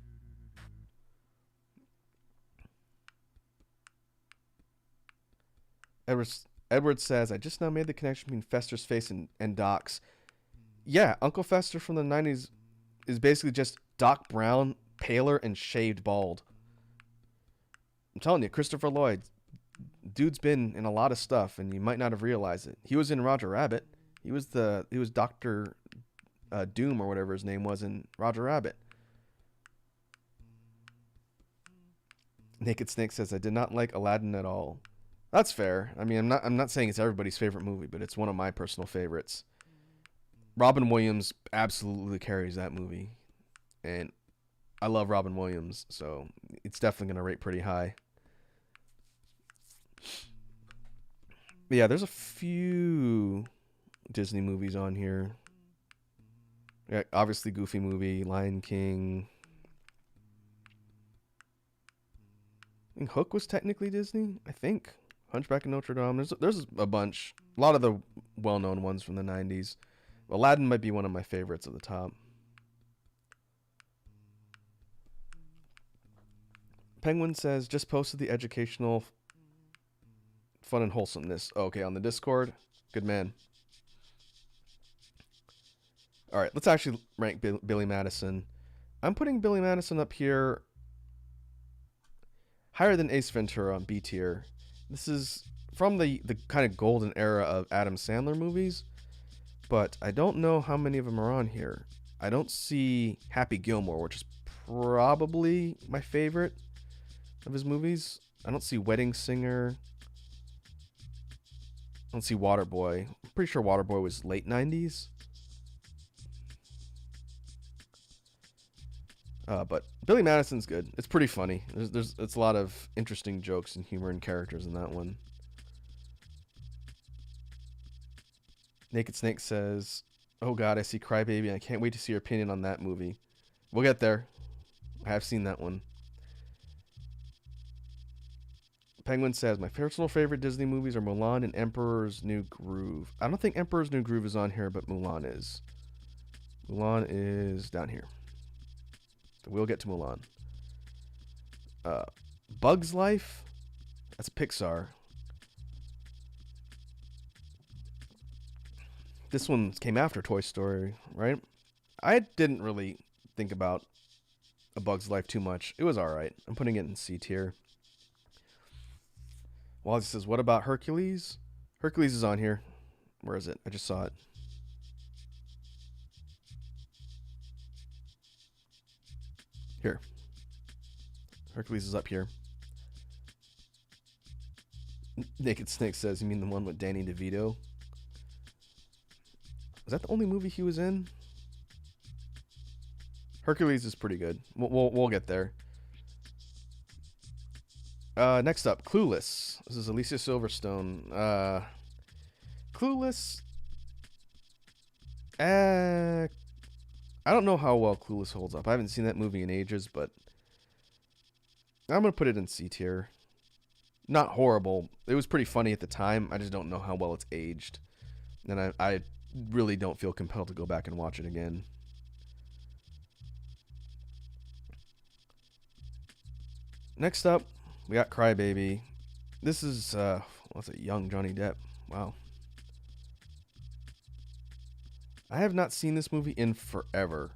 Edward says, I just now made the connection between Fester's face and Doc's. Yeah, Uncle Fester from the 90s is basically just Doc Brown, paler and shaved bald. I'm telling you, Christopher Lloyd, dude's been in a lot of stuff and you might not have realized it. He was in Roger Rabbit. He was Dr. Doom or whatever his name was in Roger Rabbit. Naked Snake says, I did not like Aladdin at all. That's fair. I mean, I'm not saying it's everybody's favorite movie, but it's one of my personal favorites. Robin Williams absolutely carries that movie. And I love Robin Williams, so it's definitely going to rate pretty high. But yeah, there's a few Disney movies on here. Yeah, obviously Goofy movie, Lion King. I think Hook was technically Disney, I think. Hunchback of Notre Dame. There's a bunch. A lot of the well-known ones from the 90s. Aladdin might be one of my favorites at the top. Penguin says, just posted the educational fun and wholesomeness. Oh, okay, on the Discord. Good man. All right, let's actually rank Billy Madison. I'm putting Billy Madison up here higher than Ace Ventura on B tier. This is from the kind of golden era of Adam Sandler movies, but I don't know how many of them are on here. I don't see Happy Gilmore, which is probably my favorite of his movies. I don't see Wedding Singer. I don't see Waterboy. I'm pretty sure Waterboy was late 90s. But Billy Madison's good. It's pretty funny. It's a lot of interesting jokes and humor and characters in that one. Naked Snake says, oh god, I see Crybaby and I can't wait to see your opinion on that movie. We'll get there. I have seen that one. Penguin says, my personal favorite Disney movies are Mulan and Emperor's New Groove. I don't think Emperor's New Groove is on here, but Mulan is. Mulan is down here. We'll get to Mulan. Bug's Life. That's Pixar. This one came after Toy Story, right? I didn't really think about A Bug's Life too much. It was alright. I'm putting it in C tier. Wally says, what about Hercules? Hercules is on here. Where is it? I just saw it. Here. Hercules is up here. Naked Snake says, you mean the one with Danny DeVito? Is that the only movie he was in? Hercules is pretty good. We'll get there. Next up, Clueless. This is Alicia Silverstone. Clueless. I don't know how well Clueless holds up. I haven't seen that movie in ages, but I'm going to put it in C tier. Not horrible. It was pretty funny at the time. I just don't know how well it's aged. And I really don't feel compelled to go back and watch it again. Next up, we got Crybaby. This is, what's it, young Johnny Depp. Wow. I have not seen this movie in forever.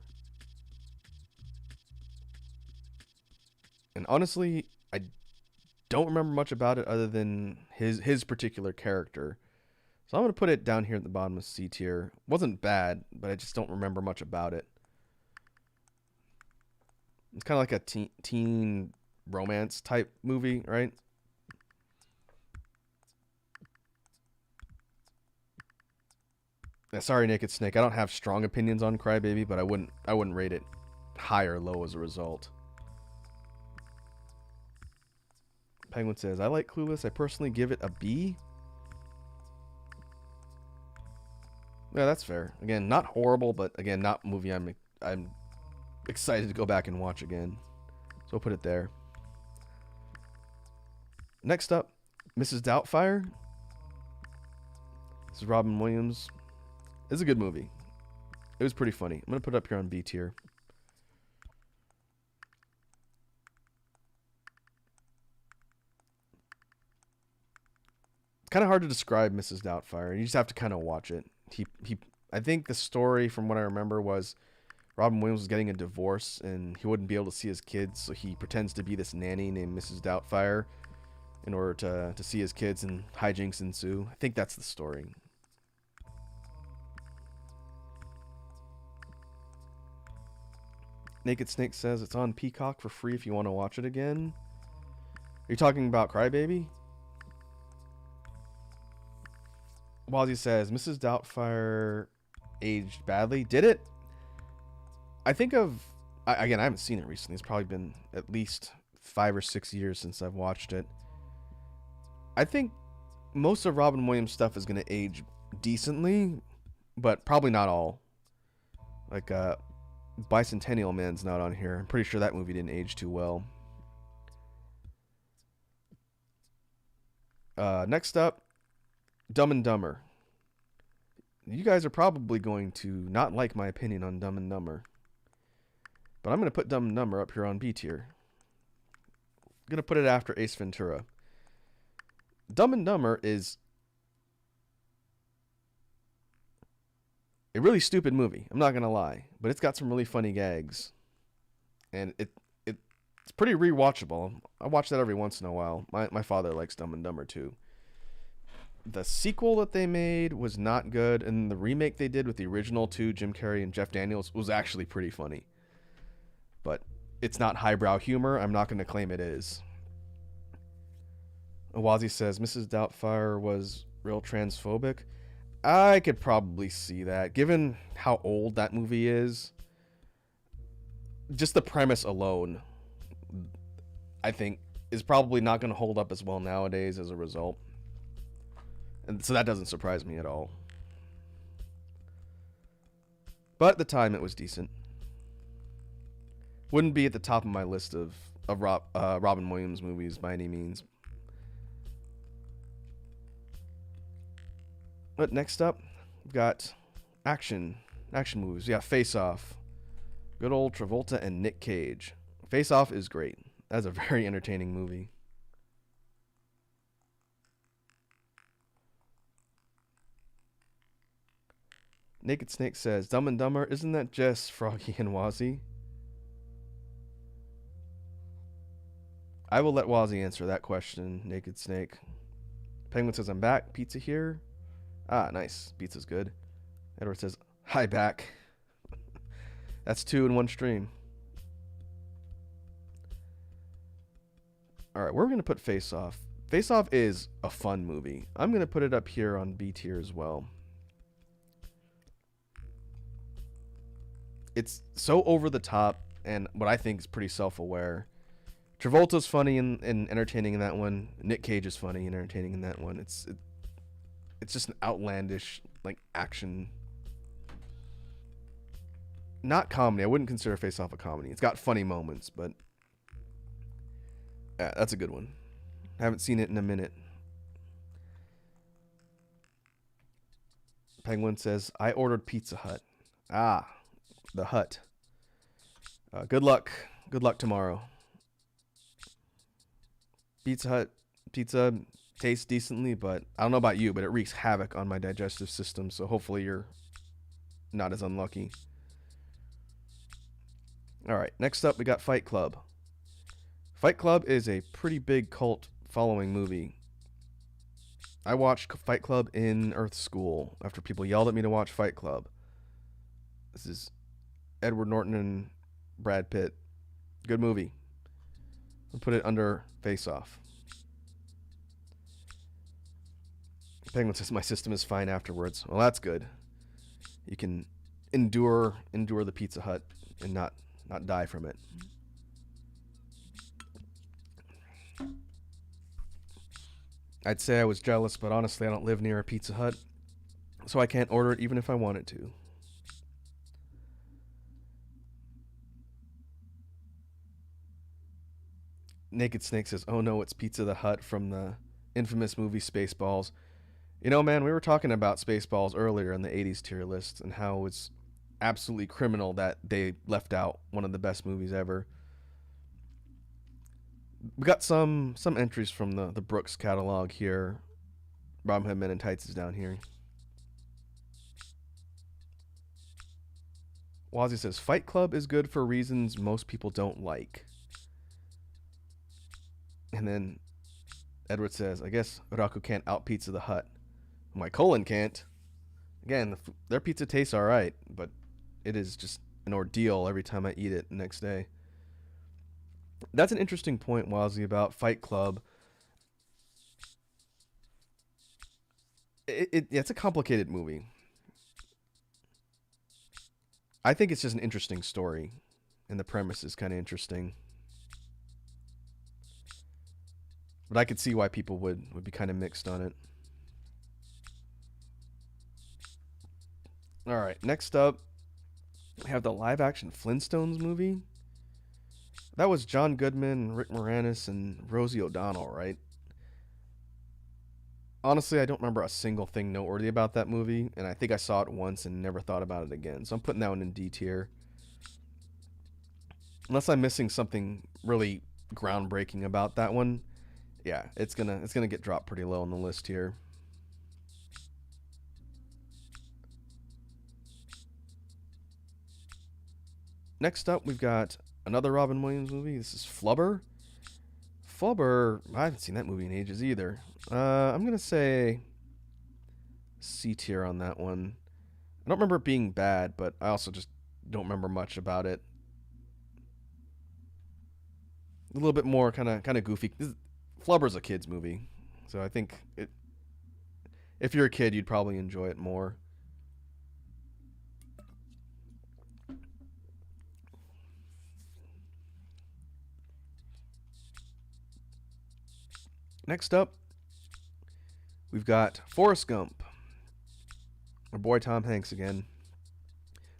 And honestly, I don't remember much about it other than his particular character. So I'm going to put it down here at the bottom of C tier. Wasn't bad, but I just don't remember much about it. It's kind of like a teen romance type movie, right? Yeah, sorry, Naked Snake. I don't have strong opinions on Crybaby, but I wouldn't rate it high or low as a result. Penguin says, I like Clueless. I personally give it a B. Yeah, that's fair. Again, not horrible, but again, not a movie I'm excited to go back and watch again. So we'll put it there. Next up, Mrs. Doubtfire. This is Robin Williams. It's a good movie. It was pretty funny. I'm going to put it up here on B tier. It's kind of hard to describe Mrs. Doubtfire. You just have to kind of watch it. I think the story, from what I remember, was Robin Williams was getting a divorce and he wouldn't be able to see his kids, so he pretends to be this nanny named Mrs. Doubtfire in order to see his kids, and hijinks ensue. I think that's the story. Naked Snake says it's on Peacock for free if you want to watch it again. Are you talking about Crybaby? Wazzy says Mrs. Doubtfire aged badly. Did it? I think again, I haven't seen it recently. It's probably been at least 5 or 6 years since I've watched it. I think most of Robin Williams stuff is going to age decently, but probably not all. Like, Bicentennial Man's not on here. I'm pretty sure that movie didn't age too well. Next up, Dumb and Dumber. You guys are probably going to not like my opinion on Dumb and Dumber, but I'm going to put Dumb and Dumber up here on B tier. I'm going to put it after Ace Ventura. Dumb and Dumber is a really stupid movie. I'm not going to lie, but it's got some really funny gags, and it's pretty rewatchable. I watch that every once in a while. My father likes Dumb and Dumber too. The sequel that they made was not good, and the remake they did with the original two, Jim Carrey and Jeff Daniels, was actually pretty funny. But it's not highbrow humor. I'm not going to claim it is. Awazi says Mrs. Doubtfire was real transphobic. I could probably see that, given how old that movie is. Just the premise alone, I think, is probably not going to hold up as well nowadays as a result. And so that doesn't surprise me at all. But at the time, it was decent. Wouldn't be at the top of my list of Robin Williams movies by any means. But next up, we've got action movies. We got Face Off. Good old Travolta and Nick Cage. Face Off is great. That's a very entertaining movie. Naked Snake says, Dumb and Dumber, isn't that just Froggy and Wazzy? I will let Wazzy answer that question, Naked Snake. Penguin says, I'm back. Pizza here. Ah, nice. Pizza's good. Edward says, hi, back. That's 2 in one stream. Alright, we're going to put Face Off. Face Off is a fun movie. I'm going to put it up here on B tier as well. It's so over the top, and what I think is pretty self-aware. Travolta's funny and entertaining in that one. Nick Cage is funny and entertaining in that one. It's just an outlandish, like, action. Not comedy. I wouldn't consider Face Off a comedy. It's got funny moments, but yeah, that's a good one. I haven't seen it in a minute. Penguin says, I ordered Pizza Hut. Ah, the Hut. Good luck. Good luck tomorrow. Pizza Hut pizza tastes decently, but I don't know about you, but it wreaks havoc on my digestive system, so hopefully you're not as unlucky. Alright, next up we got Fight Club. Fight Club is a pretty big cult following movie. I watched Fight Club in Earth School after people yelled at me to watch Fight Club. This is Edward Norton and Brad Pitt. Good movie. I'll put it under Face Off. Penguin says my system is fine afterwards. Well, that's good. You can endure the Pizza Hut and not die from it. I'd say I was jealous, but honestly, I don't live near a Pizza Hut, so I can't order it even if I wanted to. Naked Snake says, oh no, it's Pizza the Hut from the infamous movie Spaceballs. You know, man, we were talking about Spaceballs earlier in the 80s tier list and how it's absolutely criminal that they left out one of the best movies ever. We got some entries from the Brooks catalog here. Robin Hood Men in Tights is down here. Wazzy says, Fight Club is good for reasons most people don't like. And then Edward says, I guess Raku can't out Pizza the Hut. My colon can't. Again, their pizza tastes alright, but it is just an ordeal every time I eat it the next day. That's an interesting point, Wazzy, about Fight Club. It's a complicated movie. I think it's just an interesting story, and the premise is kind of interesting. But I could see why people would be kind of mixed on it. Alright, next up, we have the live-action Flintstones movie. That was John Goodman, Rick Moranis, and Rosie O'Donnell, right? Honestly, I don't remember a single thing noteworthy about that movie, and I think I saw it once and never thought about it again. So I'm putting that one in D tier. Unless I'm missing something really groundbreaking about that one, yeah, it's gonna get dropped pretty low on the list here. Next up, we've got another Robin Williams movie. This is Flubber. Flubber, I haven't seen that movie in ages either. I'm going to say C tier on that one. I don't remember it being bad, but I also just don't remember much about it. A little bit more kind of goofy. Flubber's a kid's movie, so I think if you're a kid, you'd probably enjoy it more. Next up, we've got Forrest Gump. Our boy Tom Hanks again.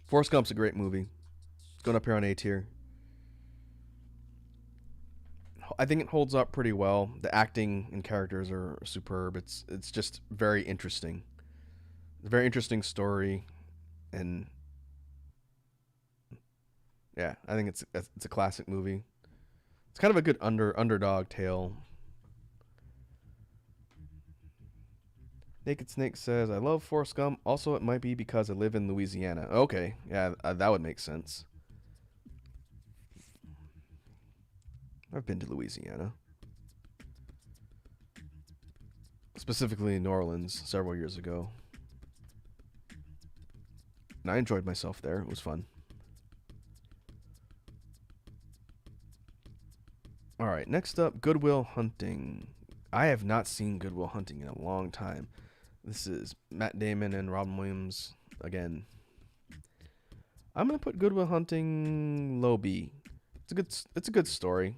Forrest Gump's a great movie. It's going up here on A tier. I think it holds up pretty well. The acting and characters are superb. It's just very interesting. It's a very interesting story, and yeah, I think it's a classic movie. It's kind of a good underdog tale. Naked Snake says, I love Forrest Gump. Also, it might be because I live in Louisiana. Okay, yeah, that would make sense. I've been to Louisiana. Specifically in New Orleans several years ago. And I enjoyed myself there. It was fun. Alright, next up, Good Will Hunting. I have not seen Good Will Hunting in a long time. This is Matt Damon and Robin Williams again. I'm gonna put Good Will Hunting low B. It's a good story.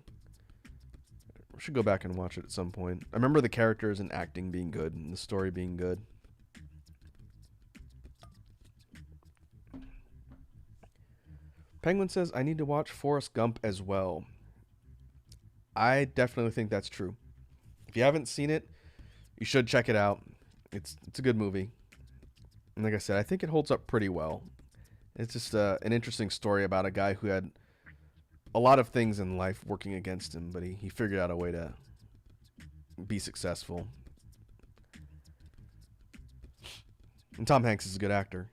I should go back and watch it at some point. I remember the characters and acting being good and the story being good. Penguin says I need to watch Forrest Gump as well. I definitely think that's true. If you haven't seen it, you should check it out. It's a good movie. And like I said, I think it holds up pretty well. It's just an interesting story about a guy who had a lot of things in life working against him, but he figured out a way to be successful. And Tom Hanks is a good actor.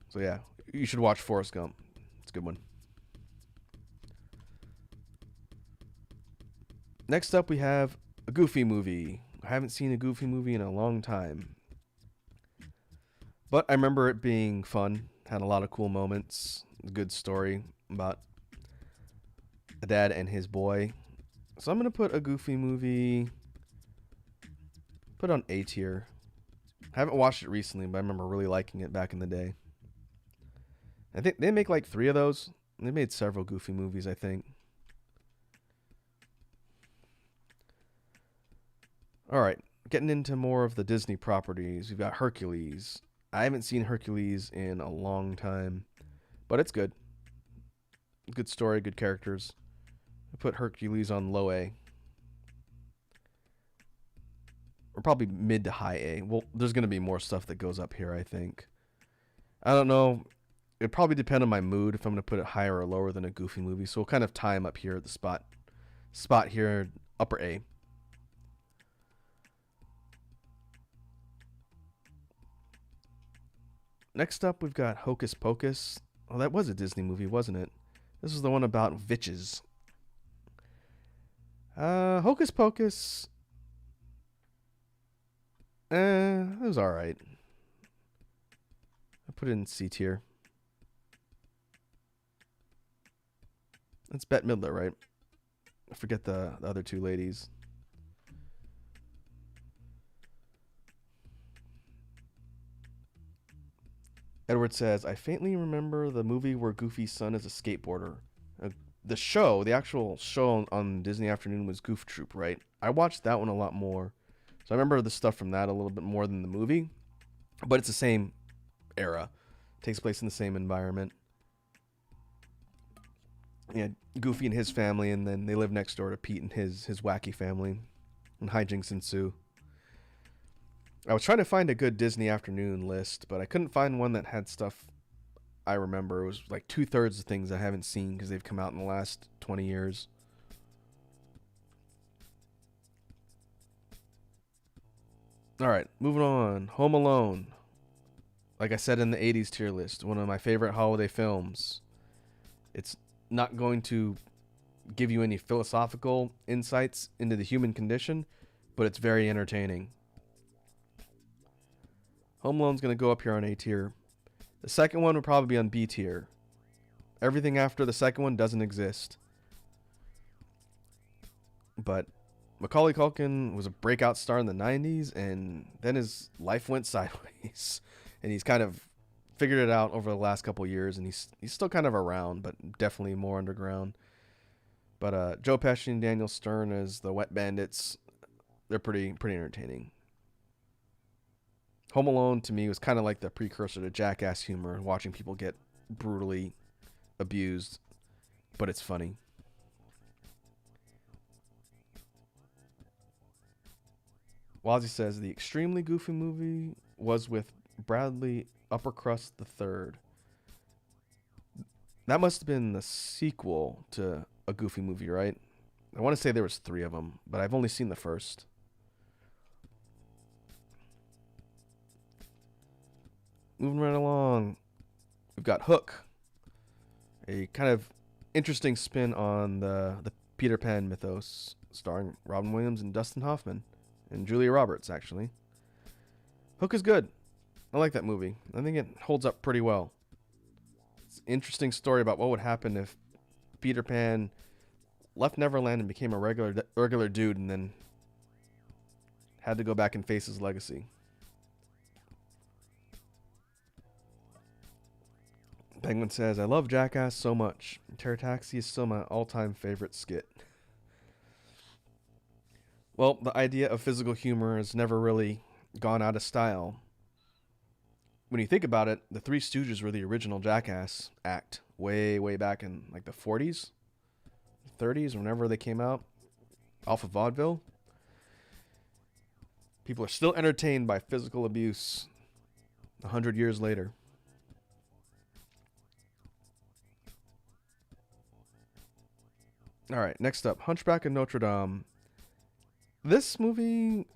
So yeah, you should watch Forrest Gump. It's a good one. Next up, we have a Goofy movie. I haven't seen a Goofy movie in a long time, but I remember it being fun. Had a lot of cool moments. Good story about a dad and his boy. So I'm gonna put a Goofy movie. Put on A tier. I haven't watched it recently, but I remember really liking it back in the day. I think they make like 3 of those. They made several Goofy movies, I think. Alright, getting into more of the Disney properties. We've got Hercules. I haven't seen Hercules in a long time, but it's good. Good story, good characters. I put Hercules on low A. Or probably mid to high A. Well, there's going to be more stuff that goes up here, I think. I don't know. It'd probably depend on my mood if I'm going to put it higher or lower than a Goofy movie. So we'll kind of time up here at the spot here, upper A. Next up, we've got Hocus Pocus. Oh, that was a Disney movie, wasn't it? This is the one about witches. Hocus Pocus. It was alright. I put it in C tier. It's Bette Midler, right? I forget the other 2 ladies. Edward says, I faintly remember the movie where Goofy's son is a skateboarder. The actual show on Disney Afternoon was Goof Troop, right? I watched that one a lot more. So I remember the stuff from that a little bit more than the movie. But it's the same era. It takes place in the same environment. Yeah, Goofy and his family, and then they live next door to Pete and his wacky family. And hijinks ensue. I was trying to find a good Disney Afternoon list, but I couldn't find one that had stuff I remember. It was like 2/3 of things I haven't seen because they've come out in the last 20 years. Alright, moving on. Home Alone. Like I said in the 80s tier list, one of my favorite holiday films. It's not going to give you any philosophical insights into the human condition, but it's very entertaining. Home Alone's going to go up here on A tier. The second one would probably be on B tier. Everything after the second one doesn't exist. But Macaulay Culkin was a breakout star in the 90s, and then his life went sideways. And he's kind of figured it out over the last couple years, and he's still kind of around, but definitely more underground. But Joe Pesci and Daniel Stern as the Wet Bandits, they're pretty entertaining. Home Alone, to me, was kind of like the precursor to Jackass humor, watching people get brutally abused, but it's funny. Wazzy says, the extremely goofy movie was with Bradley Uppercrust III. That must have been the sequel to a Goofy movie, right? I want to say there was 3 of them, but I've only seen the first. Moving right along, we've got Hook, a kind of interesting spin on the Peter Pan mythos, starring Robin Williams and Dustin Hoffman, and Julia Roberts, actually. Hook is good. I like that movie. I think it holds up pretty well. It's an interesting story about what would happen if Peter Pan left Neverland and became a regular dude and then had to go back and face his legacy. Penguin says, I love Jackass so much. Terror Taxi is still my all-time favorite skit. Well, the idea of physical humor has never really gone out of style. When you think about it, the Three Stooges were the original Jackass act way back in like the 40s, 30s, whenever they came out off of vaudeville. People are still entertained by physical abuse 100 years later. All right, next up, Hunchback of Notre Dame. This movie,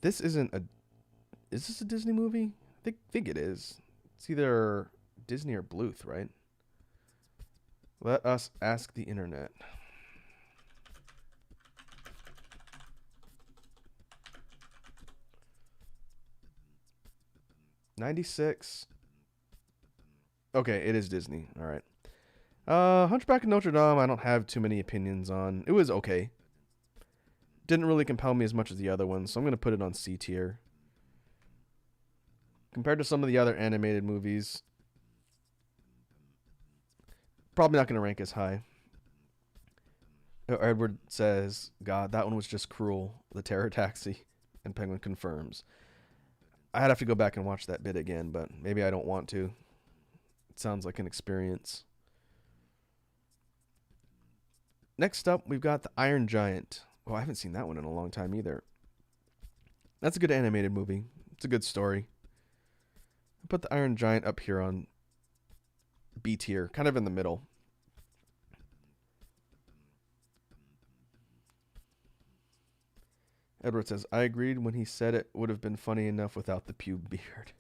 is this a Disney movie? I think it is. It's either Disney or Bluth, right? Let us ask the internet. 96. Okay, it is Disney. All right. Hunchback of Notre Dame, I don't have too many opinions on. It was okay. Didn't really compel me as much as the other ones, so I'm going to put it on C tier. Compared to some of the other animated movies, probably not going to rank as high. Edward says, God, that one was just cruel. The Terror Taxi. And Penguin confirms. I'd have to go back and watch that bit again, but maybe I don't want to. It sounds like an experience. Next up, we've got The Iron Giant. Oh, I haven't seen that one in a long time either. That's a good animated movie. It's a good story. I put The Iron Giant up here on B tier, kind of in the middle. Edward says, I agreed when he said it would have been funny enough without the pube beard.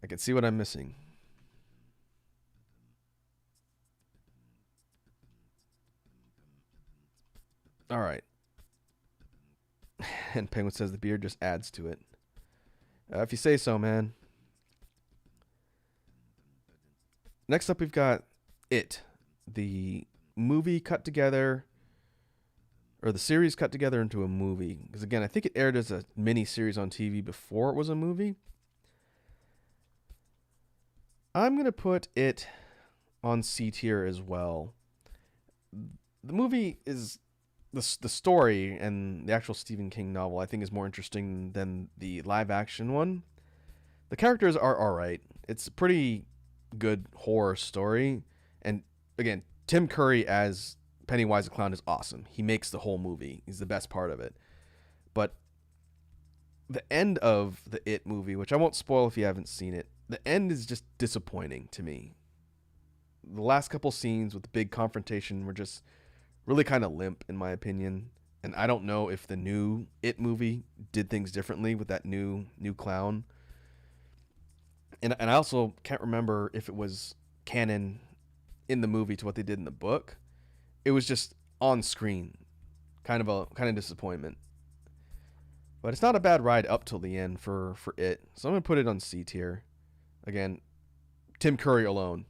I can see what I'm missing. All right. And Penguin says the beard just adds to it. If you say so, man. Next up, we've got It, the movie cut together, or the series cut together into a movie. Because again, I think it aired as a mini series on TV before it was a movie. I'm going to put it on C tier as well. The movie is, the story and the actual Stephen King novel, I think, is more interesting than the live action one. The characters are alright. It's a pretty good horror story. And again, Tim Curry as Pennywise the Clown is awesome. He makes the whole movie. He's the best part of it. But the end of the It movie, which I won't spoil if you haven't seen it, the end is just disappointing to me. The last couple scenes with the big confrontation were just really kind of limp, in my opinion. And I don't know if the new It movie did things differently with that new clown. And I also can't remember if it was canon in the movie to what they did in the book. It was just on screen. Kind of disappointment. But it's not a bad ride up till the end for It. So I'm going to put it on C tier. Again, Tim Curry alone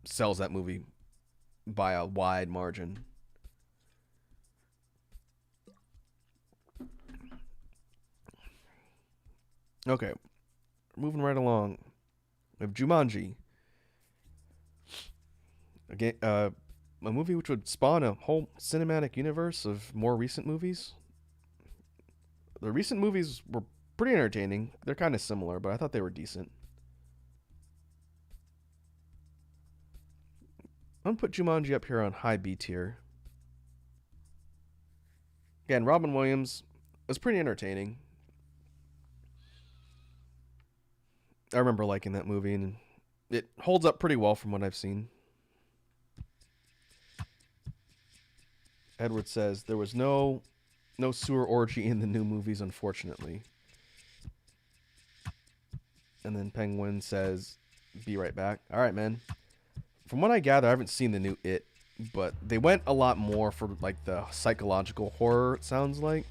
sells that movie by a wide margin. Okay, moving right along. We have Jumanji. Again, a movie which would spawn a whole cinematic universe of more recent movies. The recent movies were pretty entertaining. They're kind of similar, but I thought they were decent. I'm going to put Jumanji up here on high B tier. Again, Robin Williams was pretty entertaining. I remember liking that movie, and it holds up pretty well from what I've seen. Edward says, there was no sewer orgy in the new movies, unfortunately. And then Penguin says, be right back. All right, man. From what I gather, I haven't seen the new It, but they went a lot more for like the psychological horror, it sounds like,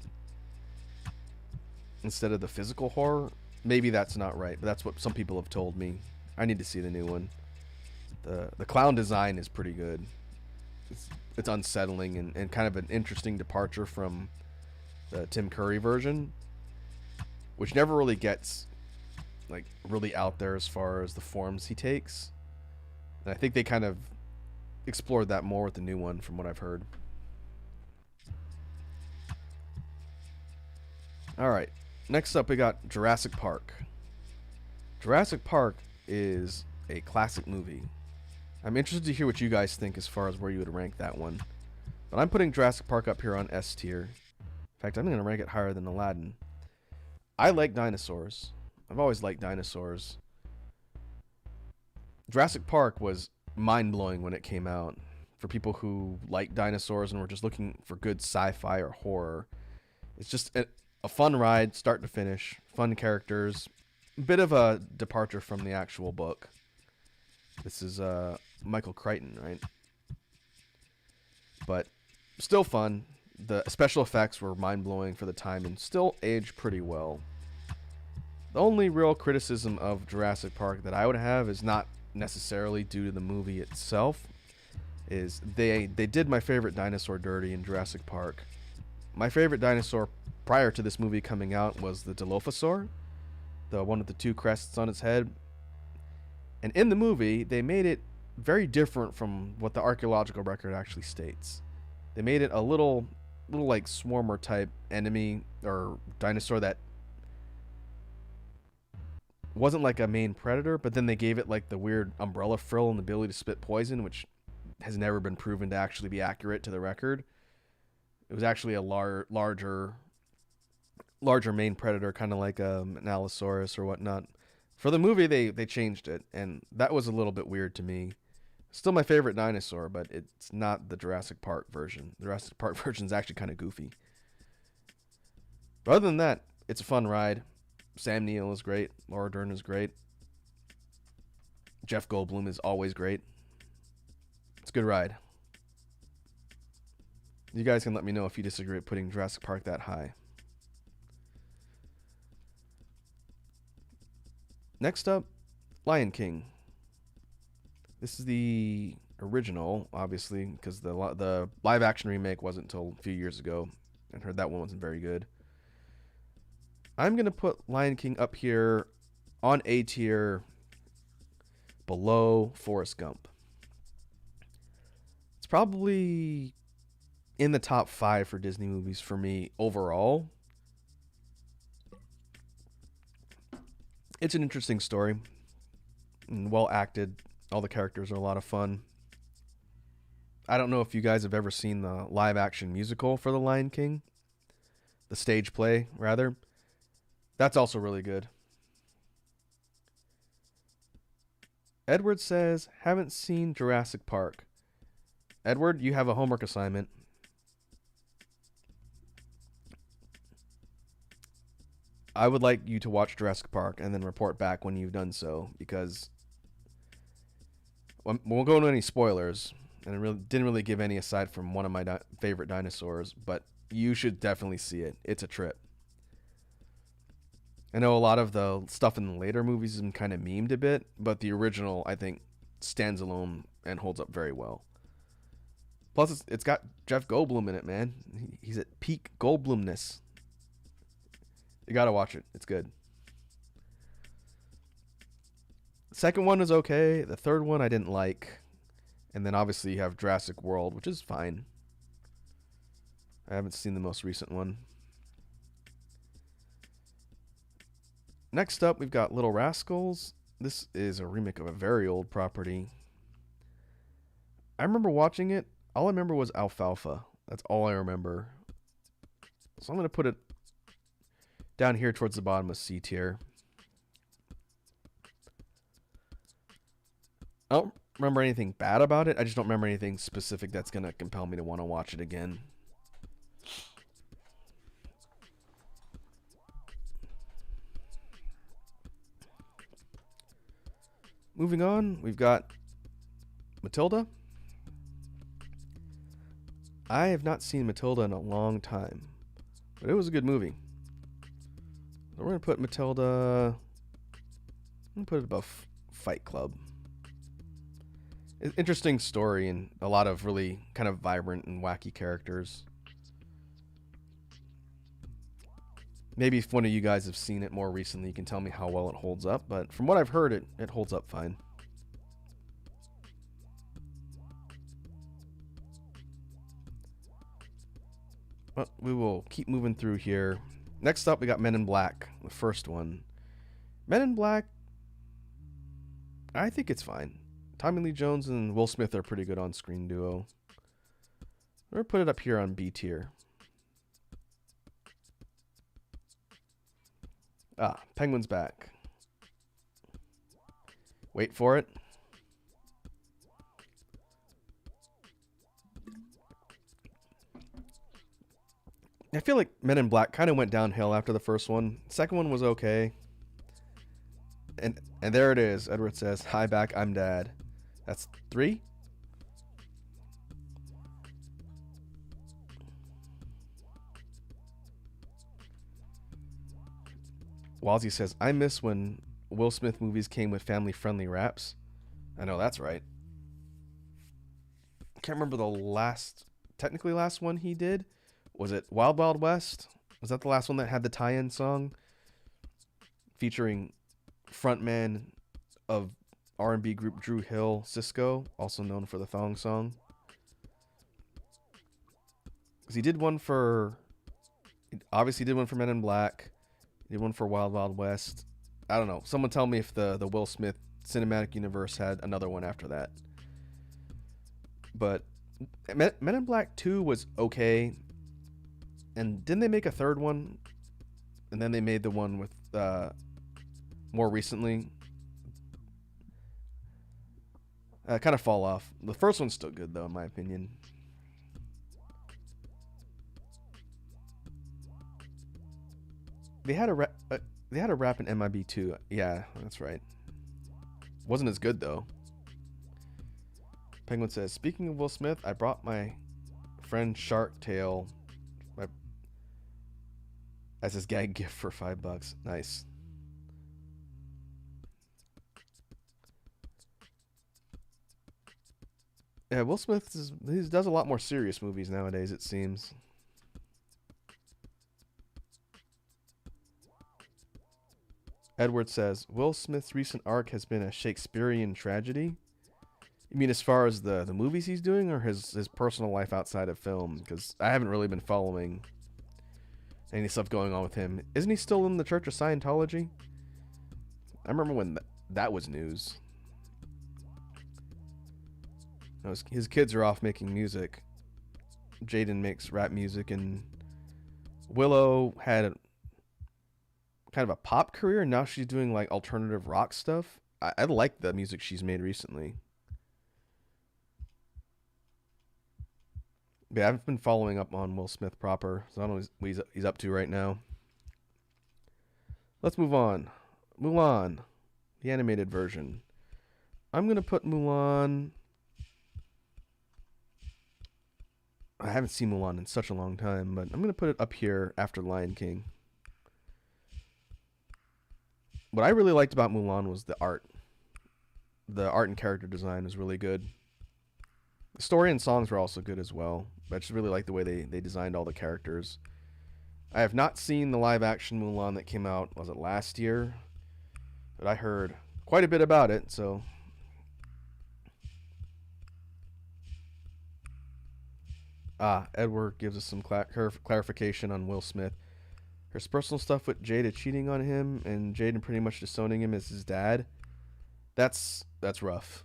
instead of the physical horror. Maybe that's not right, but that's what some people have told me. I need to see the new one. The clown design is pretty good. It's unsettling and kind of an interesting departure from the Tim Curry version, which never really gets like really out there as far as the forms he takes. And I think they kind of explored that more with the new one from what I've heard. All right. Next up, we got Jurassic Park. Jurassic Park is a classic movie. I'm interested to hear what you guys think as far as where you would rank that one. But I'm putting Jurassic Park up here on S tier. In fact, I'm going to rank it higher than Aladdin. I like dinosaurs. I've always liked dinosaurs. Jurassic Park was mind-blowing when it came out. For people who like dinosaurs and were just looking for good sci-fi or horror. It's just a fun ride, start to finish. Fun characters. A bit of a departure from the actual book. This is Michael Crichton, right? But still fun. The special effects were mind-blowing for the time and still aged pretty well. The only real criticism of Jurassic Park that I would have is not necessarily due to the movie itself. Is they did my favorite dinosaur dirty in Jurassic Park. My favorite dinosaur prior to this movie coming out was the Dilophosaur, the one with the two crests on its head. And in the movie, they made it very different from what the archaeological record actually states. They made it a little like swarmer type enemy or dinosaur that wasn't like a main predator, but then they gave it like the weird umbrella frill and the ability to spit poison, which has never been proven to actually be accurate to the record. It was actually a larger main predator, kind of like an Allosaurus or whatnot. For the movie, they changed it, and that was a little bit weird to me. Still my favorite dinosaur, but it's not the Jurassic Park version. The Jurassic Park version is actually kind of goofy. But other than that, it's a fun ride. Sam Neill is great. Laura Dern is great. Jeff Goldblum is always great. It's a good ride. You guys can let me know if you disagree with putting Jurassic Park that high. Next up, Lion King. This is the original, obviously, because the live action remake wasn't until a few years ago. I heard that one wasn't very good. I'm going to put Lion King up here on A tier below Forrest Gump. It's probably in the top 5 for Disney movies for me overall. It's an interesting story and well acted. All the characters are a lot of fun. I don't know if you guys have ever seen the live action musical for The Lion King. The stage play, rather. That's also really good. Edward says, haven't seen Jurassic Park. Edward, you have a homework assignment. I would like you to watch Jurassic Park and then report back when you've done so, because we won't go into any spoilers, and I didn't really give any aside from one of my favorite dinosaurs, but you should definitely see it. It's a trip. I know a lot of the stuff in the later movies has been kind of memed a bit, but the original, I think, stands alone and holds up very well. Plus, it's got Jeff Goldblum in it, man. He's at peak Goldblumness. You gotta watch it. It's good. The second one is okay. The third one I didn't like. And then obviously you have Jurassic World, which is fine. I haven't seen the most recent one. Next up, we've got Little Rascals. This is a remake of a very old property. I remember watching it. All I remember was Alfalfa. That's all I remember. So I'm going to put it down here towards the bottom of C tier. I don't remember anything bad about it. I just don't remember anything specific that's going to compel me to want to watch it again. Moving on, we've got Matilda. I have not seen Matilda in a long time, but it was a good movie. So we're going to put Matilda... I'm going to put it above Fight Club. Interesting story and a lot of really kind of vibrant and wacky characters. Maybe if one of you guys have seen it more recently, you can tell me how well it holds up. But from what I've heard, it holds up fine. But we will keep moving through here. Next up, we got Men in Black, the first one. Men in Black, I think it's fine. Tommy Lee Jones and Will Smith are a pretty good on-screen duo. We're going to put it up here on B tier. Penguin's back. Wait for it. I feel like Men in Black kind of went downhill after the first one. Second one was okay. And there it is. Edward says, "Hi back, I'm Dad." That's 3. Wazzy says, I miss when Will Smith movies came with family-friendly raps. I know that's right. I can't remember the technically last one he did. Was it Wild Wild West? Was that the last one that had the tie-in song featuring frontman of R&B group Drew Hill, Cisco, also known for the Thong Song? Because he did one for, obviously did one for Men in Black. He did one for Wild Wild West. I don't know. Someone tell me if the Will Smith cinematic universe had another one after that. But Men in Black 2 was okay. And didn't they make a third one? And then they made the one with more recently. Kind of fall off. The first one's still good though, in my opinion. They had a rap in MIB too. Yeah, that's right. Wasn't as good though. Penguin says, speaking of Will Smith, I brought my friend Shark Tale as his gag gift for $5. Nice. Yeah, Will Smith he does a lot more serious movies nowadays, it seems. Edward says, Will Smith's recent arc has been a Shakespearean tragedy. You mean as far as the movies he's doing, or his personal life outside of film? Because I haven't really been following any stuff going on with him. Isn't he still in the Church of Scientology? I remember when that was news. His kids are off making music. Jaden makes rap music, and Willow had kind of a pop career, and now she's doing like alternative rock stuff. I like the music she's made recently. But I haven't been following up on Will Smith proper, so I don't know what he's up to right now. Let's move on. Mulan, the animated version. I'm going to put Mulan... I haven't seen Mulan in such a long time, but I'm going to put it up here after Lion King. What I really liked about Mulan was the art. The art and character design was really good. The story and songs were also good as well. But I just really like the way they designed all the characters. I have not seen the live action Mulan that came out, was it last year? But I heard quite a bit about it, so... Edward gives us some clarification on Will Smith. His personal stuff with Jada cheating on him and Jaden pretty much disowning him as his dad. That's rough.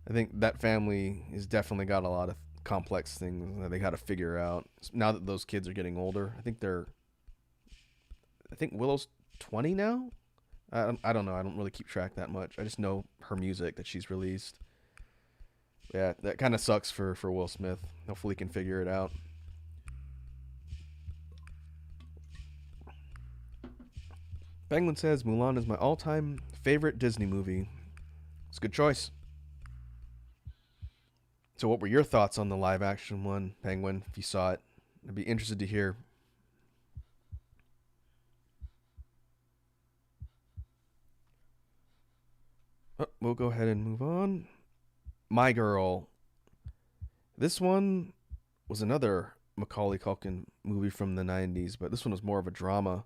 I think that family has definitely got a lot of complex things that they got to figure out. Now that those kids are getting older, I think Willow's 20 now? I don't know. I don't really keep track that much. I just know her music that she's released. Yeah, that kind of sucks for Will Smith. Hopefully he can figure it out. Penguin says, Mulan is my all-time favorite Disney movie. It's a good choice. So what were your thoughts on the live-action one, Penguin, if you saw it? I'd be interested to hear. We'll go ahead and move on. My Girl. This one was another Macaulay Culkin movie from the 90s, but this one was more of a drama.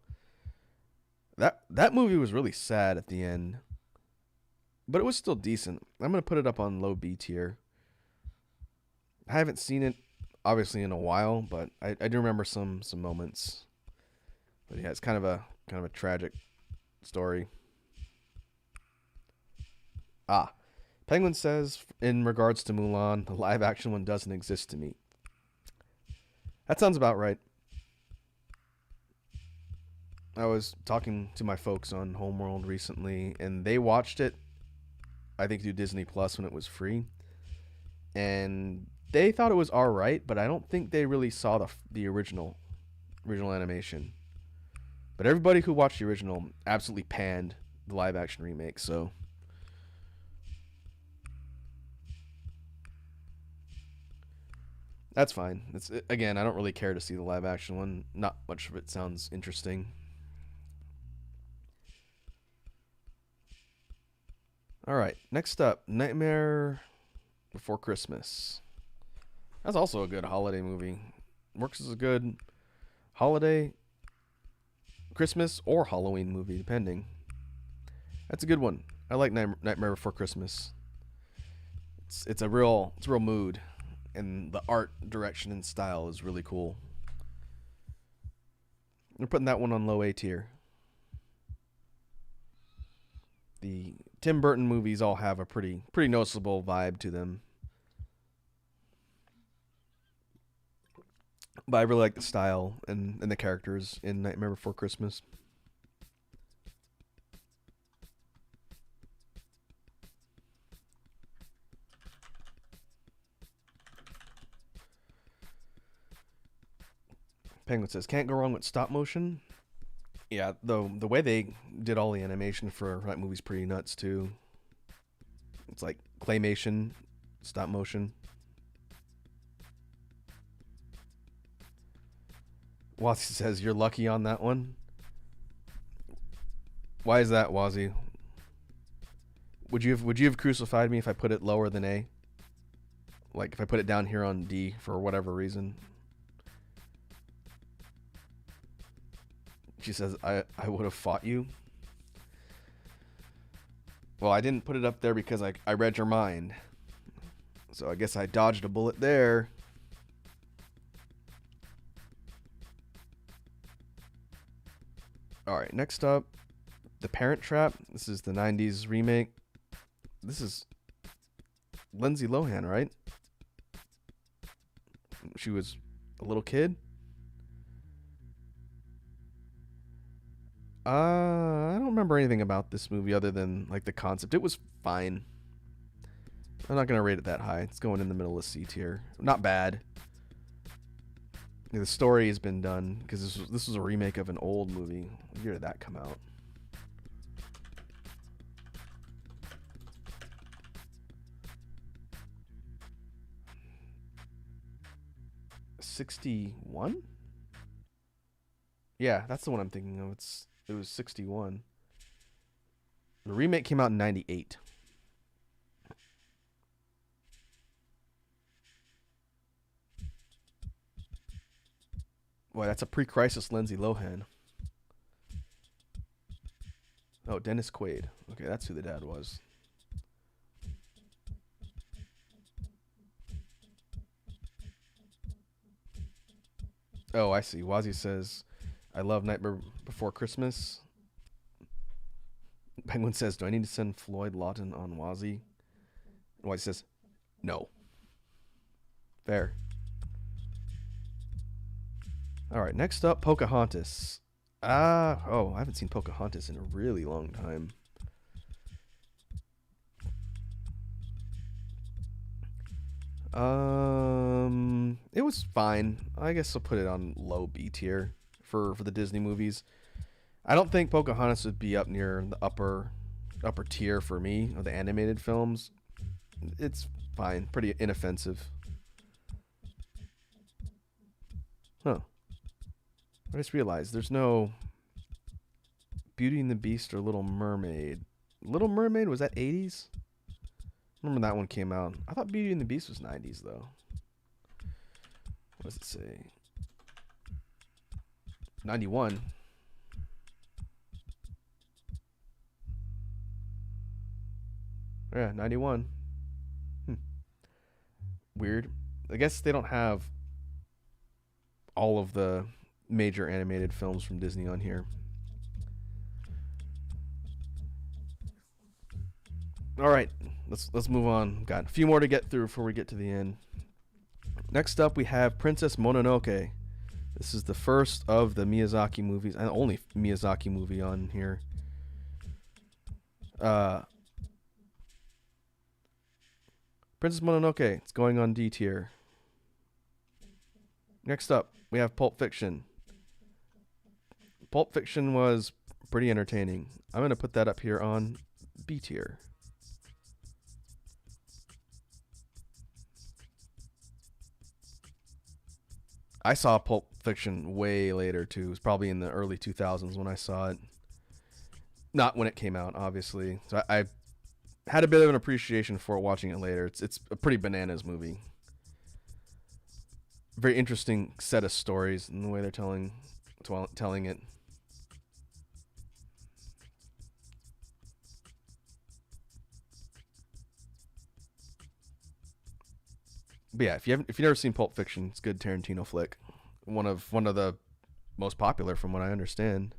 That movie was really sad at the end, but it was still decent. I'm going to put it up on low B tier. I haven't seen it, obviously, in a while, but I do remember some moments. But yeah, it's kind of a tragic story. Penguin says, in regards to Mulan, the live action one doesn't exist to me. That sounds about right. I was talking to my folks on Homeworld recently, and they watched it, I think, through Disney Plus when it was free. And they thought it was alright, but I don't think they really saw the original animation. But everybody who watched the original absolutely panned the live action remake, so... That's fine. Again, I don't really care to see the live action one. Not much of it sounds interesting. All right, next up, Nightmare Before Christmas. That's also a good holiday movie. Works as a good holiday, Christmas, or Halloween movie, depending. That's a good one. I like Nightmare Before Christmas. It's a real mood, and the art direction and style is really cool. We're putting that one on low A tier. The Tim Burton movies all have a pretty noticeable vibe to them. But I really like the style and the characters in Nightmare Before Christmas. Penguin says, can't go wrong with stop motion. Yeah, the way they did all the animation for that movie's pretty nuts too. It's like claymation, stop motion. Wazzy says, you're lucky on that one. Why is that, Wazzy? Would you have crucified me if I put it lower than A? Like if I put it down here on D for whatever reason? She says, I would have fought you. Well, I didn't put it up there because I read your mind. So I guess I dodged a bullet there. Alright, next up, The Parent Trap. This is the 90s remake. This is Lindsay Lohan, right? She was a little kid. I don't remember anything about this movie other than like the concept. It was fine. I'm not gonna rate it that high. It's going in the middle of C tier. Not bad. The story has been done because this was a remake of an old movie. What year did that come out? '61? Yeah, that's the one I'm thinking of. It was 61. The remake came out in 98. Boy, that's a pre-crisis Lindsay Lohan. Oh, Dennis Quaid. Okay, that's who the dad was. Oh, I see. Wazzy says, I love Nightmare Before Christmas. Penguin says, do I need to send Floyd Lawton on Wazzy? And Wazzy says, no. Fair. All right, next up, Pocahontas. I haven't seen Pocahontas in a really long time. It was fine. I guess I'll put it on low B tier for the Disney movies. I don't think Pocahontas would be up near the upper tier for me of the animated films. It's fine, pretty inoffensive. Huh. I just realized there's no Beauty and the Beast or Little Mermaid. Little Mermaid, was that 80s? Remember that one came out. I thought Beauty and the Beast was 90s though. What does it say? 91. Yeah, 91. Weird. I guess they don't have all of the major animated films from Disney on here. All right, let's move on. Got a few more to get through before we get to the end. Next up, we have Princess Mononoke. This is the first of the Miyazaki movies, and only Miyazaki movie on here. Princess Mononoke, it's going on D tier. Next up, we have Pulp Fiction. Pulp Fiction was pretty entertaining. I'm going to put that up here on B tier. I saw Pulp Fiction way later, too. It was probably in the early 2000s when I saw it. Not when it came out, obviously. So I had a bit of an appreciation for it watching it later. It's a pretty bananas movie. Very interesting set of stories and the way they're telling it. But yeah, if you've never seen Pulp Fiction, it's a good Tarantino flick. One of the most popular from what I understand.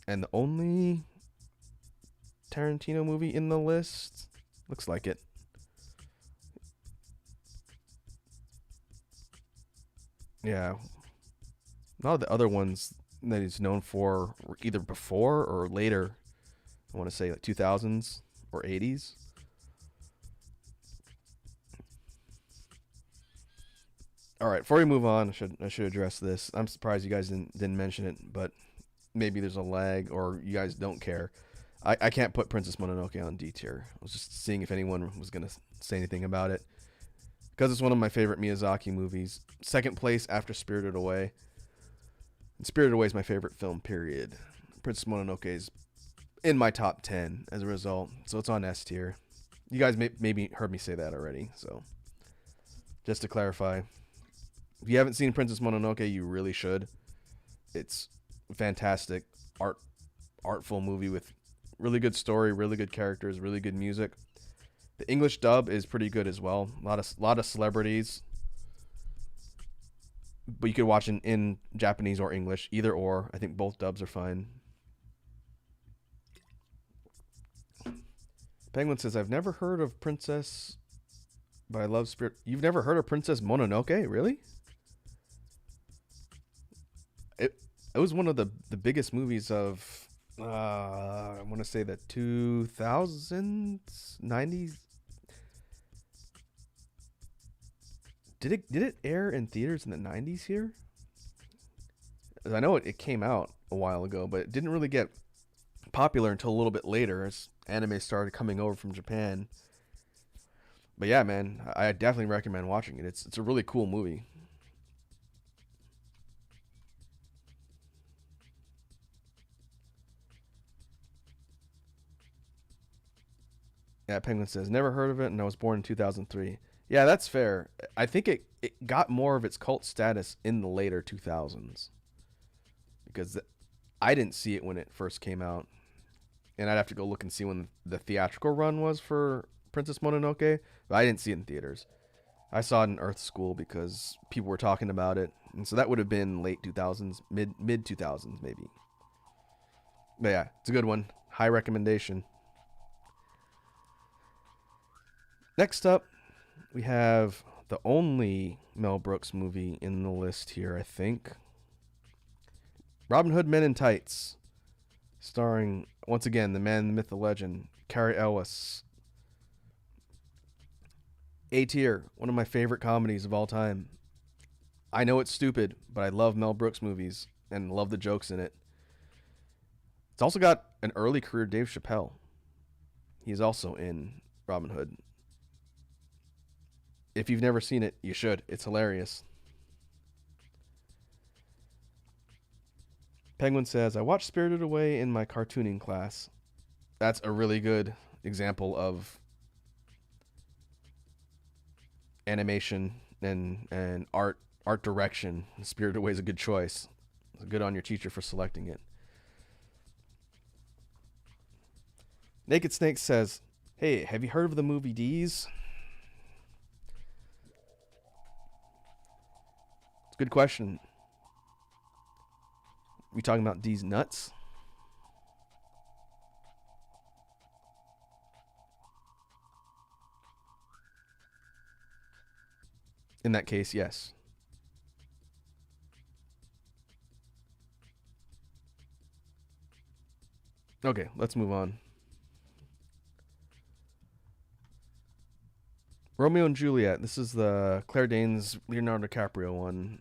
And the only Tarantino movie in the list looks like it. Yeah. A lot of the other ones that he's known for were either before or later. I want to say like 2000s or 80s. All right, before we move on, I should address this. I'm surprised you guys didn't mention it, but maybe there's a lag or you guys don't care. I can't put Princess Mononoke on D tier. I was just seeing if anyone was going to say anything about it. Because it's one of my favorite Miyazaki movies. Second place after Spirited Away. And Spirited Away is my favorite film, period. Princess Mononoke is in my top 10 as a result. So it's on S tier. You guys maybe heard me say that already. So just to clarify, if you haven't seen Princess Mononoke, you really should. It's a fantastic artful movie with really good story, really good characters, really good music. The English dub is pretty good as well. A lot of celebrities. But you could watch in Japanese or English, either or. I think both dubs are fine. Penguin says, I've never heard of Princess, but I love Spirit. You've never heard of Princess Mononoke? Really? It was one of the biggest movies of, I want to say the 2000s, 90s. Did it air in theaters in the 90s here? I know it came out a while ago, but it didn't really get popular until a little bit later as anime started coming over from Japan. But yeah, man, I definitely recommend watching it. It's a really cool movie. Yeah, Penguin says, never heard of it, and I was born in 2003. Yeah, that's fair. I think it got more of its cult status in the later 2000s. Because I didn't see it when it first came out. And I'd have to go look and see when the theatrical run was for Princess Mononoke. But I didn't see it in theaters. I saw it in Earth School because people were talking about it. And so that would have been late 2000s, mid 2000s maybe. But yeah, it's a good one. High recommendation. Next up, we have the only Mel Brooks movie in the list here, I think. Robin Hood Men in Tights. Starring, once again, the man, the myth, the legend, Cary Elwes. A tier, one of my favorite comedies of all time. I know it's stupid, but I love Mel Brooks movies and love the jokes in it. It's also got an early career Dave Chappelle. He's also in Robin Hood. If you've never seen it, you should. It's hilarious. Penguin says, I watched Spirited Away in my cartooning class. That's a really good example of animation and art direction. Spirited Away is a good choice. Good on your teacher for selecting it. Naked Snake says, hey, have you heard of the movie D's? It's a good question. We talking about D's nuts? In that case, yes. Okay, let's move on. Romeo and Juliet. This is the Claire Danes, Leonardo DiCaprio one.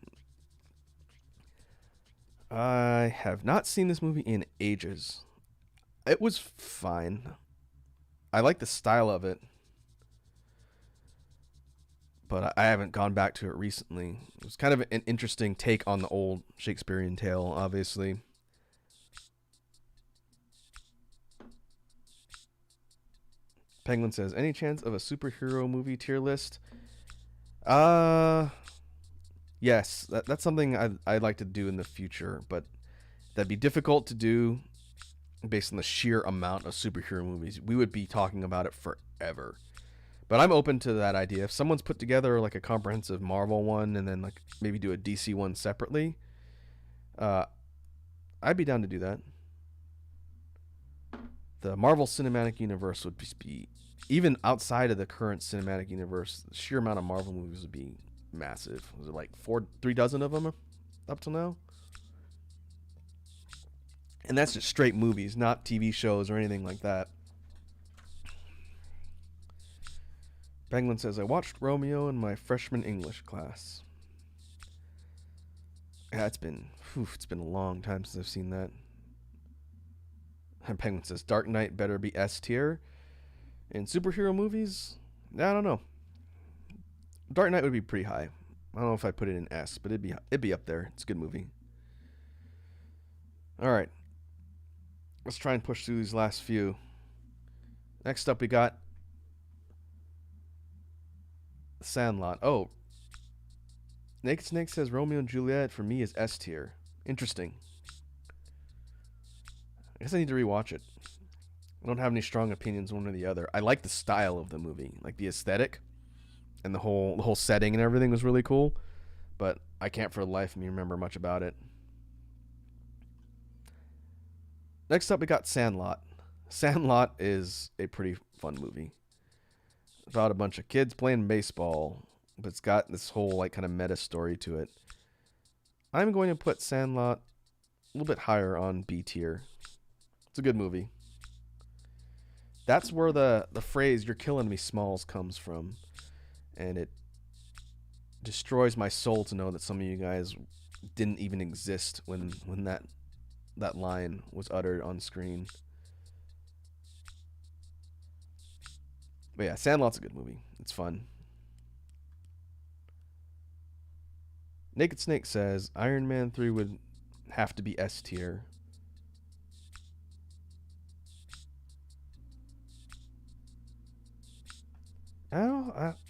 I have not seen this movie in ages. It was fine. I like the style of it, but I haven't gone back to it recently. It was kind of an interesting take on the old Shakespearean tale, obviously. Penguin says, any chance of a superhero movie tier list? Uh, yes. That's something I'd like to do in the future, but that'd be difficult to do based on the sheer amount of superhero movies. We would be talking about it forever. But I'm open to that idea. If someone's put together like a comprehensive Marvel one and then like maybe do a DC one separately, I'd be down to do that. The Marvel Cinematic Universe would just be, even outside of the current cinematic universe, the sheer amount of Marvel movies would be massive. Was it like 3 dozen of them up till now? And that's just straight movies, not TV shows or anything like that. Penguin says, I watched Romeo in my freshman English class. Yeah, it's been a long time since I've seen that. And Penguin says, Dark Knight better be S tier. In superhero movies, I don't know. Dark Knight would be pretty high. I don't know if I put it in S, but it'd be up there. It's a good movie. All right. Let's try and push through these last few. Next up, we got Sandlot. Oh. Naked Snake says Romeo and Juliet for me is S tier. Interesting. I guess I need to rewatch it. I don't have any strong opinions one or the other. I like the style of the movie, like the aesthetic, and the whole setting and everything was really cool. But I can't for the life of me remember much about it. Next up, we got Sandlot. Sandlot is a pretty fun movie. About a bunch of kids playing baseball, but it's got this whole like kind of meta story to it. I'm going to put Sandlot a little bit higher on B tier. It's a good movie. That's where the phrase "You're killing me, Smalls" comes from, and it destroys my soul to know that some of you guys didn't even exist when that line was uttered on screen. But yeah, Sandlot's a good movie. It's fun. Naked Snake says Iron Man 3 would have to be S tier.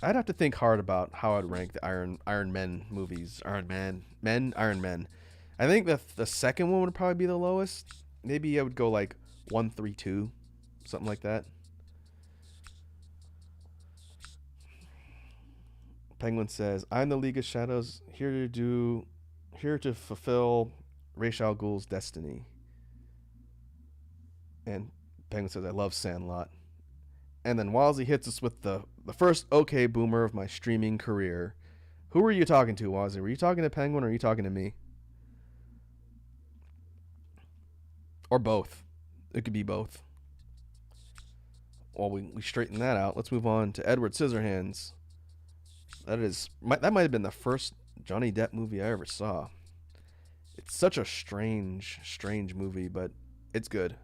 I'd have to think hard about how I'd rank the Iron Men movies. Iron Men. I think the second one would probably be the lowest. Maybe I would go like 1, 3, 2, something like that. Penguin says, I'm the League of Shadows, here to fulfill Ra's al Ghul's destiny. And Penguin says, I love Sandlot. And then Wozzy hits us with the first okay boomer of my streaming career. Who were you talking to, Wozzy? Were you talking to Penguin or are you talking to me? Or both. It could be both. While we straighten that out, let's move on to Edward Scissorhands. That might have been the first Johnny Depp movie I ever saw. It's such a strange movie, but it's good.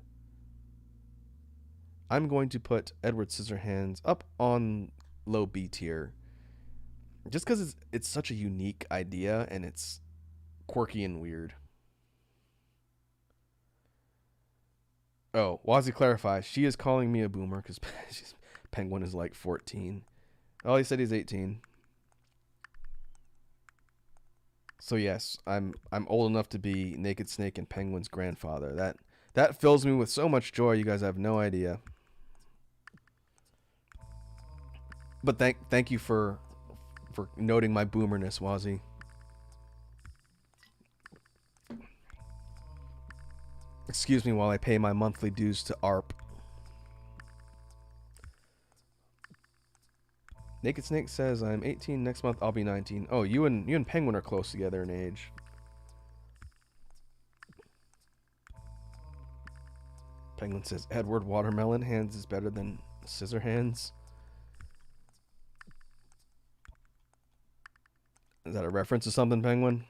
I'm going to put Edward Scissorhands up on low B tier. Just because it's such a unique idea and it's quirky and weird. Oh, Wazzy clarifies. She is calling me a boomer because Penguin is like 14. Oh, he said he's 18. So yes, I'm old enough to be Naked Snake and Penguin's grandfather. That fills me with so much joy. You guys have no idea. But thank you for noting my boomerness, Wazzy. Excuse me while I pay my monthly dues to ARP. Naked Snake says I'm 18 next month. I'll be 19. Oh, you and Penguin are close together in age. Penguin says Edward Watermelon Hands is better than Scissorhands. Is that a reference to something, Penguin?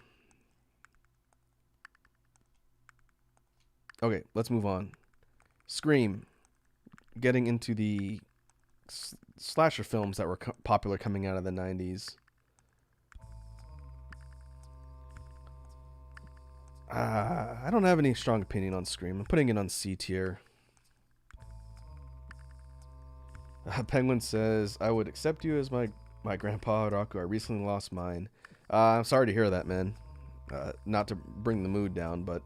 Okay, let's move on. Scream. Getting into the slasher films that were popular coming out of the 90s. I don't have any strong opinion on Scream. I'm putting it on C tier. Penguin says, I would accept you as my grandpa, Raku. I recently lost mine. I'm sorry to hear that, man. Not to bring the mood down, but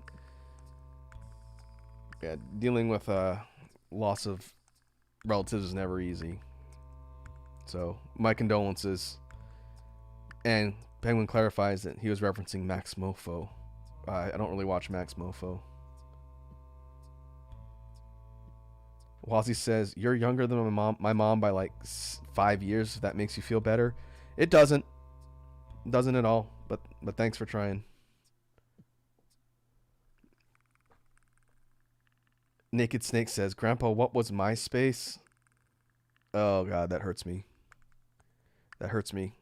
yeah, dealing with loss of relatives is never easy. So, my condolences. And Penguin clarifies that he was referencing Max Mofo. I don't really watch Max Mofo. Wazzy says, you're younger than my mom by like 5 years, if that makes you feel better. It doesn't. Doesn't at all, but thanks for trying. Naked Snake says, Grandpa, what was MySpace? Oh god, that hurts me. That hurts me.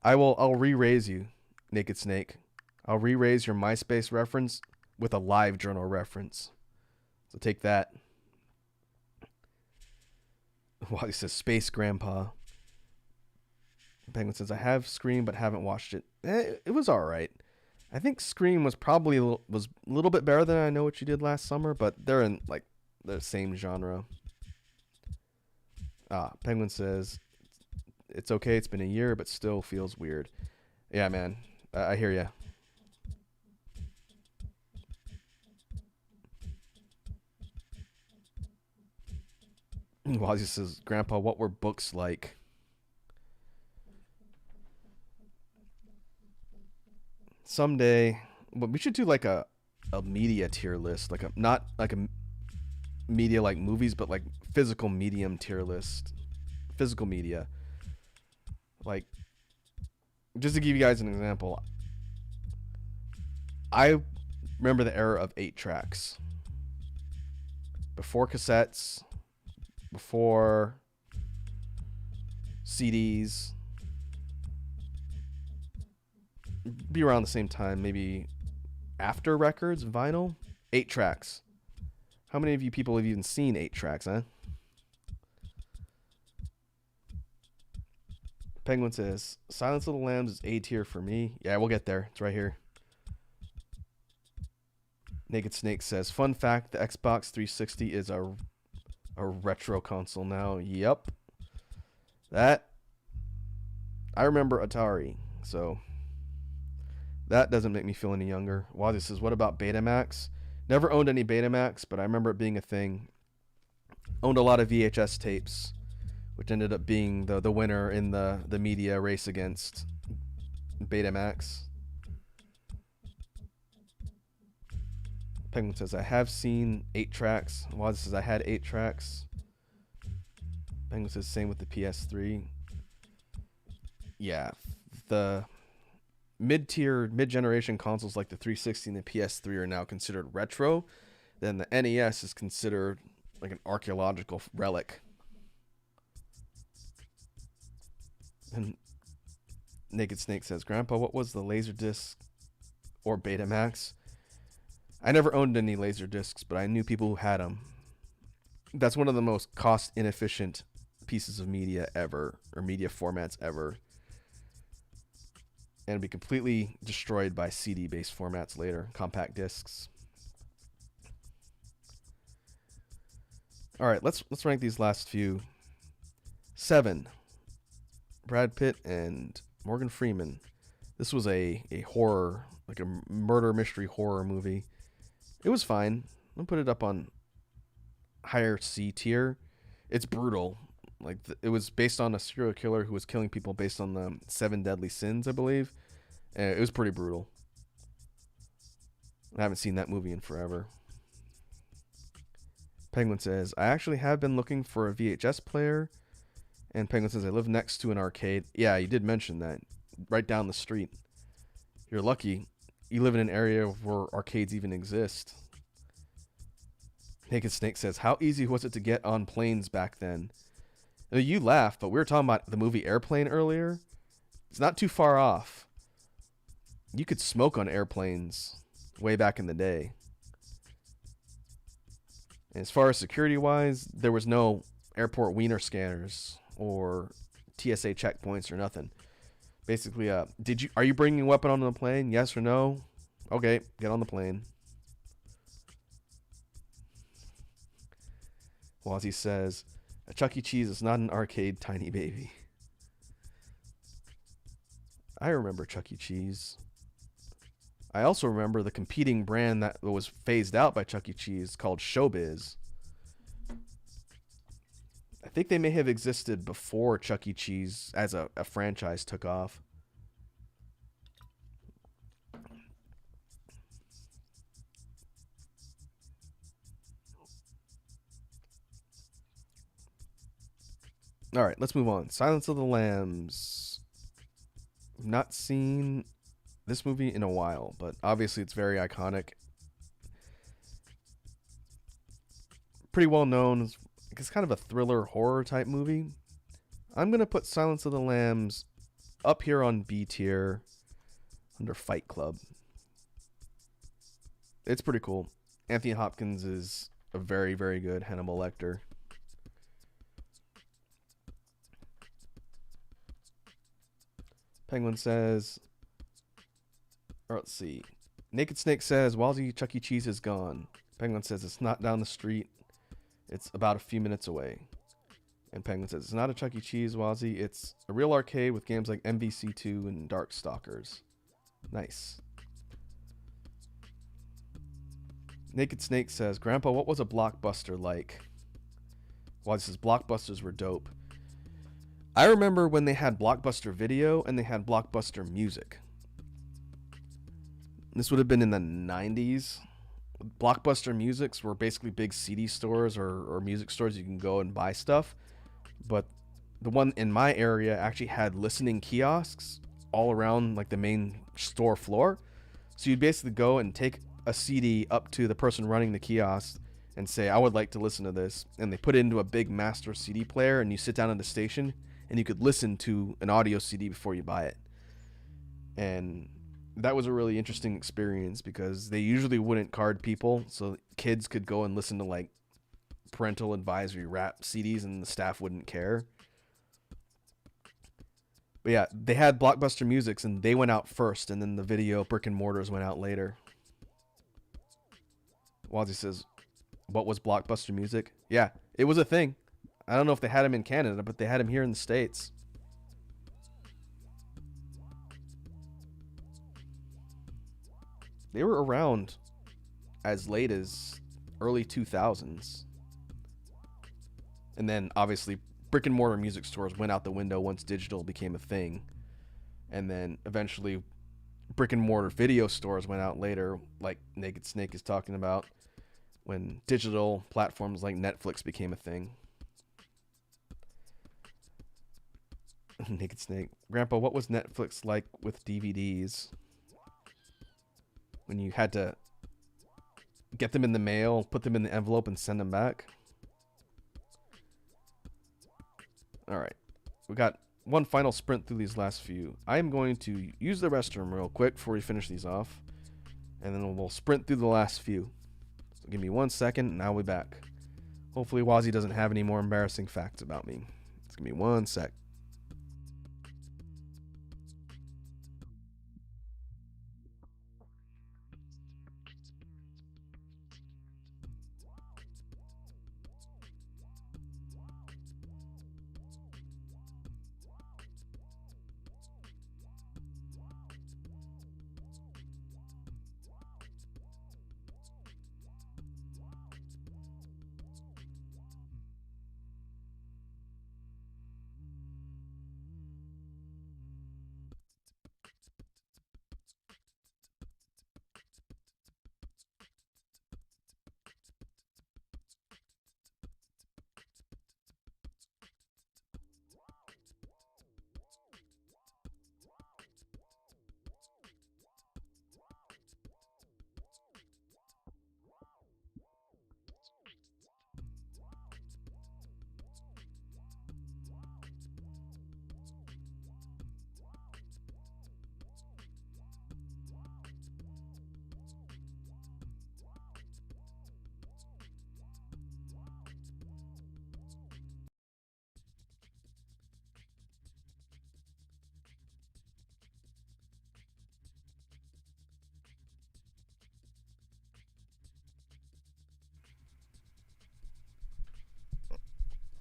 I'll re-raise you, Naked Snake. I'll re-raise your MySpace reference with a live journal reference. So take that. Wally says, Space Grandpa. Penguin says, I have Scream but haven't watched it. It was alright. I think Scream was probably a little bit better than I Know What You Did Last Summer, but they're in like the same genre. Penguin says, it's okay, it's been a year, but still feels weird. Yeah, man. I hear ya. Wazzy says, Grandpa, what were books like? Someday, but we should do like a media tier list, like not like a media like movies, but like physical medium tier list. Physical media. Like, just to give you guys an example, I remember the era of 8 tracks. Before cassettes, before CDs, be around the same time, maybe after records, vinyl. 8 tracks. How many of you people have even seen 8 tracks, huh? Penguin says, Silence of the Lambs is A tier for me. Yeah, we'll get there. It's right here. Naked Snake says, fun fact, the Xbox 360 is a retro console now. Yep. That, I remember Atari, so that doesn't make me feel any younger. Wazzy says, what about Betamax? Never owned any Betamax, but I remember it being a thing. Owned a lot of VHS tapes, which ended up being the winner in the media race against Betamax. Penguin says, I have seen 8 tracks. Wazzy says, I had 8 tracks. Penguin says, same with the PS3. Yeah, the mid-generation consoles like the 360 and the PS3 are now considered retro. Then the NES is considered like an archaeological relic. And Naked Snake says, Grandpa, what was the Laserdisc or Betamax? I never owned any Laserdiscs, but I knew people who had them. That's one of the most cost-inefficient pieces of media ever, or media formats ever. And be completely destroyed by CD-based formats later, compact discs. All right, let's rank these last few. 7. Brad Pitt and Morgan Freeman. This was a horror, like a murder mystery horror movie. It was fine. I'll put it up on higher C tier. It's brutal. Like it was based on a serial killer who was killing people based on the 7 deadly sins, I believe. And it was pretty brutal. I haven't seen that movie in forever. Penguin says, I actually have been looking for a VHS player. And Penguin says, I live next to an arcade. Yeah, you did mention that. Right down the street. You're lucky. You live in an area where arcades even exist. Naked Snake says, how easy was it to get on planes back then? Now, you laugh, but we were talking about the movie Airplane earlier. It's not too far off. You could smoke on airplanes way back in the day. And as far as security-wise, there was no airport wiener scanners or TSA checkpoints or nothing. Basically, are you bringing a weapon onto the plane? Yes or no? Okay, get on the plane. Wazzy says, A Chuck E. Cheese is not an arcade, tiny baby. I remember Chuck E. Cheese. I also remember the competing brand that was phased out by Chuck E. Cheese called Showbiz. I think they may have existed before Chuck E. Cheese as a franchise took off. All right, let's move on. Silence of the Lambs. I've not seen this movie in a while, but obviously it's very iconic. Pretty well known. It's kind of a thriller horror type movie. I'm going to put Silence of the Lambs up here on B tier under Fight Club. It's pretty cool. Anthony Hopkins is a very, very good Hannibal Lecter. Penguin says, or let's see. Naked Snake says, Walsy, Chuck E. Cheese is gone. Penguin says, it's not down the street. It's about a few minutes away. And Penguin says, it's not a Chuck E. Cheese, Walsy. It's a real arcade with games like MVC2 and Darkstalkers. Nice. Naked Snake says, Grandpa, what was a Blockbuster like? Walsy says, Blockbusters were dope. I remember when they had Blockbuster Video and they had Blockbuster Music. This would have been in the 90s. Blockbuster Musics were basically big CD stores or music stores you can go and buy stuff. But the one in my area actually had listening kiosks all around like the main store floor. So you'd basically go and take a CD up to the person running the kiosk and say, I would like to listen to this. And they put it into a big master CD player and you sit down at the station and you could listen to an audio CD before you buy it. And that was a really interesting experience because they usually wouldn't card people, so kids could go and listen to like parental advisory rap CDs and the staff wouldn't care. But yeah, they had Blockbuster Musics and they went out first, and then the video brick and mortars went out later. Wazzy says, what was Blockbuster Music? Yeah, it was a thing. I don't know if they had them in Canada, but they had them here in the States. They were around as late as early 2000s. And then obviously brick and mortar music stores went out the window once digital became a thing. And then eventually brick and mortar video stores went out later, like Naked Snake is talking about, when digital platforms like Netflix became a thing. Naked Snake. Grandpa, what was Netflix like with DVDs? When you had to get them in the mail, put them in the envelope, and send them back. Alright. We got one final sprint through these last few. I am going to use the restroom real quick before we finish these off. And then we'll sprint through the last few. So give me 1 second, and I'll be back. Hopefully Wazzy doesn't have any more embarrassing facts about me. Just give me 1 sec.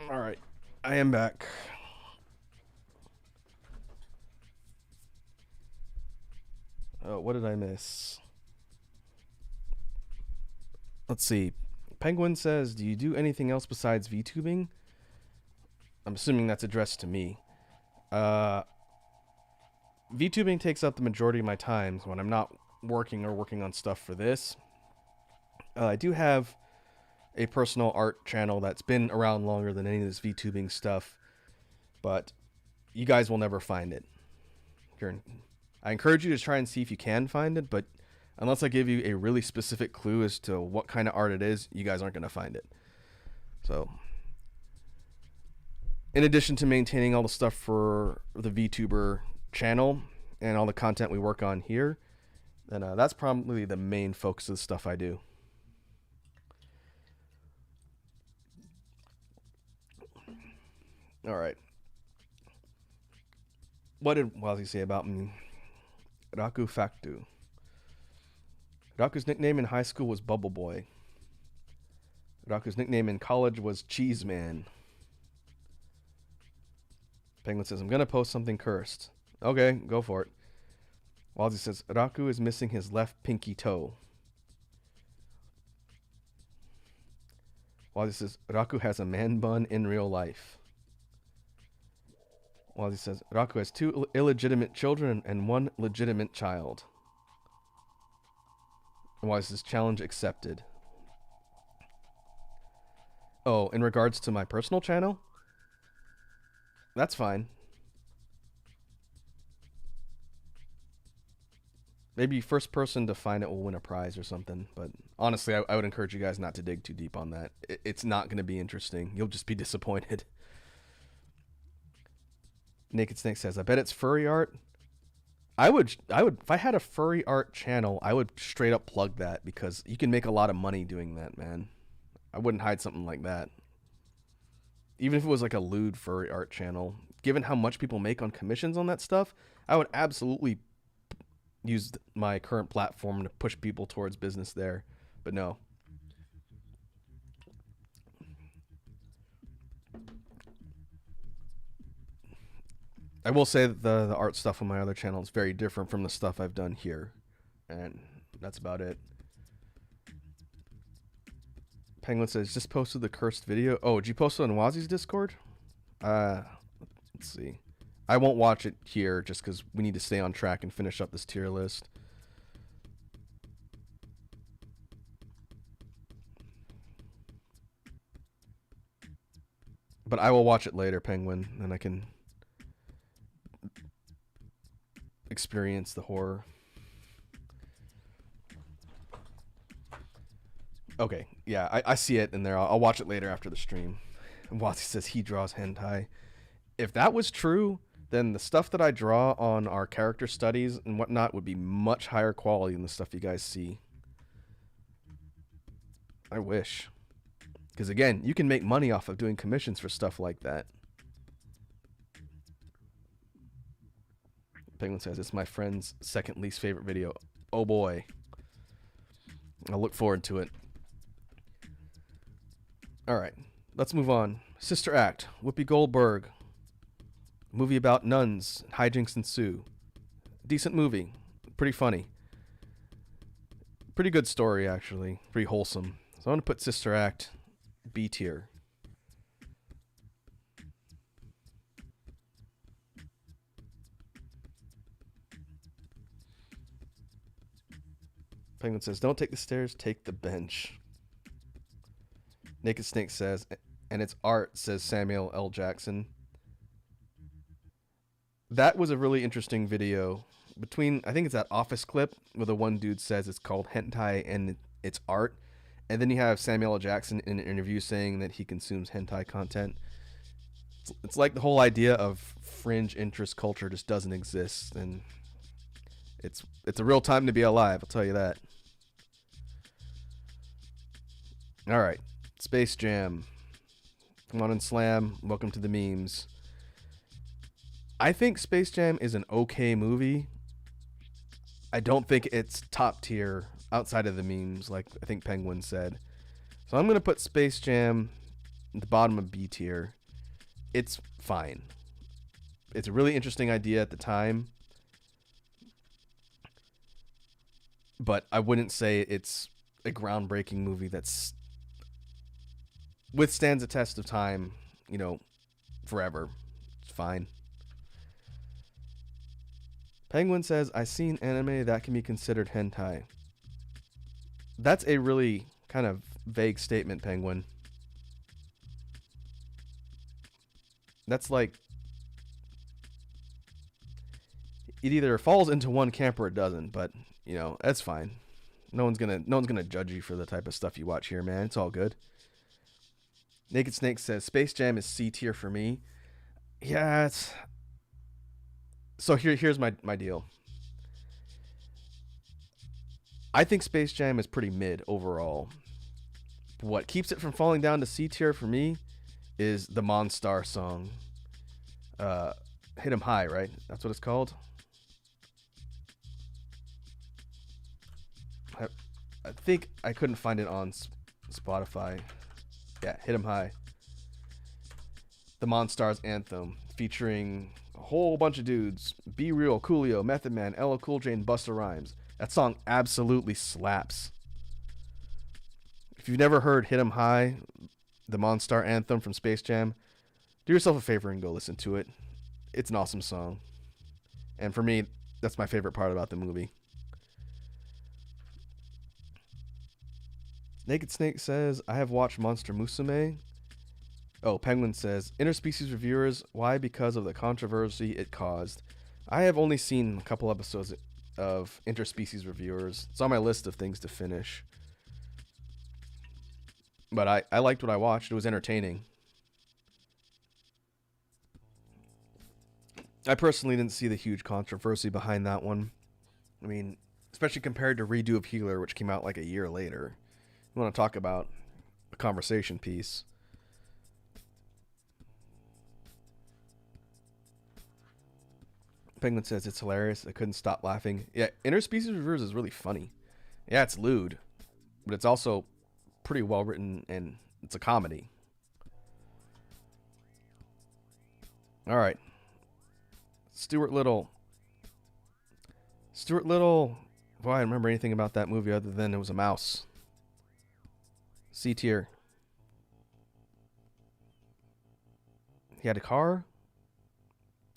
All right, I am back. Oh, what did I miss? Let's see. Penguin says, "Do you do anything else besides VTubing?" I'm assuming that's addressed to me. Uh, VTubing takes up the majority of my time when I'm not working or working on stuff for this. I do have a personal art channel that's been around longer than any of this VTubing stuff, but you guys will never find it. I encourage you to try and see if you can find it, but unless I give you a really specific clue as to what kind of art it is, you guys aren't going to find it. So, in addition to maintaining all the stuff for the VTuber channel and all the content we work on here, then that's probably the main focus of the stuff I do. All right. What did Wazzy say about me? Raku Factu. Raku's nickname in high school was Bubble Boy. Raku's nickname in college was Cheese Man. Penguin says, "I'm going to post something cursed." Okay, go for it. Wazzy says, "Raku is missing his left pinky toe." Wazzy says, "Raku has a man bun in real life." Wazzy says, "Raku has 2 illegitimate children and 1 legitimate child." And Wazzy says, "Challenge accepted." Oh, in regards to my personal channel? That's fine. Maybe first person to find it will win a prize or something. But honestly, I would encourage you guys not to dig too deep on that. It's not going to be interesting. You'll just be disappointed. Naked Snake says, "I bet it's furry art." I would, if I had a furry art channel, I would straight up plug that because you can make a lot of money doing that, man. I wouldn't hide something like that. Even if it was like a lewd furry art channel, given how much people make on commissions on that stuff, I would absolutely use my current platform to push people towards business there. But no. I will say that the art stuff on my other channel is very different from the stuff I've done here. And that's about it. Penguin says, "Just posted the cursed video." Oh, did you post it on Wazzy's Discord? Let's see. I won't watch it here just because we need to stay on track and finish up this tier list. But I will watch it later, Penguin, and I can experience the horror. Okay, yeah, I see it in there. I'll watch it later after the stream. And Wazzy says he draws hentai. If that was true, then the stuff that I draw on our character studies and whatnot would be much higher quality than the stuff you guys see. I wish. Because again, you can make money off of doing commissions for stuff like that. Penguin says, "It's my friend's second least favorite video." Oh boy. I'll look forward to it. Alright, let's move on. Sister Act, Whoopi Goldberg. Movie about nuns, hijinks ensue. Decent movie. Pretty funny. Pretty good story, actually. Pretty wholesome. So I'm going to put Sister Act B tier. Penguin says, "Don't take the stairs, take the bench." Naked Snake says, "And it's art," says Samuel L. Jackson. That was a really interesting video. I think it's that Office clip where the one dude says it's called hentai and it's art. And then you have Samuel L. Jackson in an interview saying that he consumes hentai content. It's like the whole idea of fringe interest culture just doesn't exist. And it's a real time to be alive, I'll tell you that. All right. Space Jam. Come on and slam. Welcome to the memes. I think Space Jam is an okay movie. I don't think it's top tier outside of the memes, like I think Penguin said. So I'm going to put Space Jam at the bottom of B tier. it's fine. It's a really interesting idea at the time, but I wouldn't say it's a groundbreaking movie that's withstands a test of time, forever. It's fine. Penguin says, I seen anime that can be considered hentai. That's a really kind of vague statement, Penguin. That's like, it either falls into one camp or it doesn't, but that's fine. No one's gonna judge you for the type of stuff you watch here, man. It's all good. Naked Snake says Space Jam is C tier for me. Yeah, it's so here's my deal. I think Space Jam is pretty mid overall. What keeps it from falling down to C tier for me is the Monstar song. Hit 'em High, right? That's what it's called. I think I couldn't find it on Spotify. Yeah, Hit 'em High. The Monstars anthem featuring a whole bunch of dudes. Be Real, Coolio, Method Man, LL Cool J, and Busta Rhymes. That song absolutely slaps. If you've never heard Hit 'em High, the Monstar anthem from Space Jam, do yourself a favor and go listen to it. It's an awesome song. And for me, that's my favorite part about the movie. Naked Snake says, I have watched Monster Musume. Oh, Penguin says, Interspecies Reviewers, why? Because of the controversy it caused. I have only seen a couple episodes of Interspecies Reviewers. It's on my list of things to finish. But I liked what I watched. It was entertaining. I personally didn't see the huge controversy behind that one. I mean, especially compared to Redo of Healer, which came out like a year later. You want to talk about a conversation piece. Penguin says it's hilarious. I couldn't stop laughing. Yeah, Interspecies Reviewers is really funny. Yeah, it's lewd, but it's also pretty well written, and it's a comedy. All right. Stuart Little. Boy, I don't remember anything about that movie other than it was a mouse. C tier. He had a car?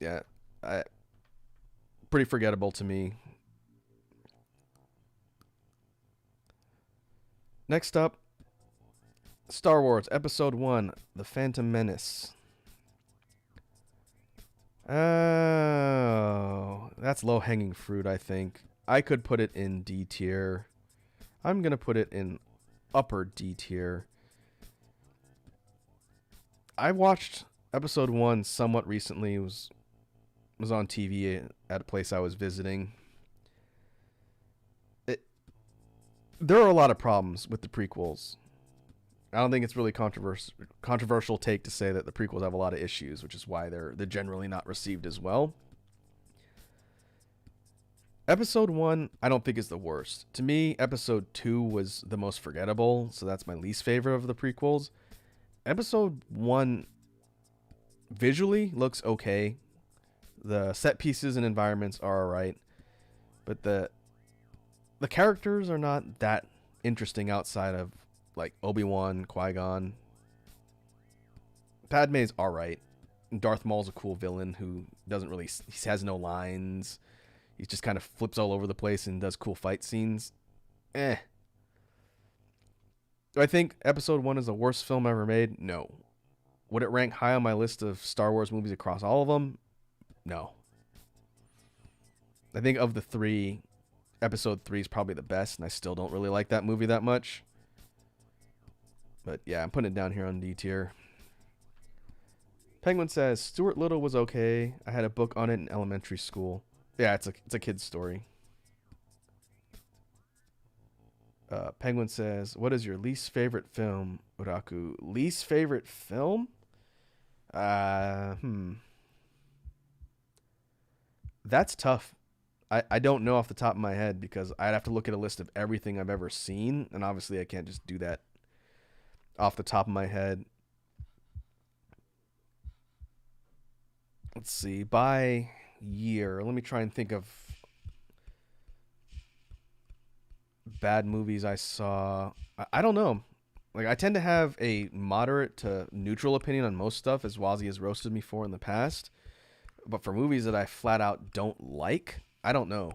Yeah. Pretty forgettable to me. Next up, Star Wars Episode 1, The Phantom Menace. Oh, that's low-hanging fruit, I think. I could put it in D tier. I'm going to put it in upper D tier. I watched Episode 1 somewhat recently. It was on TV at a place I was visiting. There are a lot of problems with the prequels. I don't think it's really controversial take to say that the prequels have a lot of issues, which is why they're generally not received as well. Episode 1, I don't think is the worst. To me, Episode 2 was the most forgettable, so that's my least favorite of the prequels. Episode 1 visually looks okay. The set pieces and environments are alright, but the characters are not that interesting outside of like Obi-Wan, Qui-Gon. Padme's alright. Darth Maul's a cool villain who he has no lines. He just kind of flips all over the place and does cool fight scenes. Do I think Episode 1 is the worst film ever made? No. Would it rank high on my list of Star Wars movies across all of them? No. I think of the three, Episode 3 is probably the best, and I still don't really like that movie that much. But yeah, I'm putting it down here on D tier. Penguin says, Stuart Little was okay. I had a book on it in elementary school. Yeah, it's a kid's story. Penguin says, what is your least favorite film, Uraku? Least favorite film? That's tough. I don't know off the top of my head because I'd have to look at a list of everything I've ever seen, and obviously I can't just do that off the top of my head. Let's see. By year, let me try and think of bad movies I saw. I don't know. Like, I tend to have a moderate to neutral opinion on most stuff, as Wazzy has roasted me for in the past. But for movies that I flat out don't like, I don't know.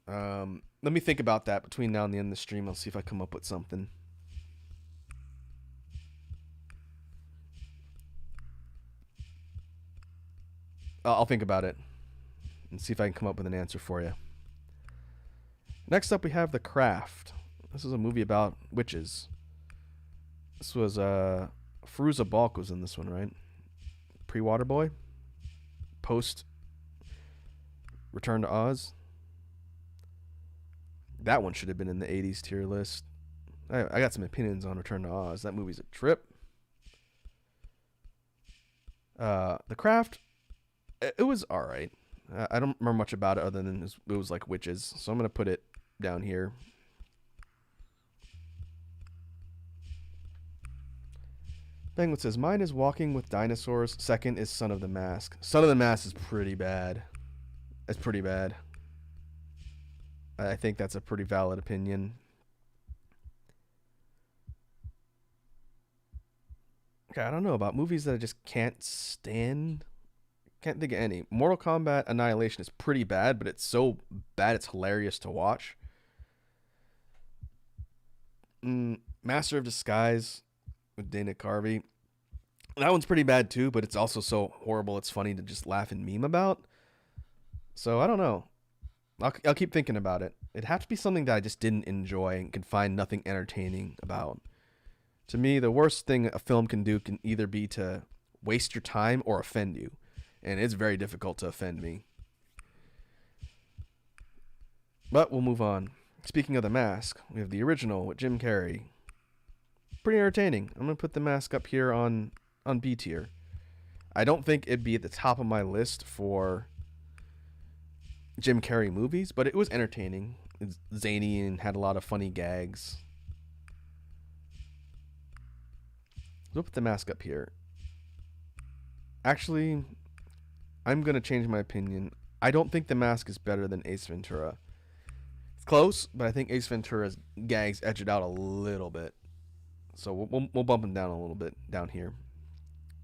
Let me think about that between now and the end of the stream. I'll see if I come up with something. I'll think about it and see if I can come up with an answer for you. Next up, we have The Craft. This is a movie about witches. This was Fairuza Balk was in this one, right? Pre-Waterboy, post Return to Oz. That one should have been in the 80s tier list. I got some opinions on Return to Oz. That movie's a trip. The Craft, it was all right. I don't remember much about it other than it was like witches. So I'm going to put it down here. Penguin says, mine is Walking with Dinosaurs. Second is Son of the Mask. Son of the Mask is pretty bad. It's pretty bad. I think that's a pretty valid opinion. Okay, I don't know about movies that I just can't stand. Can't think of any. Mortal Kombat Annihilation is pretty bad, but it's so bad it's hilarious to watch. Master of Disguise with Dana Carvey. That one's pretty bad too, but it's also so horrible it's funny to just laugh and meme about. So I don't know. I'll keep thinking about it. It'd have to be something that I just didn't enjoy and could find nothing entertaining about. To me, the worst thing a film can do can either be to waste your time or offend you. And it's very difficult to offend me. But we'll move on. Speaking of The Mask, we have the original with Jim Carrey. Pretty entertaining. I'm going to put The Mask up here on B tier. I don't think it'd be at the top of my list for Jim Carrey movies, but it was entertaining. It's zany and had a lot of funny gags. We'll put The Mask up here. Actually, I'm going to change my opinion. I don't think The Mask is better than Ace Ventura. It's close, but I think Ace Ventura's gags edge it out a little bit. So we'll bump him down a little bit down here.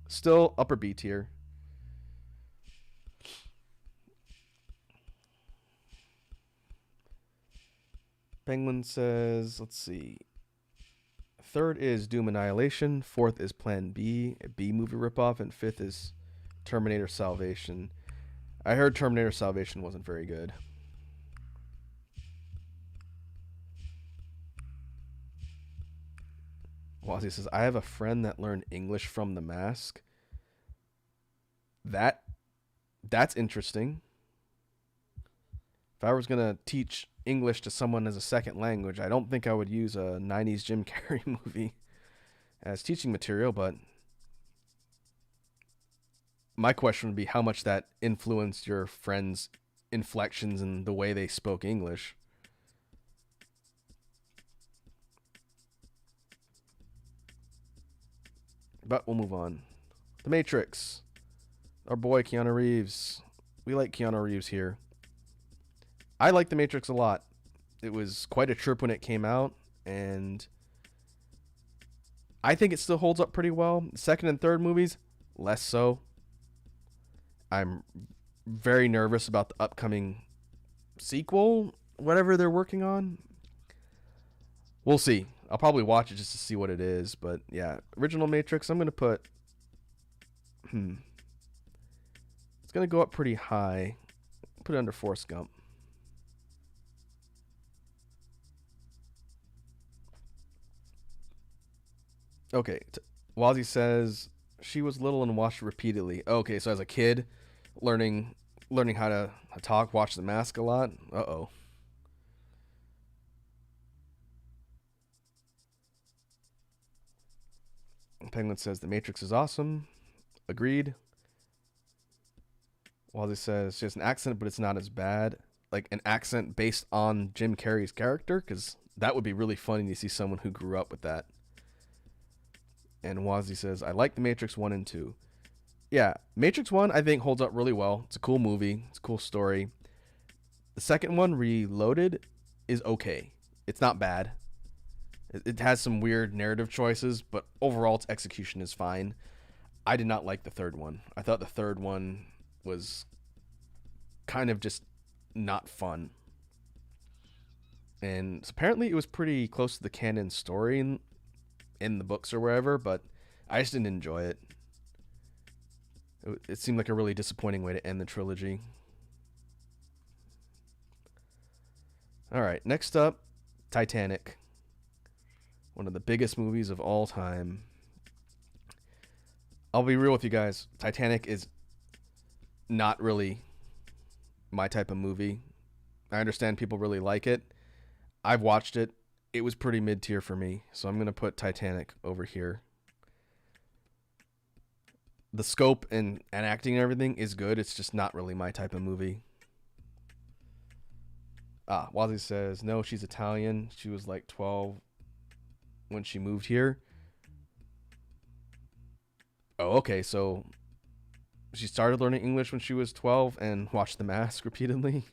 Still upper B tier. Penguin says, let's see. Third is Doom Annihilation. Fourth is Plan B, a B movie ripoff. And fifth is Terminator Salvation. I heard Terminator Salvation wasn't very good. Wazzy says, I have a friend that learned English from The Mask. That's interesting. If I was going to teach English to someone as a second language, I don't think I would use a 90s Jim Carrey movie as teaching material, but my question would be how much that influenced your friend's inflections and the way they spoke English. But we'll move on. The Matrix. Our boy Keanu Reeves. We like Keanu Reeves here. I like The Matrix a lot. It was quite a trip when it came out, and I think it still holds up pretty well. Second and third movies, less so. I'm very nervous about the upcoming sequel, whatever they're working on. We'll see. I'll probably watch it just to see what it is, but yeah, original Matrix, I'm going to put it's going to go up pretty high. Put it under Forrest Gump. Okay, Wazzy says she was little and watched it repeatedly. Okay, so as a kid, learning how to talk, watch The Mask a lot. Uh-oh. Penguin says The Matrix is awesome. Agreed. Wazzy says she has an accent, but it's not as bad. Like an accent based on Jim Carrey's character, because that would be really funny to see someone who grew up with that. And Wazzy says, I like The Matrix 1 and 2. Yeah, Matrix 1 I think holds up really well. It's a cool movie. It's a cool story. The second one, Reloaded, is okay. It's not bad. It has some weird narrative choices, but overall its execution is fine. I did not like the third one. I thought the third one was kind of just not fun. And apparently it was pretty close to the canon story in the books or wherever, but I just didn't enjoy it. It seemed like a really disappointing way to end the trilogy. All right, next up, Titanic. One of the biggest movies of all time. I'll be real with you guys. Titanic is not really my type of movie. I understand people really like it. I've watched it. It was pretty mid-tier for me, so I'm going to put Titanic over here. The scope and acting and everything is good. It's just not really my type of movie. Wazzy says, no, she's Italian. She was like 12 when she moved here. Oh, okay, so she started learning English when she was 12 and watched The Mask repeatedly.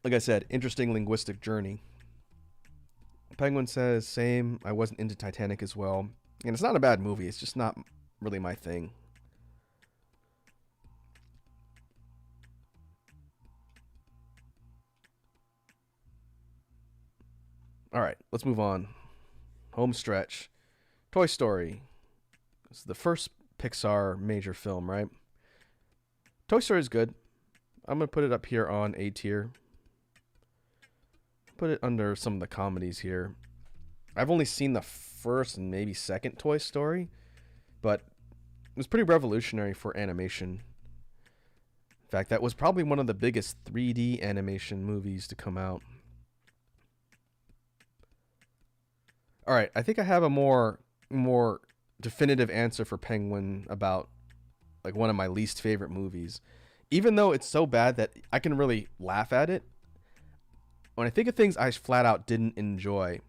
Like I said, interesting linguistic journey. Penguin says, same. I wasn't into Titanic as well. And it's not a bad movie. It's just not really my thing. All right, let's move on. Home stretch. Toy Story. This is the first Pixar major film, right? Toy Story is good. I'm going to put it up here on A tier. Put it under some of the comedies here. I've only seen the first and maybe second Toy Story, but it was pretty revolutionary for animation. In fact, that was probably one of the biggest 3D animation movies to come out. All right, I think I have a more definitive answer for Penguin about like one of my least favorite movies. Even though it's so bad that I can really laugh at it, when I think of things I flat out didn't enjoy,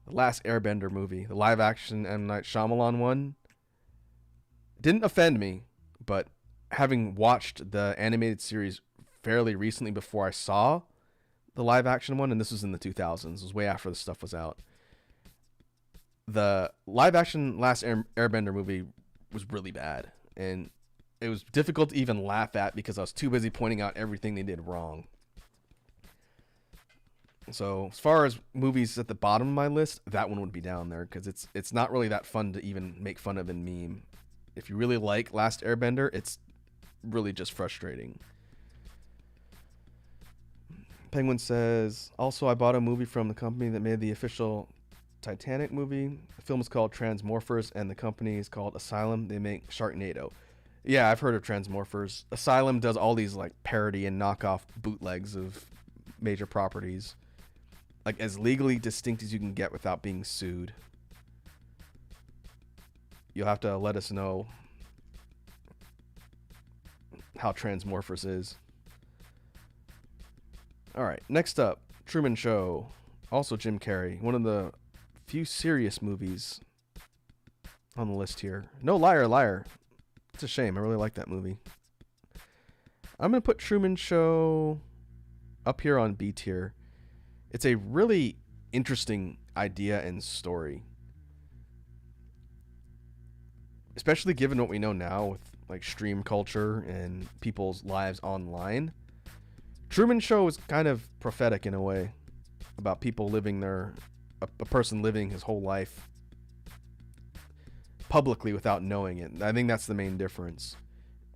the last Airbender movie, the live action M. Night Shyamalan one, didn't offend me, but having watched the animated series fairly recently before I saw the live action one, and this was in the 2000s, it was way after the stuff was out, the live action last Airbender movie was really bad, and it was difficult to even laugh at because I was too busy pointing out everything they did wrong. So as far as movies at the bottom of my list, that one would be down there because it's not really that fun to even make fun of and meme. If you really like Last Airbender, it's really just frustrating. Penguin says, also I bought a movie from the company that made the official Titanic movie. The film is called Transmorphers and the company is called Asylum. They make Sharknado. Yeah, I've heard of Transmorphers. Asylum does all these like parody and knockoff bootlegs of major properties. Like as legally distinct as you can get without being sued. You'll have to let us know how Transmorphers is. All right, next up, Truman Show. Also Jim Carrey. One of the few serious movies on the list here. No Liar Liar. It's a shame. I really like that movie. I'm going to put Truman Show up here on B tier. It's a really interesting idea and story. Especially given what we know now with like stream culture and people's lives online. Truman Show is kind of prophetic in a way about people living a person living his whole life publicly without knowing it. I think that's the main difference.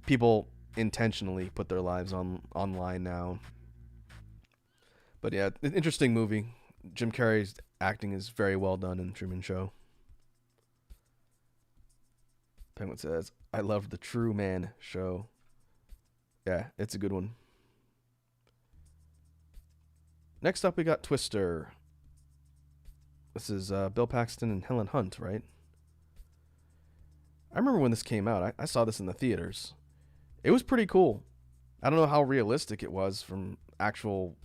People intentionally put their lives online now. But yeah, an interesting movie. Jim Carrey's acting is very well done in Truman Show. Penguin says, I love the True Man Show. Yeah, it's a good one. Next up, we got Twister. This is Bill Paxton and Helen Hunt, right? I remember when this came out. I saw this in the theaters. It was pretty cool. I don't know how realistic it was from actual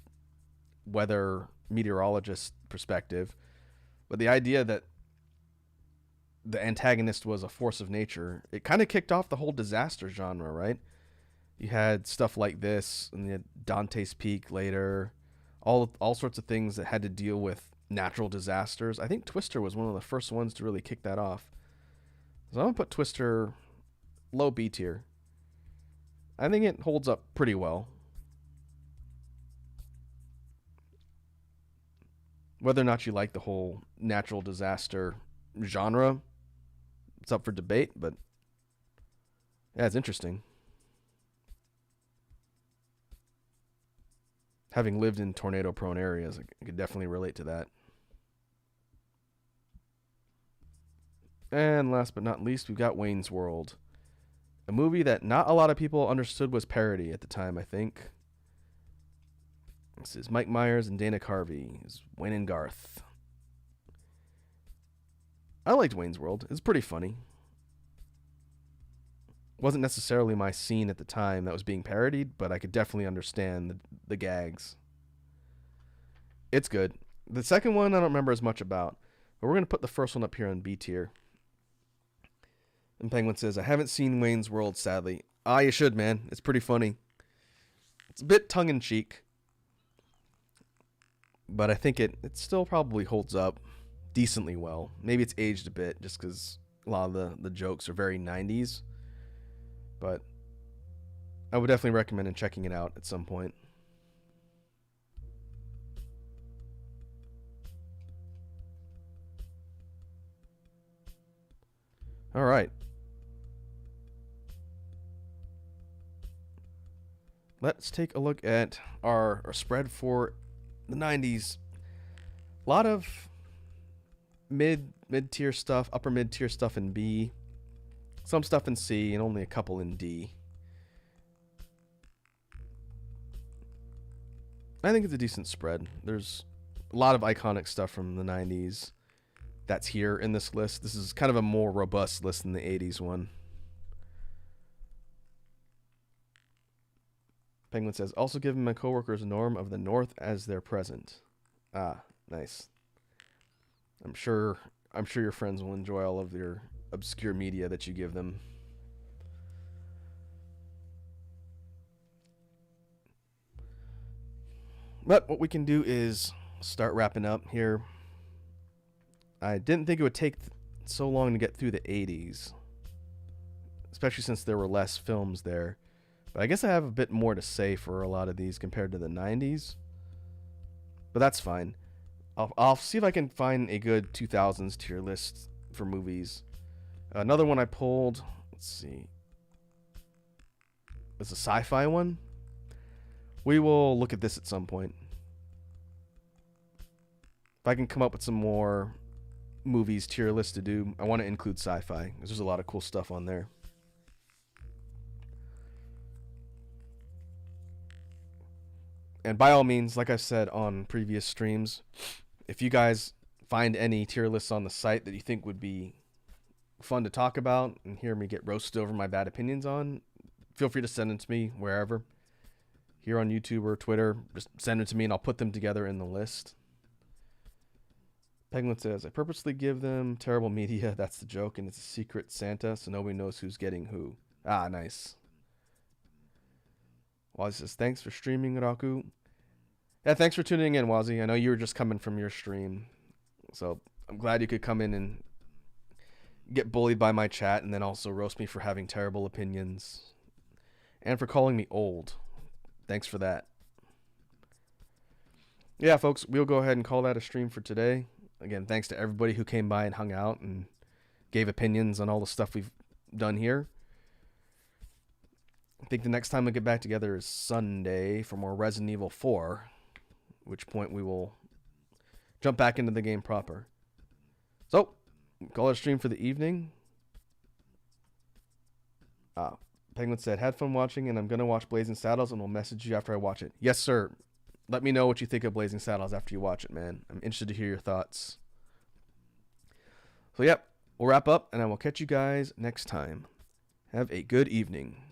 weather meteorologist perspective, but the idea that the antagonist was a force of nature, it kind of kicked off the whole disaster genre, right? You had stuff like this, and you had Dante's Peak later, all sorts of things that had to deal with natural disasters. I think Twister was one of the first ones to really kick that off. So I'm gonna put Twister low B tier. I think it holds up pretty well. Whether or not you like the whole natural disaster genre, it's up for debate, but yeah, it's interesting. Having lived in tornado-prone areas, I could definitely relate to that. And last but not least, we've got Wayne's World. A movie that not a lot of people understood was parody at the time, I think. This is Mike Myers and Dana Carvey. This is Wayne and Garth. I liked Wayne's World. It's pretty funny. Wasn't necessarily my scene at the time that was being parodied, but I could definitely understand the gags. It's good. The second one I don't remember as much about, but we're going to put the first one up here on B tier. And Penguin says, I haven't seen Wayne's World, sadly. Ah, you should, man. It's pretty funny. It's a bit tongue-in-cheek, but I think it still probably holds up decently well. Maybe it's aged a bit just because a lot of the jokes are very 90s. But I would definitely recommend checking it out at some point. All right. Let's take a look at our spread for the 90s. A lot of mid-tier stuff, upper mid-tier stuff in B. Some stuff in C, and only a couple in D. I think it's a decent spread. There's a lot of iconic stuff from the 90s that's here in this list. This is kind of a more robust list than the 80s one. Penguin says, also giving my coworkers Norm of the North as their present. Ah, nice. I'm sure your friends will enjoy all of your obscure media that you give them. But what we can do is start wrapping up here. I didn't think it would take so long to get through the 80s, especially since there were less films there. But I guess I have a bit more to say for a lot of these compared to the 90s. But that's fine. I'll see if I can find a good 2000s tier list for movies. Another one I pulled, let's see. It's a sci-fi one. We will look at this at some point. If I can come up with some more movies tier list to do, I want to include sci-fi because there's a lot of cool stuff on there. And by all means, like I said on previous streams, if you guys find any tier lists on the site that you think would be fun to talk about and hear me get roasted over my bad opinions on, feel free to send them to me wherever. Here on YouTube or Twitter, just send them to me and I'll put them together in the list. Penguin says, I purposely give them terrible media. That's the joke, and it's a secret Santa, so nobody knows who's getting who. Ah, nice. Wazzy says, thanks for streaming, Raku. Yeah, thanks for tuning in, Wazzy. I know you were just coming from your stream, so I'm glad you could come in and get bullied by my chat and then also roast me for having terrible opinions and for calling me old. Thanks for that. Yeah, folks, we'll go ahead and call that a stream for today. Again, thanks to everybody who came by and hung out and gave opinions on all the stuff we've done here. I think the next time we get back together is Sunday for more Resident Evil 4, at which point we will jump back into the game proper. So, call it a stream for the evening. Penguin said, had fun watching, and I'm going to watch Blazing Saddles, and we'll message you after I watch it. Yes, sir. Let me know what you think of Blazing Saddles after you watch it, man. I'm interested to hear your thoughts. So, yep, we'll wrap up, and I will catch you guys next time. Have a good evening.